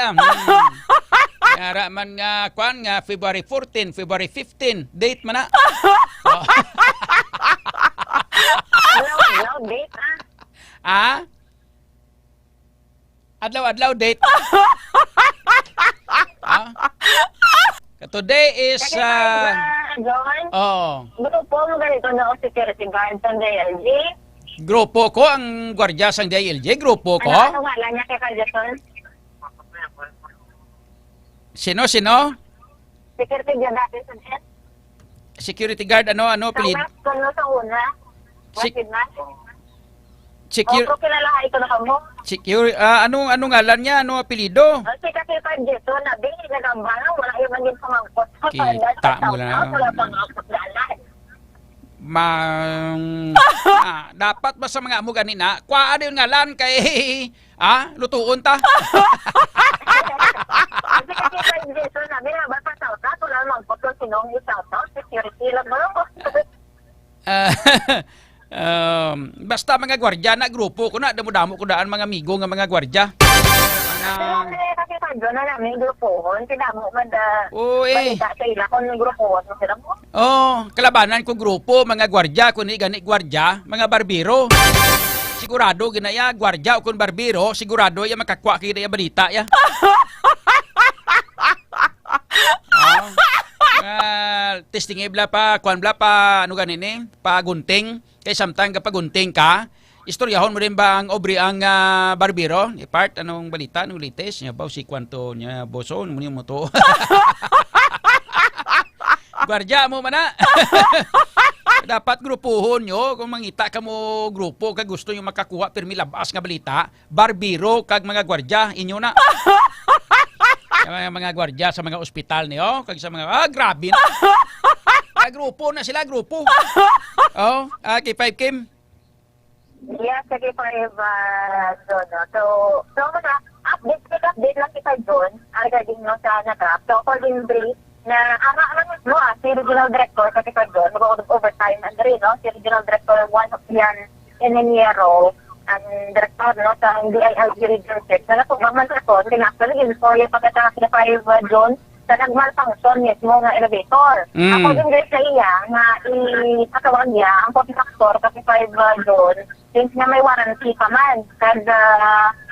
Kaya man nga kuan nga February 14, February 15, date man na. Adlaw date Adlaw date. Today is grupo mo ganito na security guard sa DILG. Grupo ko ang gwardiya sang DILG, grupo ko. Ano wala niya kay Jason? Sino? Security guard natin sa net. Security guard ano plead? Sa una. Kilala ito na kamo. Anong ngalan niya? Ano apelyido? Si K5 Jason na bigay na gambang wala yung maging pamangkot. Kita mo na. Dapat ba sa mga amo ganina? Kwa ano yung ngalan kay lutuon ta? Kasi K5 Jason na binabas pa sa utak wala magpot kung sinong yung sa utak. Security lang mo. Basta mga gwardya na grupo ko na damo-damo ko daan mga amigo nga mga gwardya. Kasi kadyo na namin grupohon, tinamo man balita sa ila kung grupohon mo sila mo. Kalabanan ko grupo, mga gwardya, kung gani gwardya, mga barbero. Sigurado ginaya gwardya o kung barbero, sigurado ya makakwa kaya balita ya. Testing bla pa, kuan bla pa, ano ganini, pagunting. Kay samtang kapag gunting ka, istoryahon mo rin ba ang obri ang barbero? Part, anong balita, anong latest? Niya ba si kwanto niya, boso, ano mo to? Gwardiya mo man na. Dapat grupuhon nyo. Kung mangita ka mo grupo, kag gusto nyo makakuha pirmi labas nga balita, barbiro kag mga gwardiya, inyo na. Mga gwardiya sa mga ospital niyo, kag sa mga, grabe na. Grupo na sila, grupo. Oh, K5 Kim. Yes, sige pa doon. So update lang kita doon regarding no sa natrap. So accordingly, na ang mo si Regional Director kasi doon, mag-overtime and rin, no? Si Regional Director, one of yan, Eneniero, ang Director, no, sa DILG Region 6. Na pagmamantraton, actually, in for yung pagkatapos na 5 June, sa nagmalfunction mismo nga elevator. According sa iya, nga i-akawag niya, ang factor kasi 5 June, since nga may warranty pa man. Kada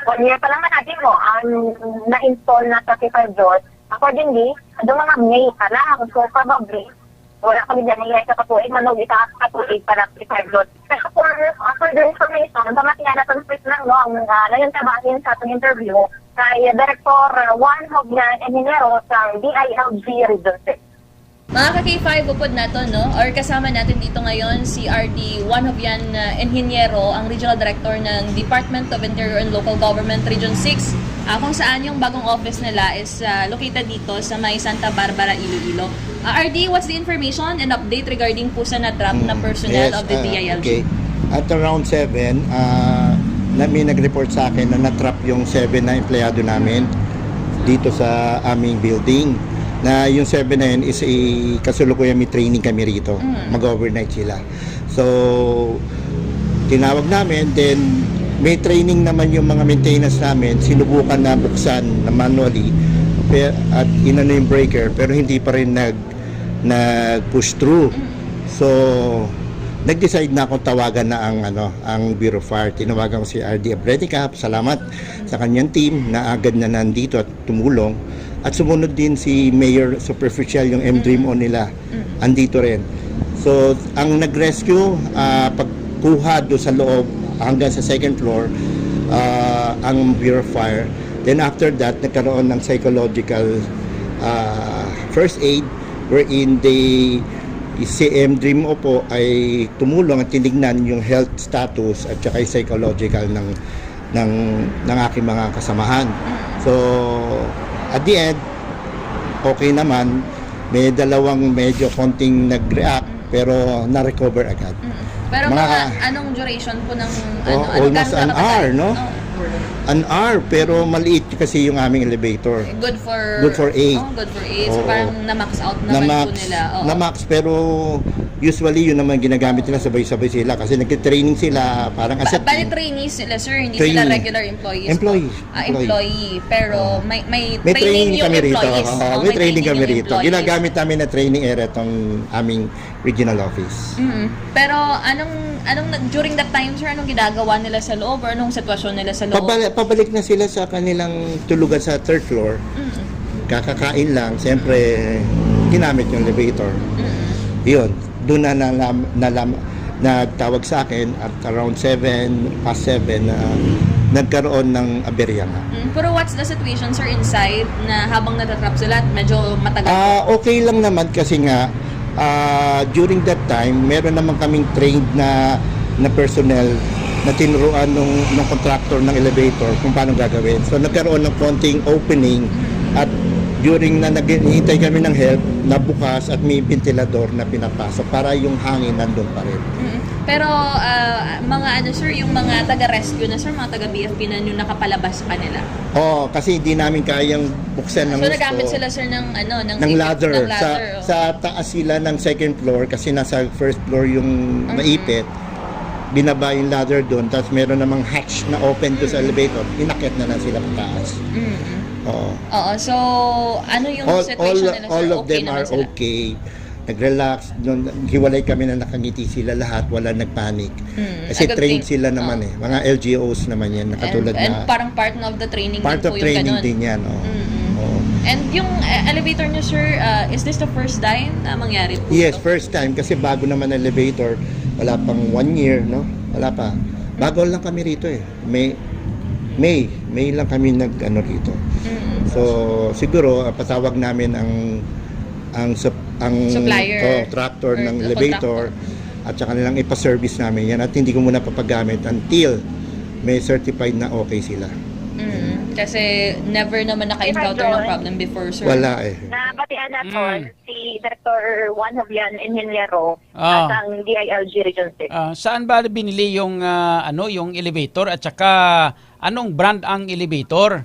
1 year pa naman natin mo, ang na-install na sa 5 June, accordingly, doon mga May pa lang. So, probably, wala kami dyan nilay sa katuig, manog katuig para 5 June. Pero for the information, sa mga tinatang lang, no, ang ngayon tabahin sa atong interview, kay Director Juan Hognan Engineero sa DILG Region 6. Mga ka-K5, upod nato, no? Or kasama natin dito ngayon si RD Juan Hognan Engineero, ang Regional Director ng Department of Interior and Local Government Region 6. Kung saan yung bagong office nila is located dito sa may Santa Barbara, Iloilo. RD, what's the information and update regarding po sa natrap na personnel of the DILG? Okay. At around 7, may nag-report sa akin na natrap yung 7 na empleyado namin dito sa aming building. Na yung 7 na yun is kasulukuyan may training kami rito. Mag-overnight sila. So, tinawag namin, then may training naman yung mga maintenance namin, sinubukan na buksan na manually at inano yung breaker, pero hindi pa rin nag-push through. So, nag-decide na akong tawagan na ang Bureau of Fire. Tinawagan ko si RD Abrenica. Salamat sa kanyang team na agad na nandito at tumulong. At sumunod din si Mayor Superficial, yung M-Dream on nila. Andito rin. So, ang nag-rescue, pagkuha doon sa loob hanggang sa second floor, ang Bureau of Fire. Then after that, nagkaroon ng psychological first aid wherein si M-Dream po ay tumulong at tinignan yung health status at saka yung psychological ng aking mga kasamahan. So, at the end, okay naman. May dalawang medyo konting nag-react pero na-recover agad. Pero anong duration po ng almost an hour, no? An hour, pero maliit kasi yung aming elevator. Good for 8. Good for 8. So parang na-max out naman po nila. Na-max, pero usually yun naman ginagamit nila, sabay-sabay sila kasi nag-training sila parang as a Bali trainees sila, sir, hindi sila regular employees. Employee. Pero may training yung kami employees. Rito. May training kami rito. Ginagamit namin na training area tong aming regional office. Pero during that time, sir, anong ginagawa nila sa loob or anong sitwasyon nila sa loob? Pabalik na sila sa kanilang tulugan sa third floor. Kakakain lang. Siyempre, ginamit yung elevator. Yun. Doon na nagtawag sa akin at around 7:07 na nagkaroon ng aberya nga. Pero what's the situation, sir, inside na habang natatrap sila at medyo matagal? Okay lang naman kasi nga during that time, meron naman kaming trained na personnel na tinuruan ng contractor ng elevator kung paano gagawin. So nagkaroon ng konting opening at during na naghihintay kami ng help, nabukas at may ventilador na pinapasok para yung hangin nandun pa rin. Pero sir, yung mga taga-rescue na, sir, mga taga-BFP na yung nakapalabas sa kanila? Kasi hindi namin kayang buksan ng So nagamit sila, sir, ng ladder. Sa taas sila ng second floor kasi nasa first floor yung naipit. Binaba yung ladder doon, tapos meron namang hatch na open doon sa elevator. Inakyat na lang sila pataas. So ano yung situation nila, sir? All of them are okay. Nag-relax. Hiwalay kami na nakangiti sila lahat. Wala nagpanic. Kasi trained sila naman mga LGOs naman yan. And parang part of the training part din of po training yung din yan. And yung elevator nyo, sir, is this the first time na mangyari po? Yes, first time. Kasi bago naman elevator. Wala pang 1 year, no? Wala pa. Bago lang kami rito May lang kami rito. So, siguro, patawag namin ang Supplier. Contractor Or ng elevator at saka nilang ipa-service namin yan at hindi ko muna papagamit until may certified na okay sila. Kasi never naman naka-encounter ng problem before, sir. Wala eh. Nabatian natin si Director Juan Jovian Ingeniero at ang DILG Region 6. Saan ba binili yung yung elevator at saka anong brand ang elevator?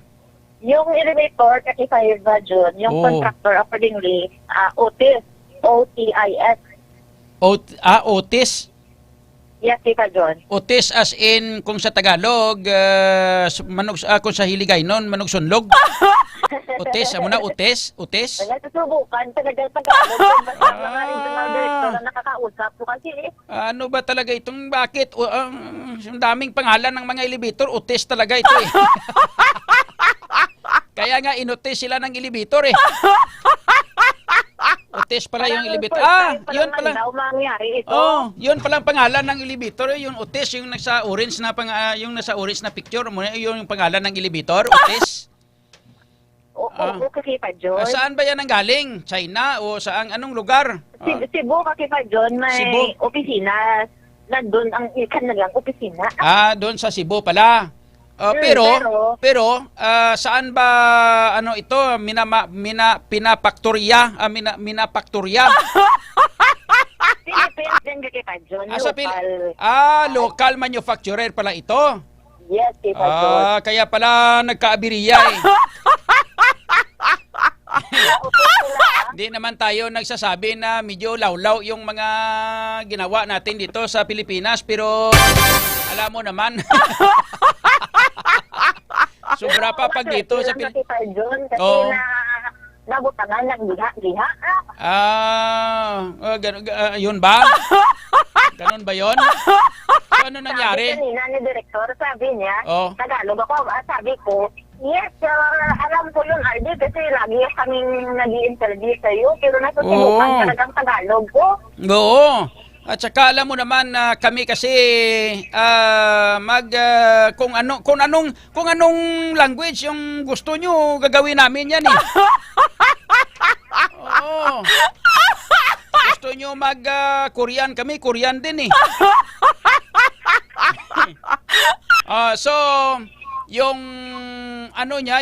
Yung elevator, kasi 5 June, yung contractor accordingly, Otis, O-T-I-S. Otis? Yes, Tita John. Otis as in, kung sa Tagalog, kung sa Hiligaynon, manugsunlog. Otis, amo na, Otis? Nagsusubukan, talagang Tagalog. Kung basta mga regional director na nakakausap ko kasi ano ba talaga itong, bakit? Yung daming pangalan ng mga elevator, Otis talaga ito eh. Kaya nga, inotis sila ng elevator eh. Otis pala yung elevator. Yun pala. Yun pala ang pangalan ng elevator. Yung Otis, yung nasa orange na picture mo, yung pangalan ng elevator, Otis. kasi pa John. Saan ba yan ang galing? China o saan anong lugar? Cebu kasi pa John, may opisina. Nandun ang kanilang opisina. Doon sa Cebu pala. Pero saan ba ito pinapaktorya pinapaktorya Philippines din kita John, local manufacturer pala ito. Yes, kita John. Kaya pala nagkaabiriya eh. Hindi naman tayo nagsasabi na medyo lawlaw yung mga ginawa natin dito sa Pilipinas, pero alam mo naman. Sobra pa pag dito sa Pilipinas. Nabutangan ng liha. Yun ba? Ganun ba yun? So, ano nangyari? Sabi kanina ni Director, sabi niya, Tagalog ako, sabi ko, yes, alam ko yun, RD, kasi lagi kaming nag-i-interview sa'yo, pero nasusubukan talagang Tagalog ko. Oo. At saka alam mo naman na kami kasi kung anong language yung gusto nyo gagawin namin yan eh. Oo. Gusto nyo Korean kami, Korean din eh. So yung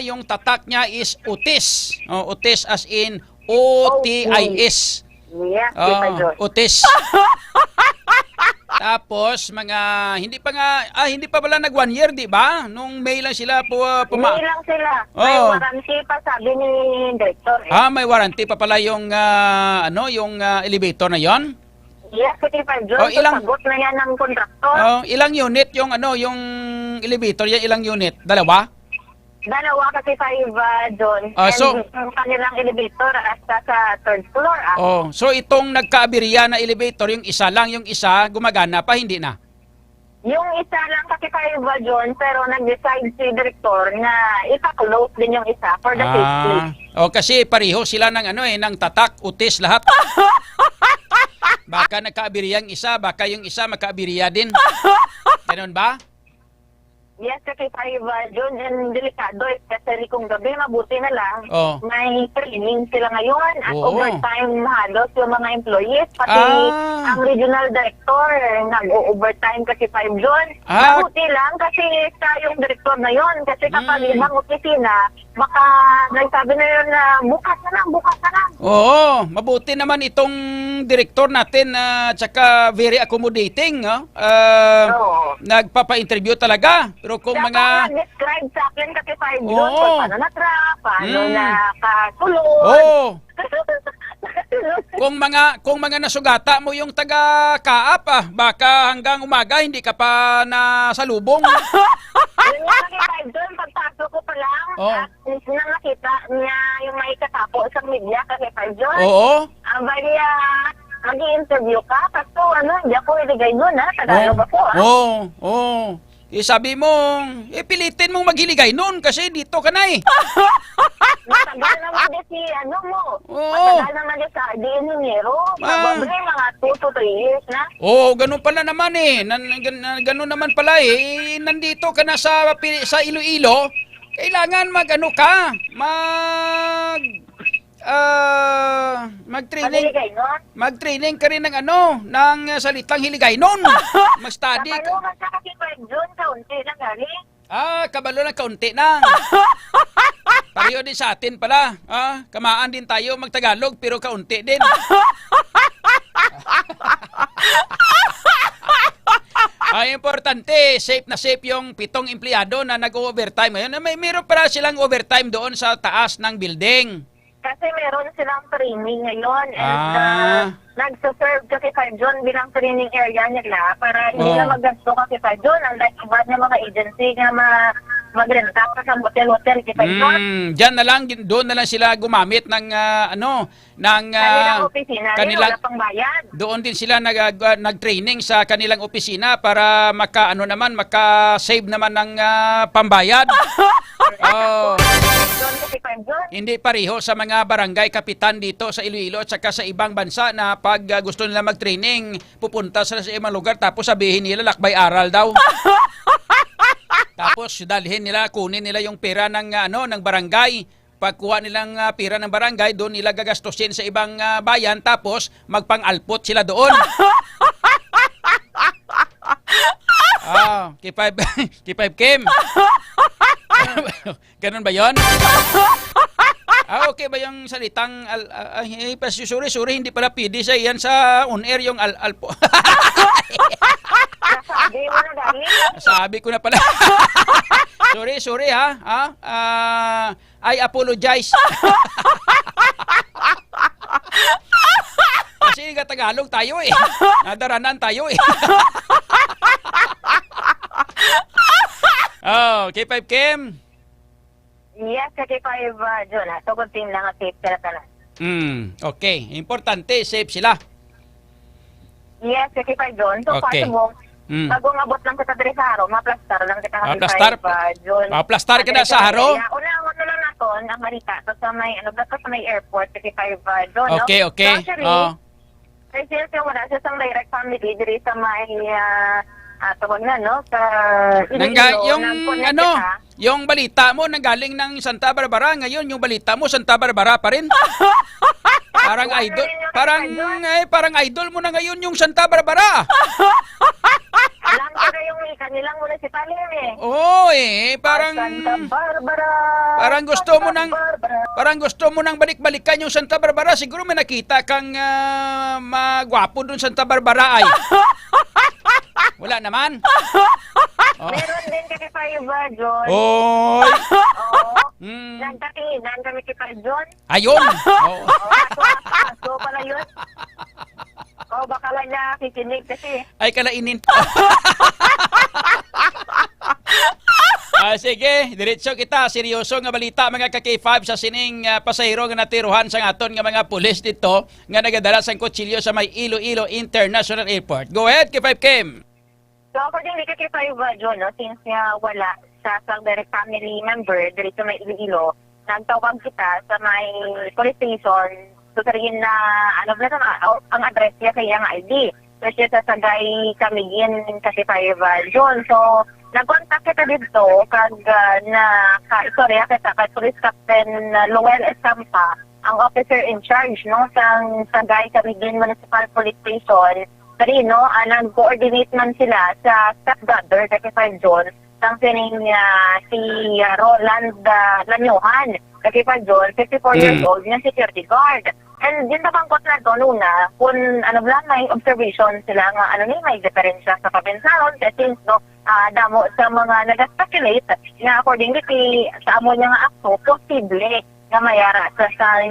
yung tatak niya is Otis. Otis as in O-T-I-S. Yes, Otis. Tapos hindi pa pala nag 1 year, di ba? Nung May lang sila May lang sila. May warranty pa sabi ni Director. May warranty pa pala yung elevator na 'yon? Yes, kasi pa sagot na yan ng kontraktor. Ilang unit yung yung elevator, ilang unit? Dalawa kasi 5 John. And kanilang elevator hasta sa 3rd floor. So itong nagkaabirya na elevator, yung isa lang, yung isa gumagana pa, hindi na? Yung isa lang kasi 5 John, pero nag-decide si Director na ipa-close din yung isa for the safety. Kasi pareho sila ng tatak, Otis lahat. Baka nagkaabirya yung isa, baka yung isa magkaabirya din. Ganun ba? Yes, kasi 5 June and delikado, especially kung gabi, mabuti na lang. May training sila ngayon at overtime halos yung mga employees, pati ang regional director nag-overtime kasi 5 June. Mabuti lang kasi sa yung director na yon, kasi kapag ibang opisina, nagsabi na yun na bukas na lang. Oo, mabuti naman itong director natin at saka very accommodating. Nagpapa-interview talaga. Pero kung nag-describe sa akin kasi 5 June, kung paano na-trap, paano nakasulod. Kung mga nasugata mo yung taga-kaap, baka hanggang umaga hindi ka pa nasalubong. Yun yung doon, pagpasok ko pa lang, at nang nakita niya yung may katapo sa media kasi 5 June. Bali, mag-i-interview ka, kasi hindi ako iligay nun, Tagalog ako. Sabi mo, pilitin mong maghiligay nun kasi dito ka na eh. Matagal naman din si matagal naman din sa Ingeniero. Probably mga 2 to 3 years na. Ganun pala naman eh. Ganun naman pala eh. Nandito ka na sa Iloilo, kailangan mag-training. Mag-training ka rin ng ng salitang hiligaynon. Mag-study. Kapalungan sa K5 Zone, kaunti lang galing. Kabalo lang kaunti na. Pareho din sa atin pala. Kamaan din tayo magtagalog pero kaunti din. Ay, importante, safe na safe yung 7 empleyado na nag-overtime ngayon. Mayroon para silang overtime doon sa taas ng building. Kasi meron silang training ngayon and nagsuserve kasi K5 Zone bilang training area nila para hindi na maggasto kasi K5 Zone. Unlike iba na mga agency na magrenta pa sa hotel-hotel K5 Zone. Diyan na lang, doon na lang sila gumamit ng kanilang opisina, wala pang bayad. Doon din sila nag-training sa kanilang opisina para maka-save naman ng pambayad. Hindi pareho sa mga barangay kapitan dito sa Iloilo at saka sa ibang bansa na pag gusto nila mag-training, pupunta sila sa ibang lugar tapos sabihin nila lakbay aral daw. Tapos dalhin nila, kunin nila yung pera ng barangay. Pagkuha nilang pera ng barangay, doon nila gagastusin sa ibang bayan tapos magpang-alpot sila doon. K5 Kim. Ganun ba yon? Okay ba yung salitang sorry, hindi pala pwede sa iyan sa on-air yung alpo. Sabi ko na pala. Sorry ha. I apologize. Kasi Tagalog tayo eh. Nadaranan tayo eh. K5 Kim. Yes, K5 Zone. Tugod team lang at safe sila tanan. Okay. Importante, safe sila. Yes, K5 Zone. So, possible, bago ngabot lang kita diri sa haro, maplastar lang kita K5 Zone. Maplastar ka na sa haro? Una lang naton ang marita sa may sa may airport K5 Zone. Okay. So, actually, kasi wala siya sa direct family diri sa may tawag na, no? Sa yung balita mo nanggaling ng Santa Barbara, ngayon yung balita mo Santa Barbara pa rin. Parang idol mo na ngayon yung Santa Barbara. Alam ko na yung kanilang municipality parang Santa Barbara. Parang gusto mo nang balik-balikan yung Santa Barbara. Siguro may nakita kang magwapo doon Santa Barbara ay. Wala naman. Meron din kay K5 Zone. Nagkatinan kami kay K5 Zone. Ayun. So pala yun. Baka lang nakikinig kasi. Ay, kalainin. Sige, diretso kita. Seryoso nga balita mga ka-K5 sa sining pasahero nga natiruhan sa aton nga mga pulis dito nga nagadala sang kutsilyo sa may Iloilo International Airport. Go ahead, K5 Kim. So, according to K5 Zone, since wala sa direct family member dito sa may Iloilo, nagtawag kita sa may police station. Sasabihin na, ang address niya kay ang ID. So, siya sasagay kami yun kasi K5 Zone. So, nag-contact kita dito kag istorya kita kay Police Captain Lowell Escampa, ang officer in charge, no, sang Sagay Camiguin Municipal Police Station. Pero, nag-coordinate man sila sa stepbrother kay K5 Zone, sang sining si Roland Lanyohan, kay K5 Zone, 54 years old, na security guard. And din napangkot na ito nuna, kung may observation sila nga may diferensya sa kapensaron, kasi damo sa mga nag-speculate na according to sa amo niya nga akto, posible nga mayara sa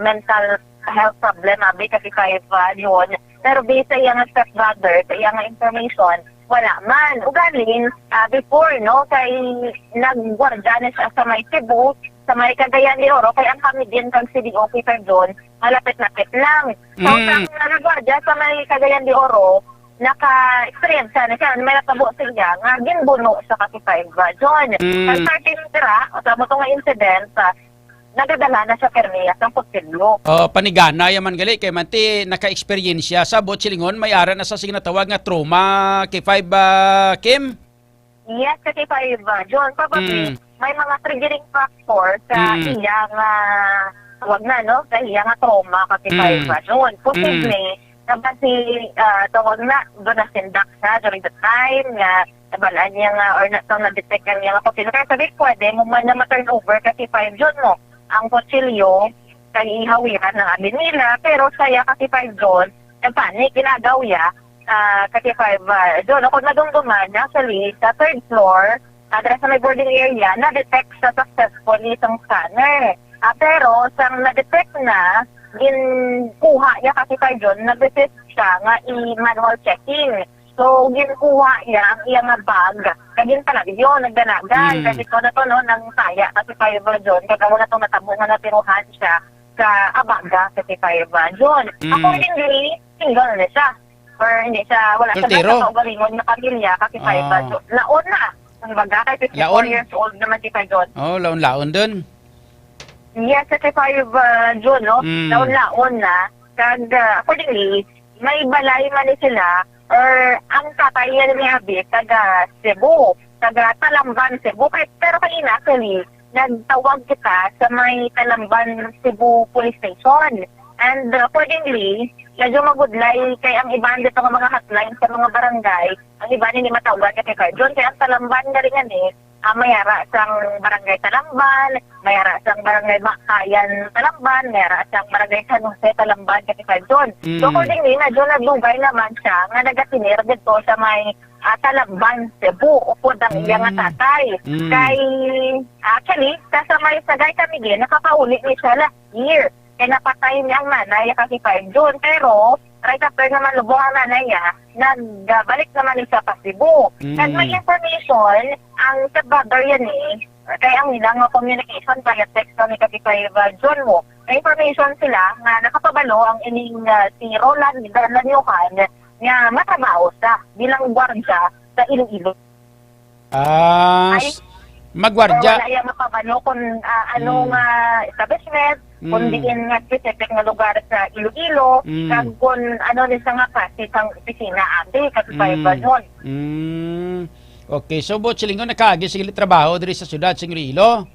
mental health problem kasi K5 Zone. Pero based sa iyang stepbrother, sa iyang information, wala man. Ugaling, before, kay nagwardya na siya sa may Cebu, sa may Cagayan de Oro, kay ang kami din kang CDO K5 Zone, malapit-lapit lang. So, sa nagwardya sa may Cagayan de Oro, naka-experience na siya, may natabo siya, nga ginbuno sa K5 Zone. Ang starting tira, o sa motong incident, nagadala na sa Pernias ng Putsidlo. Panigana yaman gali kay manti naka-experience siya sa Botsilingon, may ara na sa sinatawag nga trauma K5 Kim. Yes, kasi K5 Zone, probably may mga triggering factor sa iyang wag na, no? Sa iya nga trauma kasi June. Posible, naman si tawag na, doon na sindak siya during the time nga nabalaan niya nga or na-detect niya nga kutsilyo. Kaya sabi, pwede mo man na ma-turn over kasi 5 June mo. Ang kutsilyo, kay ihawiran ng amin nila, pero saya kasi 5 June, nagpanik, ginagaw ya, kasi 5 June. Ako nadumduman, actually, sa 3rd floor, address sa may boarding area, na-detect sa successfully isang scanner. Pero, sang na-detect na, ginkuha niya kasi 5 June, nag-desist siya nga i-manual checking. So, ginkuha niya ang iyang bag. Kagin talaga yun, nagdanagan. Kasi ko na to, no, nang saya kasi 5 June. Kaya wala itong natabo nga natiruhan siya sa abaga kasi 5 June. Accordingly, single na siya. Or hindi siya, wala siya sa ugalingon na pamilya kasi 5 June. Laon na. Ang baga, kay 54 years old naman si 5 June. Oh, laon-laon dun. Yes, kasi 5 June, no? Laon-laon na. Kag, accordingly, may balay man sila or ang tatay niya ni Abi, taga Cebu, taga Talamban, Cebu. Pero kanina, actually, nagtawag kita sa may Talamban, Cebu Police Station. And accordingly, medyo magudlay kay ang iban dito ng mga hotline sa mga barangay, ang iban hindi matawag kay Carjon. Kaya ang Talamban na rin yan mayara sang barangay Talamban, mayara sang barangay Makayan Talamban, mayara sang barangay San Jose Talamban kay Carjon. So accordingly, medyo nagdugay naman siya nga nagatinir dito sa may Talamban, Cebu, upod ang iyang tatay. Kay, actually, kasamay sa Gay Camiguin, nakakauli ni siya last year. Kaya napatay niya ang nanay kasi 5 June. Pero, right after naman lubong ang nanay niya, nagbalik naman siya pa Cebu. At may information, ang brother yan kaya ang nilang communication via text kami kasi 5 June mo. May information sila na nakapabalo ang ining si Roland Darlanyuhan nga matrabaho siya bilang gwardiya sa Iloilo. Magwardya. Wala yung mapabalo kung anong establishment, kung diin nga specific na lugar sa Iloilo, kag kung ano din sa nga kasi sang opisina ate, kasi 5 June. Okay, so Bochilingon nakaagi sa trabaho diri sa syudad sa Iloilo.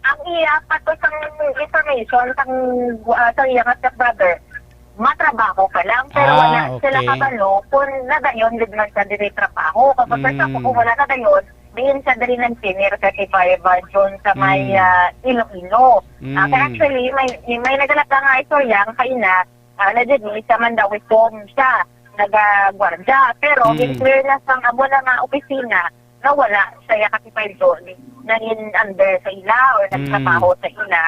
Ang iya pato sang information sang iya nga brother, matrabaho pa lang, pero wala sila kabalo kung nadayon din man sa diri trabaho. Kapag sa kung wala nadayon, diin sa diri ng senior 35 June sa may Iloilo. Kaya actually, may nagalat nga istorya ang kaina, allegedly sa Mandawi Home siya, nagagwardya. Pero, clear na sa amo na nga opisina na wala siya kasi 5 June nangin under sa ila or nagtrabaho sa ila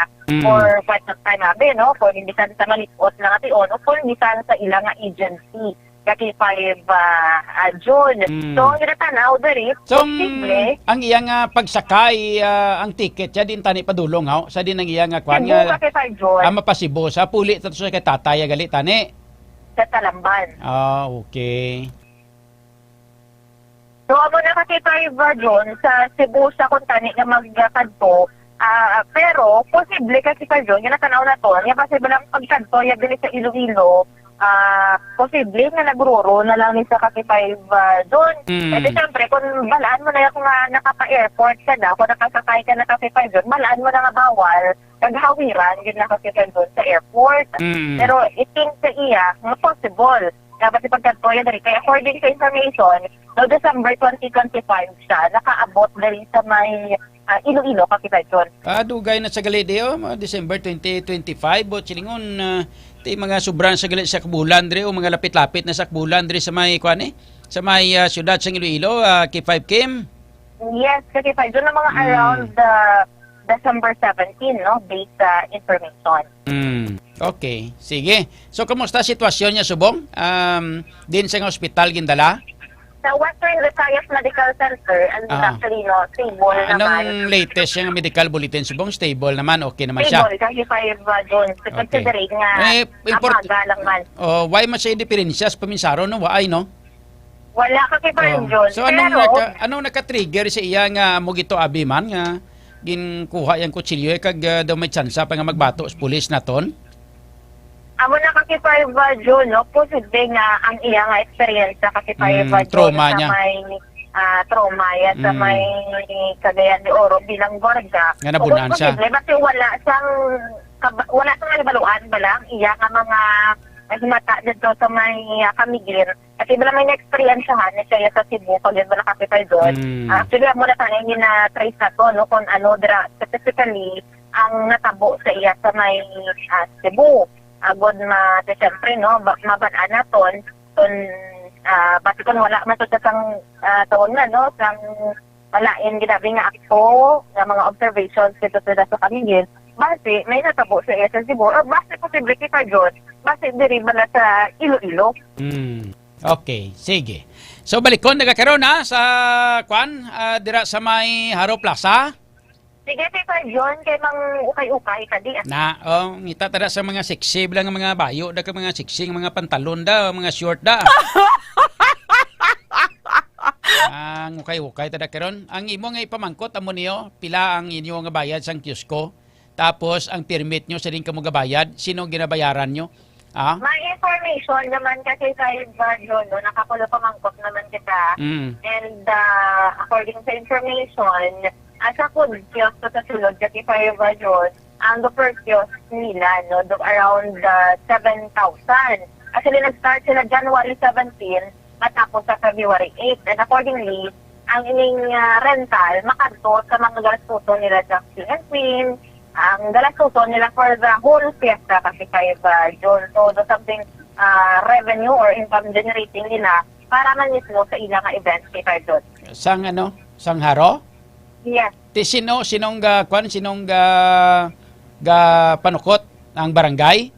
for quite some time no? For hindi sa malitot na ation o for hindi sa ila nga agency kaki 5 June. So, ang ginatanaw diri, posible. Ang iyang pagsakay, ang ticket, siya din tani padulong, ha? Sa din ang iyang kwan nga. Cebu kaki 5 June. Mapasibo, sa puli, tato sa kay tatay, gali, tani? Sa Talamban. Okay. So, amo na kasi 5 June, sa Cebu sa kuntani nga magkadto, pero, posible kasi 5 June, ginatanaw na to, nga posible lang pagkadto, yan din sa Iloilo, posible nga nagruro na lang ni sa kasi 5 June. Kasi siyempre, kung balaan mo na yung nakapa-airport ka na, kung nakasakay ka na kasi 5 June, balaan mo na nga bawal, kaghawiran, yun na kasi 5 June sa airport. Pero, iting sa iya, nga possible. Dapat ipagkantoya na rin. Kaya according sa information, no December 2025 siya, nakaabot na rin sa may Iloilo, Kapitayson. Dugay na sa Galideo, December 2025, Bochilingon, mga sobrang sa galit sa Kabulan, o mga lapit-lapit na sa Kabulan, sa may, sa may syudad sa Iloilo, K5 Kim? Yes, K5, doon na mga around December 17, no, based sa information. Okay, sige. So, kamusta sitwasyon niya, Subong? Din sa ospital, gindala? Sa Western Visayas Medical Center, actually, no, stable naman. Anong latest yung medical bulletin, Subong? Stable naman, okay naman siya? Stable, kasi 5 June. Considering nga, amaga lang man. Why mas siya diferensya sa paminsaro, no? Why, no? Wala kasi 5 June. So, anong naka-trigger sa iya nga mo gito abiman nga ginkuha yung kutsilyo kag daw may tsansa pa nga magbato sa pulis naton? Amo na kasi 5 June, no? Posible nga ang iya nga experience kasi 5 June trauma niya. May trauma yan sa may Cagayan de Oro bilang Borga. Nga nabunan siya. Kasi wala siyang nalibaluan balang iya nga mga himata dito sa may Camiguin. Kasi bala may na-experiencehan siya sa Cebu pag yun bala capital doon. Actually, mo na tayo yung na-trace na to, no, kung ano, specifically, ang natabo sa iya sa may Cebu. Agod siyempre, no, mabanaan na ton, basi kung wala matutang taon na, no, sang walain ginabi nga ako, nga mga observations dito sa Camiguin, base may natabo sa iya sa Cebu, or base posible kita Diyos, base diri bala sa Iloilo. Okay, sige. So balikon nagakaroon na sa dira sa may Haro Plaza. Sige, Sir John, kay mang ukay-ukay kadi. Ngita tada sa mga sexy lang mga bayo, da ka mga sexy mga pantalon da, mga short da. Ang ukay-ukay tada karon. Ang imo nga ipamangkot amo niyo, pila ang inyo nga bayad sang kiosco. Tapos ang permit nyo sa din kamo gabayad, sino ginabayaran nyo? May information naman kasi sa John, no, nakakulo pamangkot naman kita. And according sa information, sa food kiosk sa sulod, kasi pa John, ang per kiosk nila, no, around 7,000. Actually, nag-start sila January 17, matapos sa February 8. And accordingly, ang ining rental, makadto sa mga gastuso nila sa King and Queen, ang gastuso nila for the whole fiesta kasi kayo John. So, something revenue or income generating nila para man mismo sa ilang events kay John. Sang Haro? Yes. Sinong panukot ang barangay?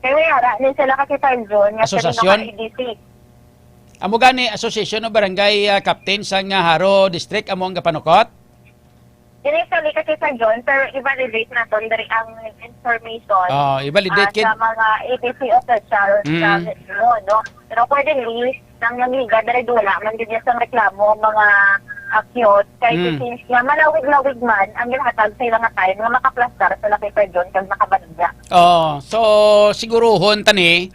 Kaya yara, din sila kasi John. Asosasyon? Amo gani asosasyon o barangay captain sang Haro District amo ang panukot? Initially kasi John, pero i-validate natin dari ang information i-validate sa mga APC officials no? Pero accordingly, nang nagliga, dari wala man din sa reklamo mga kiosk, kahit since nga malawig-lawig man, ang ginhatag sa ilang time nga makaplastar sa laki John kag nakabanagya. So siguruhon tani,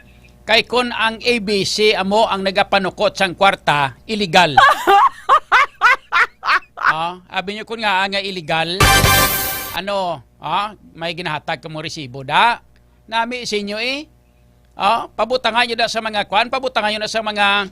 kay kun ang ABC amo ang nagapanukot sang kwarta, illegal. Abi nyo kun nga illegal, may ginahatag ka mo resibo da. Nami sa inyo pabutangan nyo da sa mga pabutangan nyo na sa mga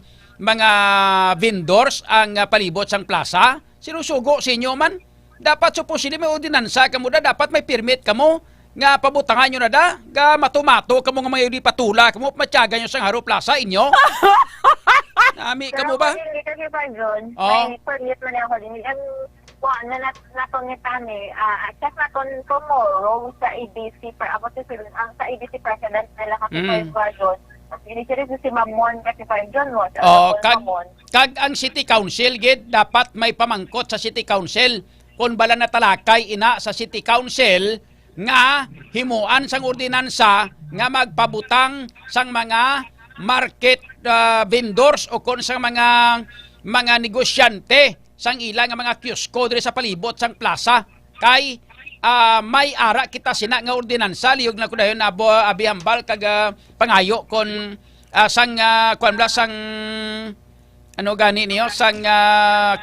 vendors ang palibot sang plaza. Sinusugo sa inyo man. Dapat supposedly may ordinansa ka mo da, dapat may permit ka mo nga pabutangan nyo na da, ga matumato ka mo nga mga patula, ka mo matyaga nyo sang Haro Plaza inyo. Nami ka mo ba? Pero hindi kasi John, may permit mo na ako din. Ang natong kami, check natin tomorrow sa ABC, ang sa ABC President nila kasi John. Initially si Mamon kasi John mo. Kag ang City Council, dapat may pamangkot sa City Council. Kung bala na talakay ina sa City Council, nga himuan sang ordinansa nga magpabutang sang mga market vendors o kon sang mga negosyante sang ilang nga mga kiosko diri sa palibot sang plaza kay may ara kita sina nga ordinansa liyog na ko dayon abihambal kag pangayo kon sang sang gani niyo sang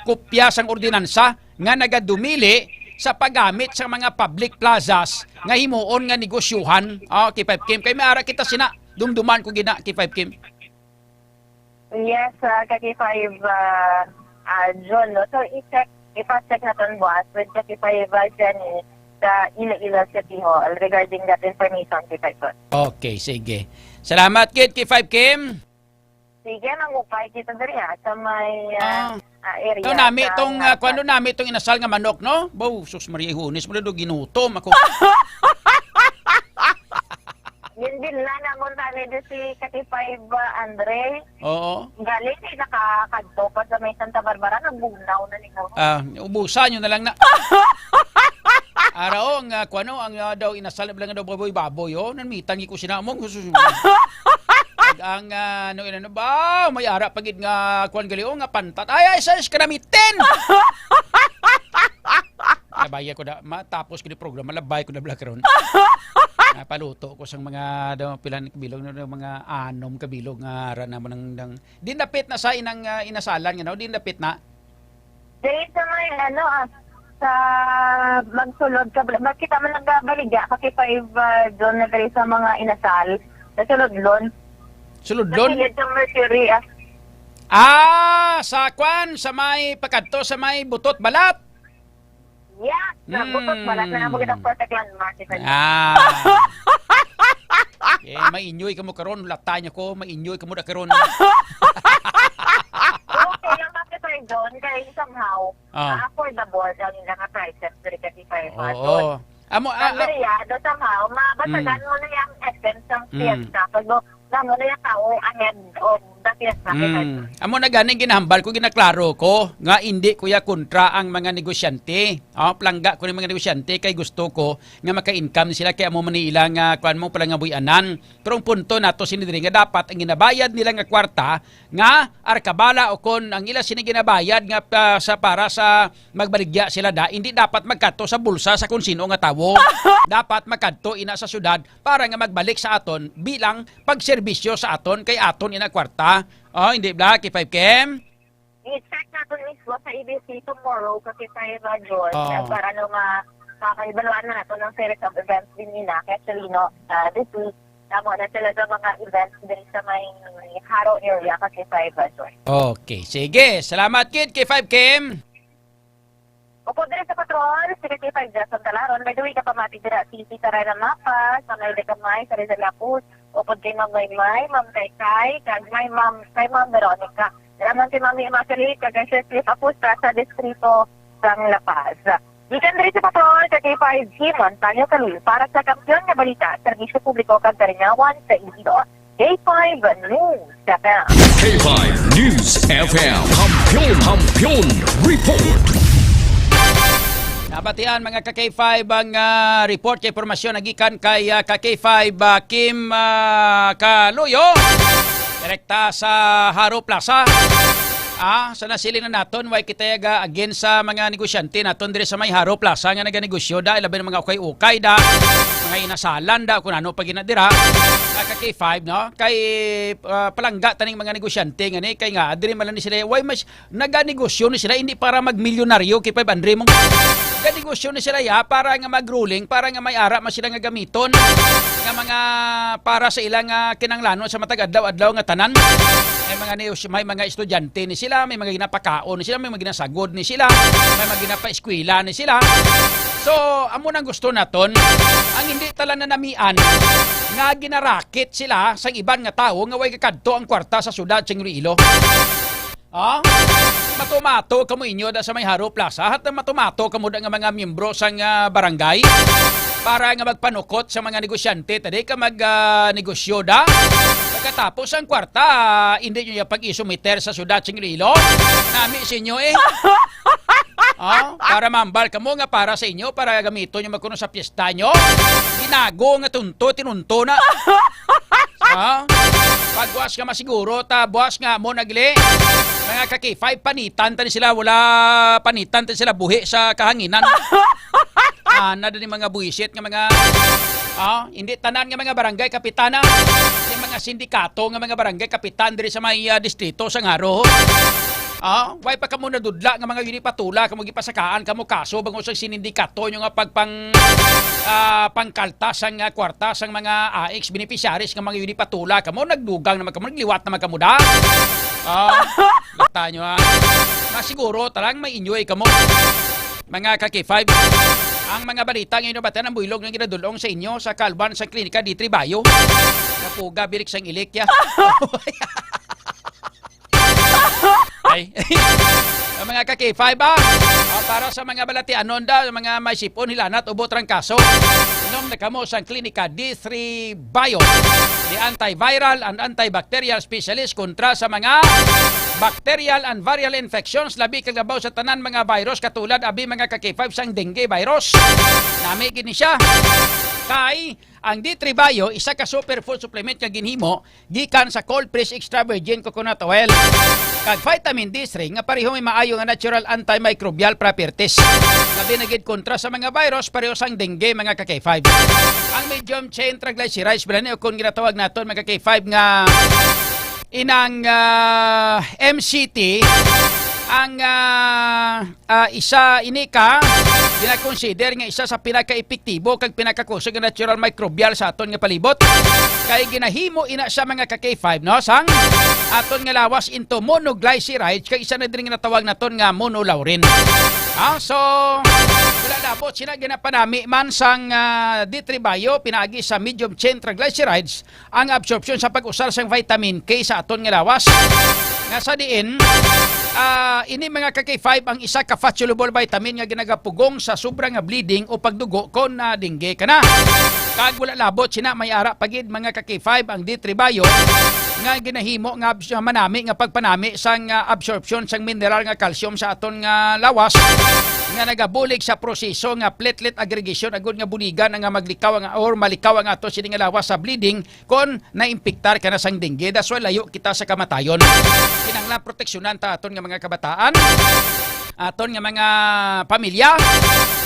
kopya sang ordinansa nga nagadumili sa paggamit sa mga public plazas nga himuon nga negosyuhan. K5 Kim, kay may ara kita sina dumduman ko gina K5 Kim. Yes, K5 John, no? So i-check natin bukas with K5 Jenny sa Iloilo City Hall regarding that information, K5. Okay, sige. Salamat K5 Kim. Sige, mangupay kita diri sa may area. Ito nami itong, kuano nami itong inasal nga manok, no? Bow, sus Maria Hunis, mo na ginutom ako. Yun din na namon tani si K5 Andre. Oo. Galing nakakadto pa sa may Santa Barbara, nagbugnaw na ninyo. Ubusan nyo na lang na. Araw, ang daw inasal na lang daw baboy, nanmitangi ko sinamong. Ang may ara pagid nga kuan gali nga pantat ay sa kanamitin. Labay ko da matapos ko ni programa labay ko na bla karon. Paluto ko sa mga pilan kabilog ng mga 6 kabilog nga ara naman ng din dapit na sa inang inasalan nga no, din dapit na. Dahil sa may sa magsulod ka, makita mo nagbabaligya kasi 5 doon na dali sa mga inasal. Sa sulodlon. Sulodlon? Sa sa Mercury. Sa kwan, sa may pagkadto, sa may butot balat. Yeah, sa butot balat na mo kitang protect landmark. Mainyoy ka mo karon, latanya ko, mainyoy ka mo na karon. Okay, yung makita doon, kaya somehow, affordable ang ilang prices, pero kasi 5 doon. Do somehow, mabatagan mo na yung essence ng fiesta. Pag mo na yung tao ahead of the fiesta. Amo na ganing ginahambal ko, ginaklaro ko, nga hindi kuya kontra ang mga negosyante. Plangga ko ng mga negosyante, kay gusto ko nga maka-income sila, kaya mo manila nga kuan mo pala nga buyanan. Pero ang punto nato sinidiri nga dapat ang ginabayad nila nga kwarta nga arkabala o kon ang ila sini ginabayad nga para sa magbaligya sila hindi dapat magkadto sa bulsa sa kung sino nga tawo. Dapat magkadto ina sa syudad para nga magbalik sa aton bilang pagserbisyo sa aton kay aton ina kwarta. Hindi ba kay 5Kim? I-check natin mismo sa EBC tomorrow kasi tayo na Diyos para makakaibaluan na natin ng series of events din nila. Actually, this week, tamo na sila sa mga events din sa may Haro area kasi 5 Diyos. Okay, sige. Salamat kid kay 5Kim. Upo din sa patron, sige kay 5 Jason Talaron. By the way, kapamati din at Titi Taray na Mapa, sa may Dekamay, sa Rizal Lapus, upod kay Ma'am Maymay, Ma'am Kaykay, kay Ma'am Veronica. Naman si Ma'am Immaculate, kay Sir Cliff Apusta sa Distrito ng La Paz. Ikan din sa patron, kay 5 Himon, Tanyo Kalul, para sa Kampiyon na Balita, Servisyo Publiko, Kantaringawan, sa Indo. K5 News FM. K5 News FM. Kampiyon Report. Nabatian mga ka-K5 ang report kay informasyon nagikan kay ka-K5 Kim Kaluyo. Direkta sa Haro Plaza. Sa nasilin na naton, way kita again sa mga negosyante naton dire sa may Haro Plaza nga naganegosyo da ilabi ng mga ukay-ukay da, mga inasalan da kung ano pag ginadira. Ka-K5 no, kay palangga taning mga negosyante ngani kay nga adiri man ni sila way mas naganegosyo ni sila hindi para magmilyonaryo kay 5 Andre mong naganegosyo ni sila para nga mag-ruling, para nga may ara mas sila nga gamiton nga mga para sa ilang kinanglanon sa matag adlaw-adlaw nga tanan. May mga estudyante ni sila, may mga ginapakaon ni sila, may mga ginasagod ni sila, may mga ginapa-eskwela ni sila. So, amo nang gusto naton, ang hindi tala na namian nga ginarakit sila sa ibang nga tao nga way kakadto ang kwarta sa syudad sa Iloilo. Matumato kamo inyo da sa may Haro Plaza at matumato kamo da nga mga miyembro sa barangay para nga magpanukot sa mga negosyante tadi ka magnegosyo da. Pagkatapos ang kwarta, hindi nyo yung pag-isumiter sa syudad ng Iloilo. Nami sa inyo para mambal ka mo nga para sa inyo, para gamito nyo magkuno sa piyesta nyo. Ginago nga tinunto na. Pagbuas ka masiguro, buwas nga mo nagli. Mga ka-K5, panitan tani sila, wala panitan tani sila buhi sa kahanginan. Nada ni mga buwisit nga mga hindi tanan nga mga barangay kapitana, yung mga sindikato nga mga barangay kapitan diri sa may distrito sa Haro. Way pa kamo nadudla nga mga yunipatula kamo gipasakaan kamo kaso bango sa sindikato nyo nga pangkaltas ang kwarta sang mga AX beneficiaries nga mga yunipatula kamo nagdugang naman kamo nagliwat naman kamo da. Lata nyo masiguro talang may enjoy kamo mga ka-K5. Ang mga balita ngayon na batan ang builog ng ginadulong sa inyo sa Kalban sa Klinika D3 Bayo. Napuga bilik sang ilikya. Ay. Ang mga ka-K5 para sa mga balatianon da, mga may sipon, hilanat, ubot rang kaso. Inom na kamo sa Klinika D3 Bayo. The antiviral and antibacterial specialist kontra sa mga bacterial and viral infections labi kagabaw sa tanan mga virus katulad abi mga ka-K5 sang dengue virus. Nami gini siya. Kay ang D3 Bio isa ka superfood supplement nga ginhimo gikan sa cold press extra virgin coconut oil. Kag vitamin D3 nga pareho may maayo nga natural antimicrobial properties. Labi na gid kontra sa mga virus pareho sang dengue mga ka-K5. Ang medium chain triglycerides bilani o kung ginatawag naton mga ka-K5 nga inang MCT ang isa inika gina-consider nga isa sa pinaka-epektibo kag pinakakusog nga natural microbial sa aton nga palibot. Kay ginahimo ina sa mga ka-K5 no sang aton nga lawas into monoglycerides kay isa na din nga natawag naton nga monolaurin. So wala labot sina ginapanami man sang D3 Bio pinaagi sa medium chain triglycerides ang absorption sa pag-usar sang vitamin K sa aton nga lawas. Nga sa diin ini mga ka-K5 ang isa ka fat soluble vitamin nga ginagapugong sa sobrang nga bleeding o pagdugo kon na dengue kana. Kag wala labot sina may ara pagid mga ka-K5 ang D3 Bio nga ginahimo nga manami nga pagpanami sang absorption sang mineral nga calcium sa aton nga lawas nga nagabulig sa proseso nga platelet aggregation agud nga buligan nga maglikaw nga or malikaw nga ato sini nga lawas sa bleeding kon naimpiktar kana sang dengue. That's why layo kita sa kamatayon. Kinahanglan proteksyonan ta aton nga mga kabataan, aton nga mga pamilya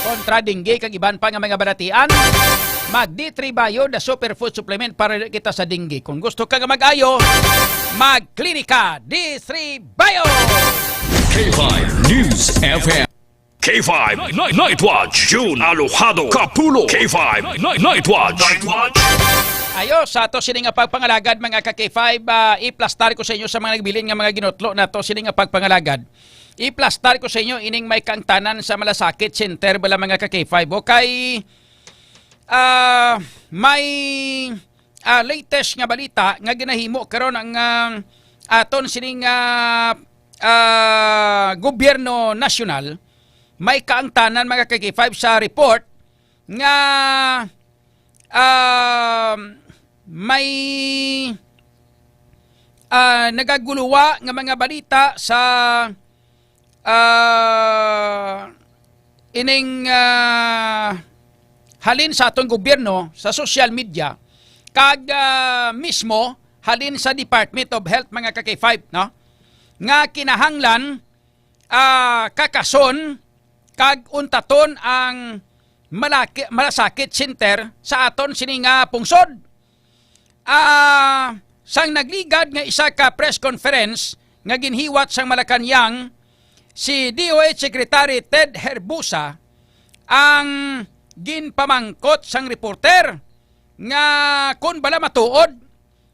kontra dengue kag iban pa nga mga baratian. Mag D3 Bio the superfood supplement para kita sa dengue. Kung gusto ka nga mag-ayo, mag Klinika D3 Bio. K5 News FM. K5 Night Watch. June Alojado Capulo. K5 Night Watch. Ayo sa ato sini nga pagpangalagad mga ka-K5, i-plastar ko sa inyo sa mga nagbilin nga mga ginotlo na to sini nga pagpangalagad. I-plastar ko sa inyo ining may kangtanan sa Malasakit Center bala mga ka-K5. Okay. May latest nga balita nga ginahimo karon ang aton sining gobyerno nasyonal. May kaangtanan mga ka-K5 sa report nga may nagaguluwa nga mga balita sa ining halin sa atong gobyerno sa social media kag mismo halin sa Department of Health mga ka-K5 no nga kinahanglan kakason kag untaton ang Malasakit Center sa aton sini nga pungsod. Sang nagligad nga isa ka press conference nga ginhiwat sang Malacañang si DOH Secretary Ted Herbusa ang ginpamangkot sang reporter nga kun bala matuod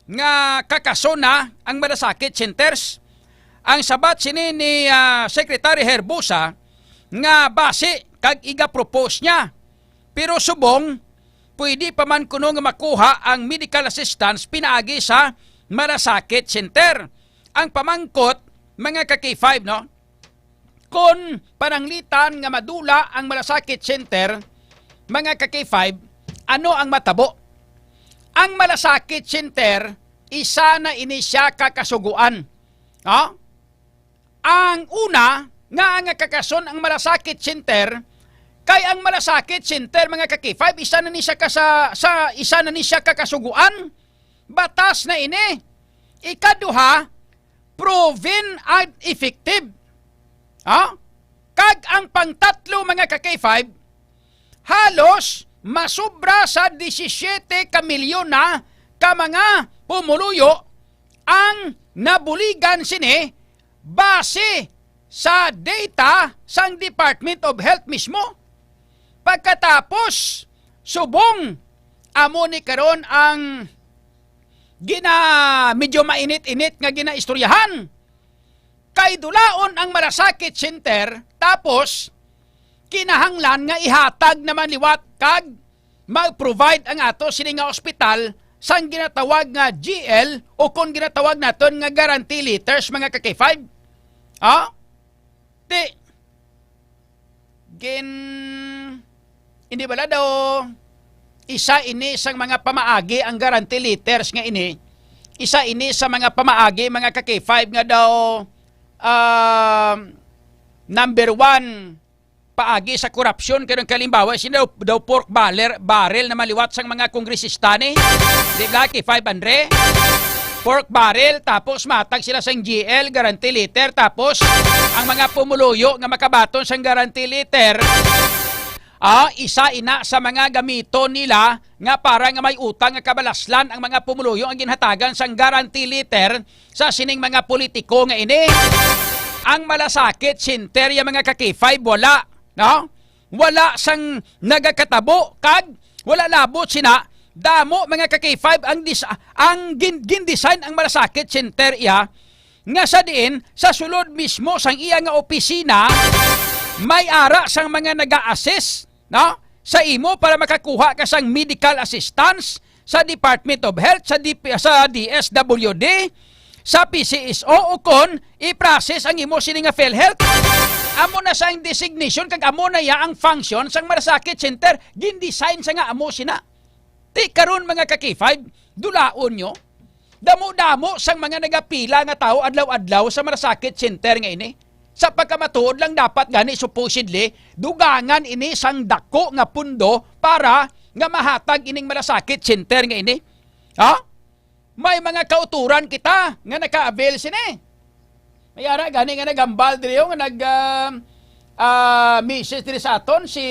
nga kakasona ang Malasakit Centers. Ang sabat sini ni Secretary Herbusa nga base kag iga-propose niya. Pero subong, pwede pa man kuno nga makuha ang medical assistance pinaagi sa Malasakit Center. Ang pamangkot, mga ka-K5, no? Kung pananglitan nga madula ang Malasakit Center, mga ka-K5, ano ang matabo? Ang Malasakit Center, isa na ini siya kakasuguan. No? Ang una, nga kakason ang Malasakit Center, kay ang Malasakit Center mga ka-K5 isa na ni siya isa na ni siya kakasuguan. Batas na ini. Ikaduha, proven and effective. Kag ang pangtatlo mga ka-K5 halos masubra sa 17 ka milyon na ka mga pumuluyo ang nabuligan sini base sa data sang Department of Health mismo. Pagkatapos, subong, amo ni karon ang medyo mainit-init nga ginaistoryahan. Kay dulaon ang Malasakit Center, tapos, kinahanglan nga ihatag naman liwat kag mag-provide ang ato sini nga ospital sang ginatawag nga GL o kung ginatawag naton nga guarantee letters mga ka-K5. Hindi bala daw isa ini sang mga pamaagi ang guarantee letters nga ini. Isa ini sa mga pamaagi mga ka-K5 nga daw number 1 paagi sa korupsyon karon kalimbawa sino daw pork barrel na maliwat sang mga kongresistane. Di ba kay 500 pork barrel tapos matag sila sang GL guarantee letter tapos ang mga pumuluyo nga makabaton sang guarantee letter isa ina sa mga gamito nila nga para nga may utang nga kabalaslan ang mga pumuluyo ang ginhatagan sang guarantee letter sa sining mga politiko nga ini. Ang malasakit sinter ya mga ka-K5 wala, no? Wala sang nagakatabo kag wala labot sina damo mga ka-K5 ang gin-design ang malasakit sinter ya nga sa diin sa sulod mismo sang iya nga opisina may ara sang mga naga-assist, no? Sa imo para makakuha ka sang medical assistance sa Department of Health sa DSWD sa PCSO o kon i-process ang imo sini nga PhilHealth. Amo na sang designation kag amo na ya ang function sang malasakit center gin-design sa nga amo sina. Ti karon mga ka-K5 dulaon nyo damo-damo sang mga nagapila nga tao adlaw-adlaw sa malasakit center nga ini. Sa pagkamatuod lang dapat gani supposedly dugangan ini sang dako nga pundo para nga mahatag ining malasakit center nga ini. May mga kauturan kita nga naka-avail sini. May ara gani nga nagambal diri nga message diri sa aton si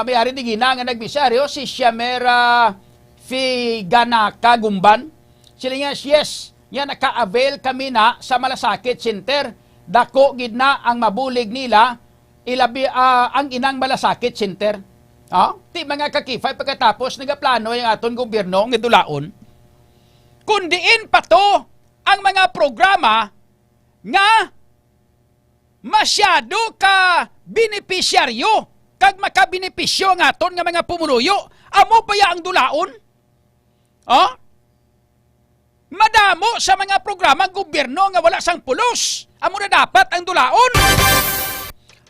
may ari di gina nga nagmisaryo si Shamera Figanaka Gumban. Sila nga yes, nga naka-avail kami na sa malasakit center. Dako gid na ang mabulig nila ilabi ang inang malasakit center. Ti mga ka-K5 pagkatapos nagaplano yung aton gobyerno nga dulaon. Kundiin pa to ang mga programa nga masyado ka benepisyaryo kag makabenepisyo ng aton nga mga pumuluyo. Amo pa ya ang dulaon? Madamo sa mga programa gobyerno nga wala sang pulos. Amo na dapat ang dulaon.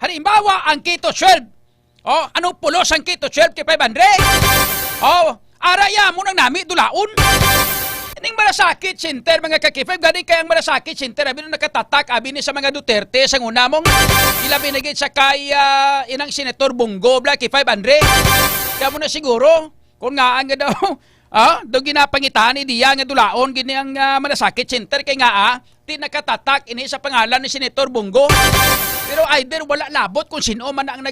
Halimbawa, ang Keto 12. Anong pulos ang Keto 12 kay 500? Araya mo nang nami dulaon. Ining malasakit center mga ka-K5 gani kay ang malasakit center abi nung nakatatak abi ni sa mga Duterte sa una mong ilabi na gid sa kay inang Senator Bongo bla kay 500. Kaya mo na siguro kung nga ang daw do ginapangitan ni diya nga dulaon gini ang malasakit center kay nga ti nakatatak ini sa pangalan ni Senator Bongo. Pero either wala labot kung sino man ang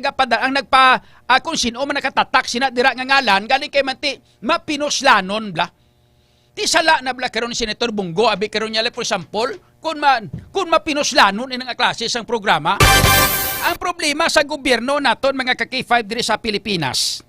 kung sino man nakatatak sina dira nga ngalan galing kay manti mapinuslanon bla. Ti sala na bla karon ni Senator Bongo abi karon niya for example kung mapinuslanon inang klase sang programa. Ang problema sa gobyerno naton mga ka-K5 diri sa Pilipinas.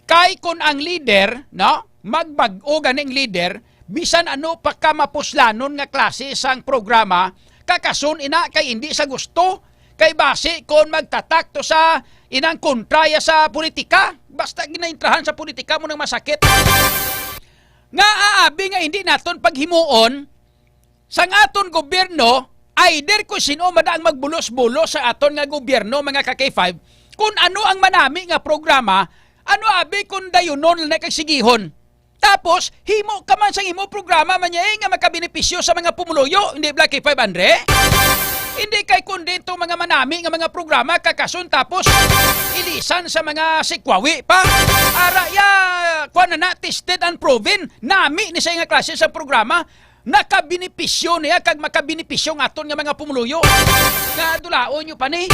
Kay kung ang leader, no, magbag-o ganing leader, bisan ano pa ka mapuslanon nga klase sang programa, kakasun ina kay hindi sa gusto. Kay base kung magtatak to sa inang kontraya sa politika, basta ginaintrahan sa politika mo nang masakit. Nga aabi nga hindi naton paghimuon sa aton gobyerno, either kung sino man ang magbulos-bulos sa aton nga gobyerno mga ka-K5, kung ano ang manami nga programa, ano abi kung dayunon na kagsigihon. Tapos, himo ka man sa imo programa man nga makabenepisyo sa mga pumuluyo, hindi Black K500? Hindi kay kundi itong mga manami nga mga programa kakasun tapos ilisan sa mga sikwawi pa. Araya, kuha na tested and proven, nami ni sa nga klase sa programa, nakabenepisyo niya kag makabenepisyo ng aton nga mga pumuluyo. Nga dulaon nyo pa ni.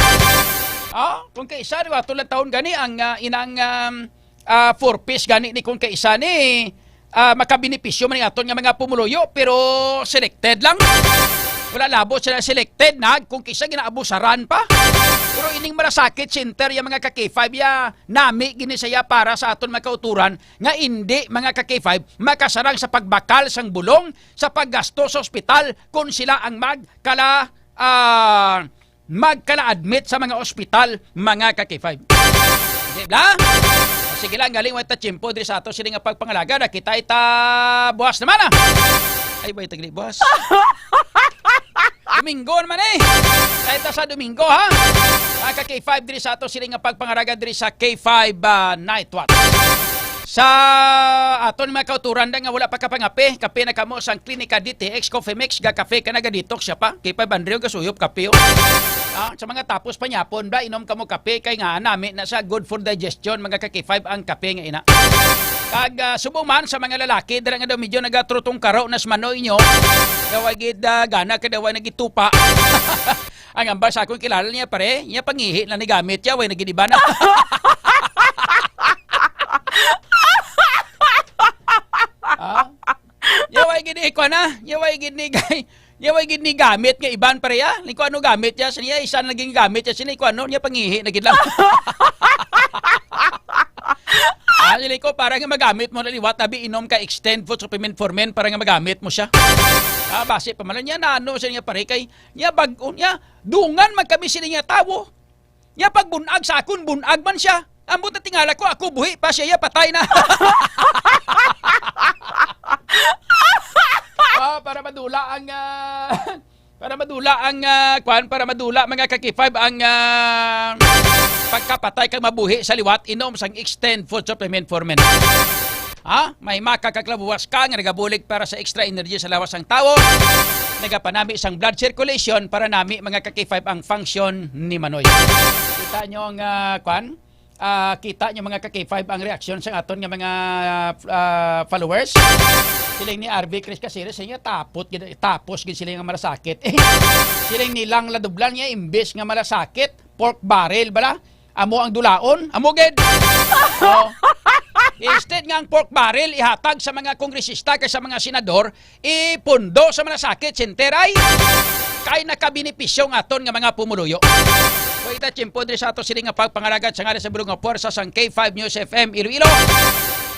Kung kaisa, diba, tulang taon gani, ang inang 4-piece gani ni kung kaisa ni, makabenepisyo man ng aton nga mga pumuluyo, pero selected lang. Wala labo sila selected na kung kisa ginaabusaran pa. Pero ining malasakit center yung mga ka-K5 ya nami ginisaya para sa aton makauturan nga hindi mga ka-K5 makasarang sa pagbakal sang bulong sa paggasto sa ospital kung sila ang magkala-admit sa mga ospital mga ka-K5. Diba? Sige lang, galing wata chimpo diri sa ato sila nga pagpangalaga na kita buwas naman Ay ba itagli buwas? Domingo naman Kahit sa Domingo ha. Mga K5 diri sa ato sila nga pagpangaraga diri sa K5 Night Watch. Sa aton mga kauturan nga wala pa kapangape, kape na kamo sang Klinika DTX Coffee Mix ga kafe ka naga-detox siya pa. Kay 500 ka suyop kape. Sa mga tapos panyapon ba inom kamo kape kay nga nami na sa good for digestion mga ka-K5 ang kape nga ina. Kag subong man sa mga lalaki dira nga daw medyo nagatrutong karo nas manoy nyo. Daw gid gana ka daw nagitupa. Ang amba sa akong kilala niya pare, niya pangihi na ni gamit niya way nagidiba na. Yaway gini ko na, yaway gini gamit nga iban pare ya. Ni ko ano gamit ya, siya isa naging gamit ya, sini ko ano niya pangihi na gid lang. Sili ko para nga magamit mo na liwat tabi inom ka extend food supplement for men para nga magamit mo siya. Base pa man niya na ano siya niya pare kay niya bag-o niya dungan man kami sila niya tawo. Niya pag bunag sa akon bunag man siya. Ambot na tingala ko ako buhi pa siya patay na. Para madula ang para madula mga ka-K5 ang pagkapatay kang mabuhi sa liwat inom sang extend food supplement for men. May makakaklabuwas ka nga nagabulig para sa extra energy sa lawas ng tao. Nagapanami isang blood circulation para nami mga ka-K5 ang function ni Manoy. Kita nyo ang kita nyo mga ka-K5 ang reaksyon sa aton nga mga followers. Siling ni RV Chris Caceres niya tapos gid sila nga malasakit. Siling nilang ladublan niya imbes nga malasakit, pork barrel bala. Amo ang dulaon, amo gid. Instead nga ang pork barrel ihatag sa mga kongresista kay sa mga senador, ipundo sa malasakit senteray. Kay nakabinipisyo ng aton nga mga pumuluyo. Ita chimpo diri sa ato sila nga pagpangalagat sa ngala sa bulong nga puwersa sang K5 News FM Iloilo.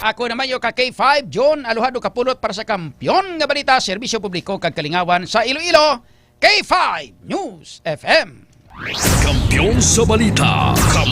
Ako naman yung ka-K5 John Aluhado Kapulot para sa kampyon nga balita serbisyo publiko kag kalingawan sa Iloilo. K5 News FM. Kampyon sa balita.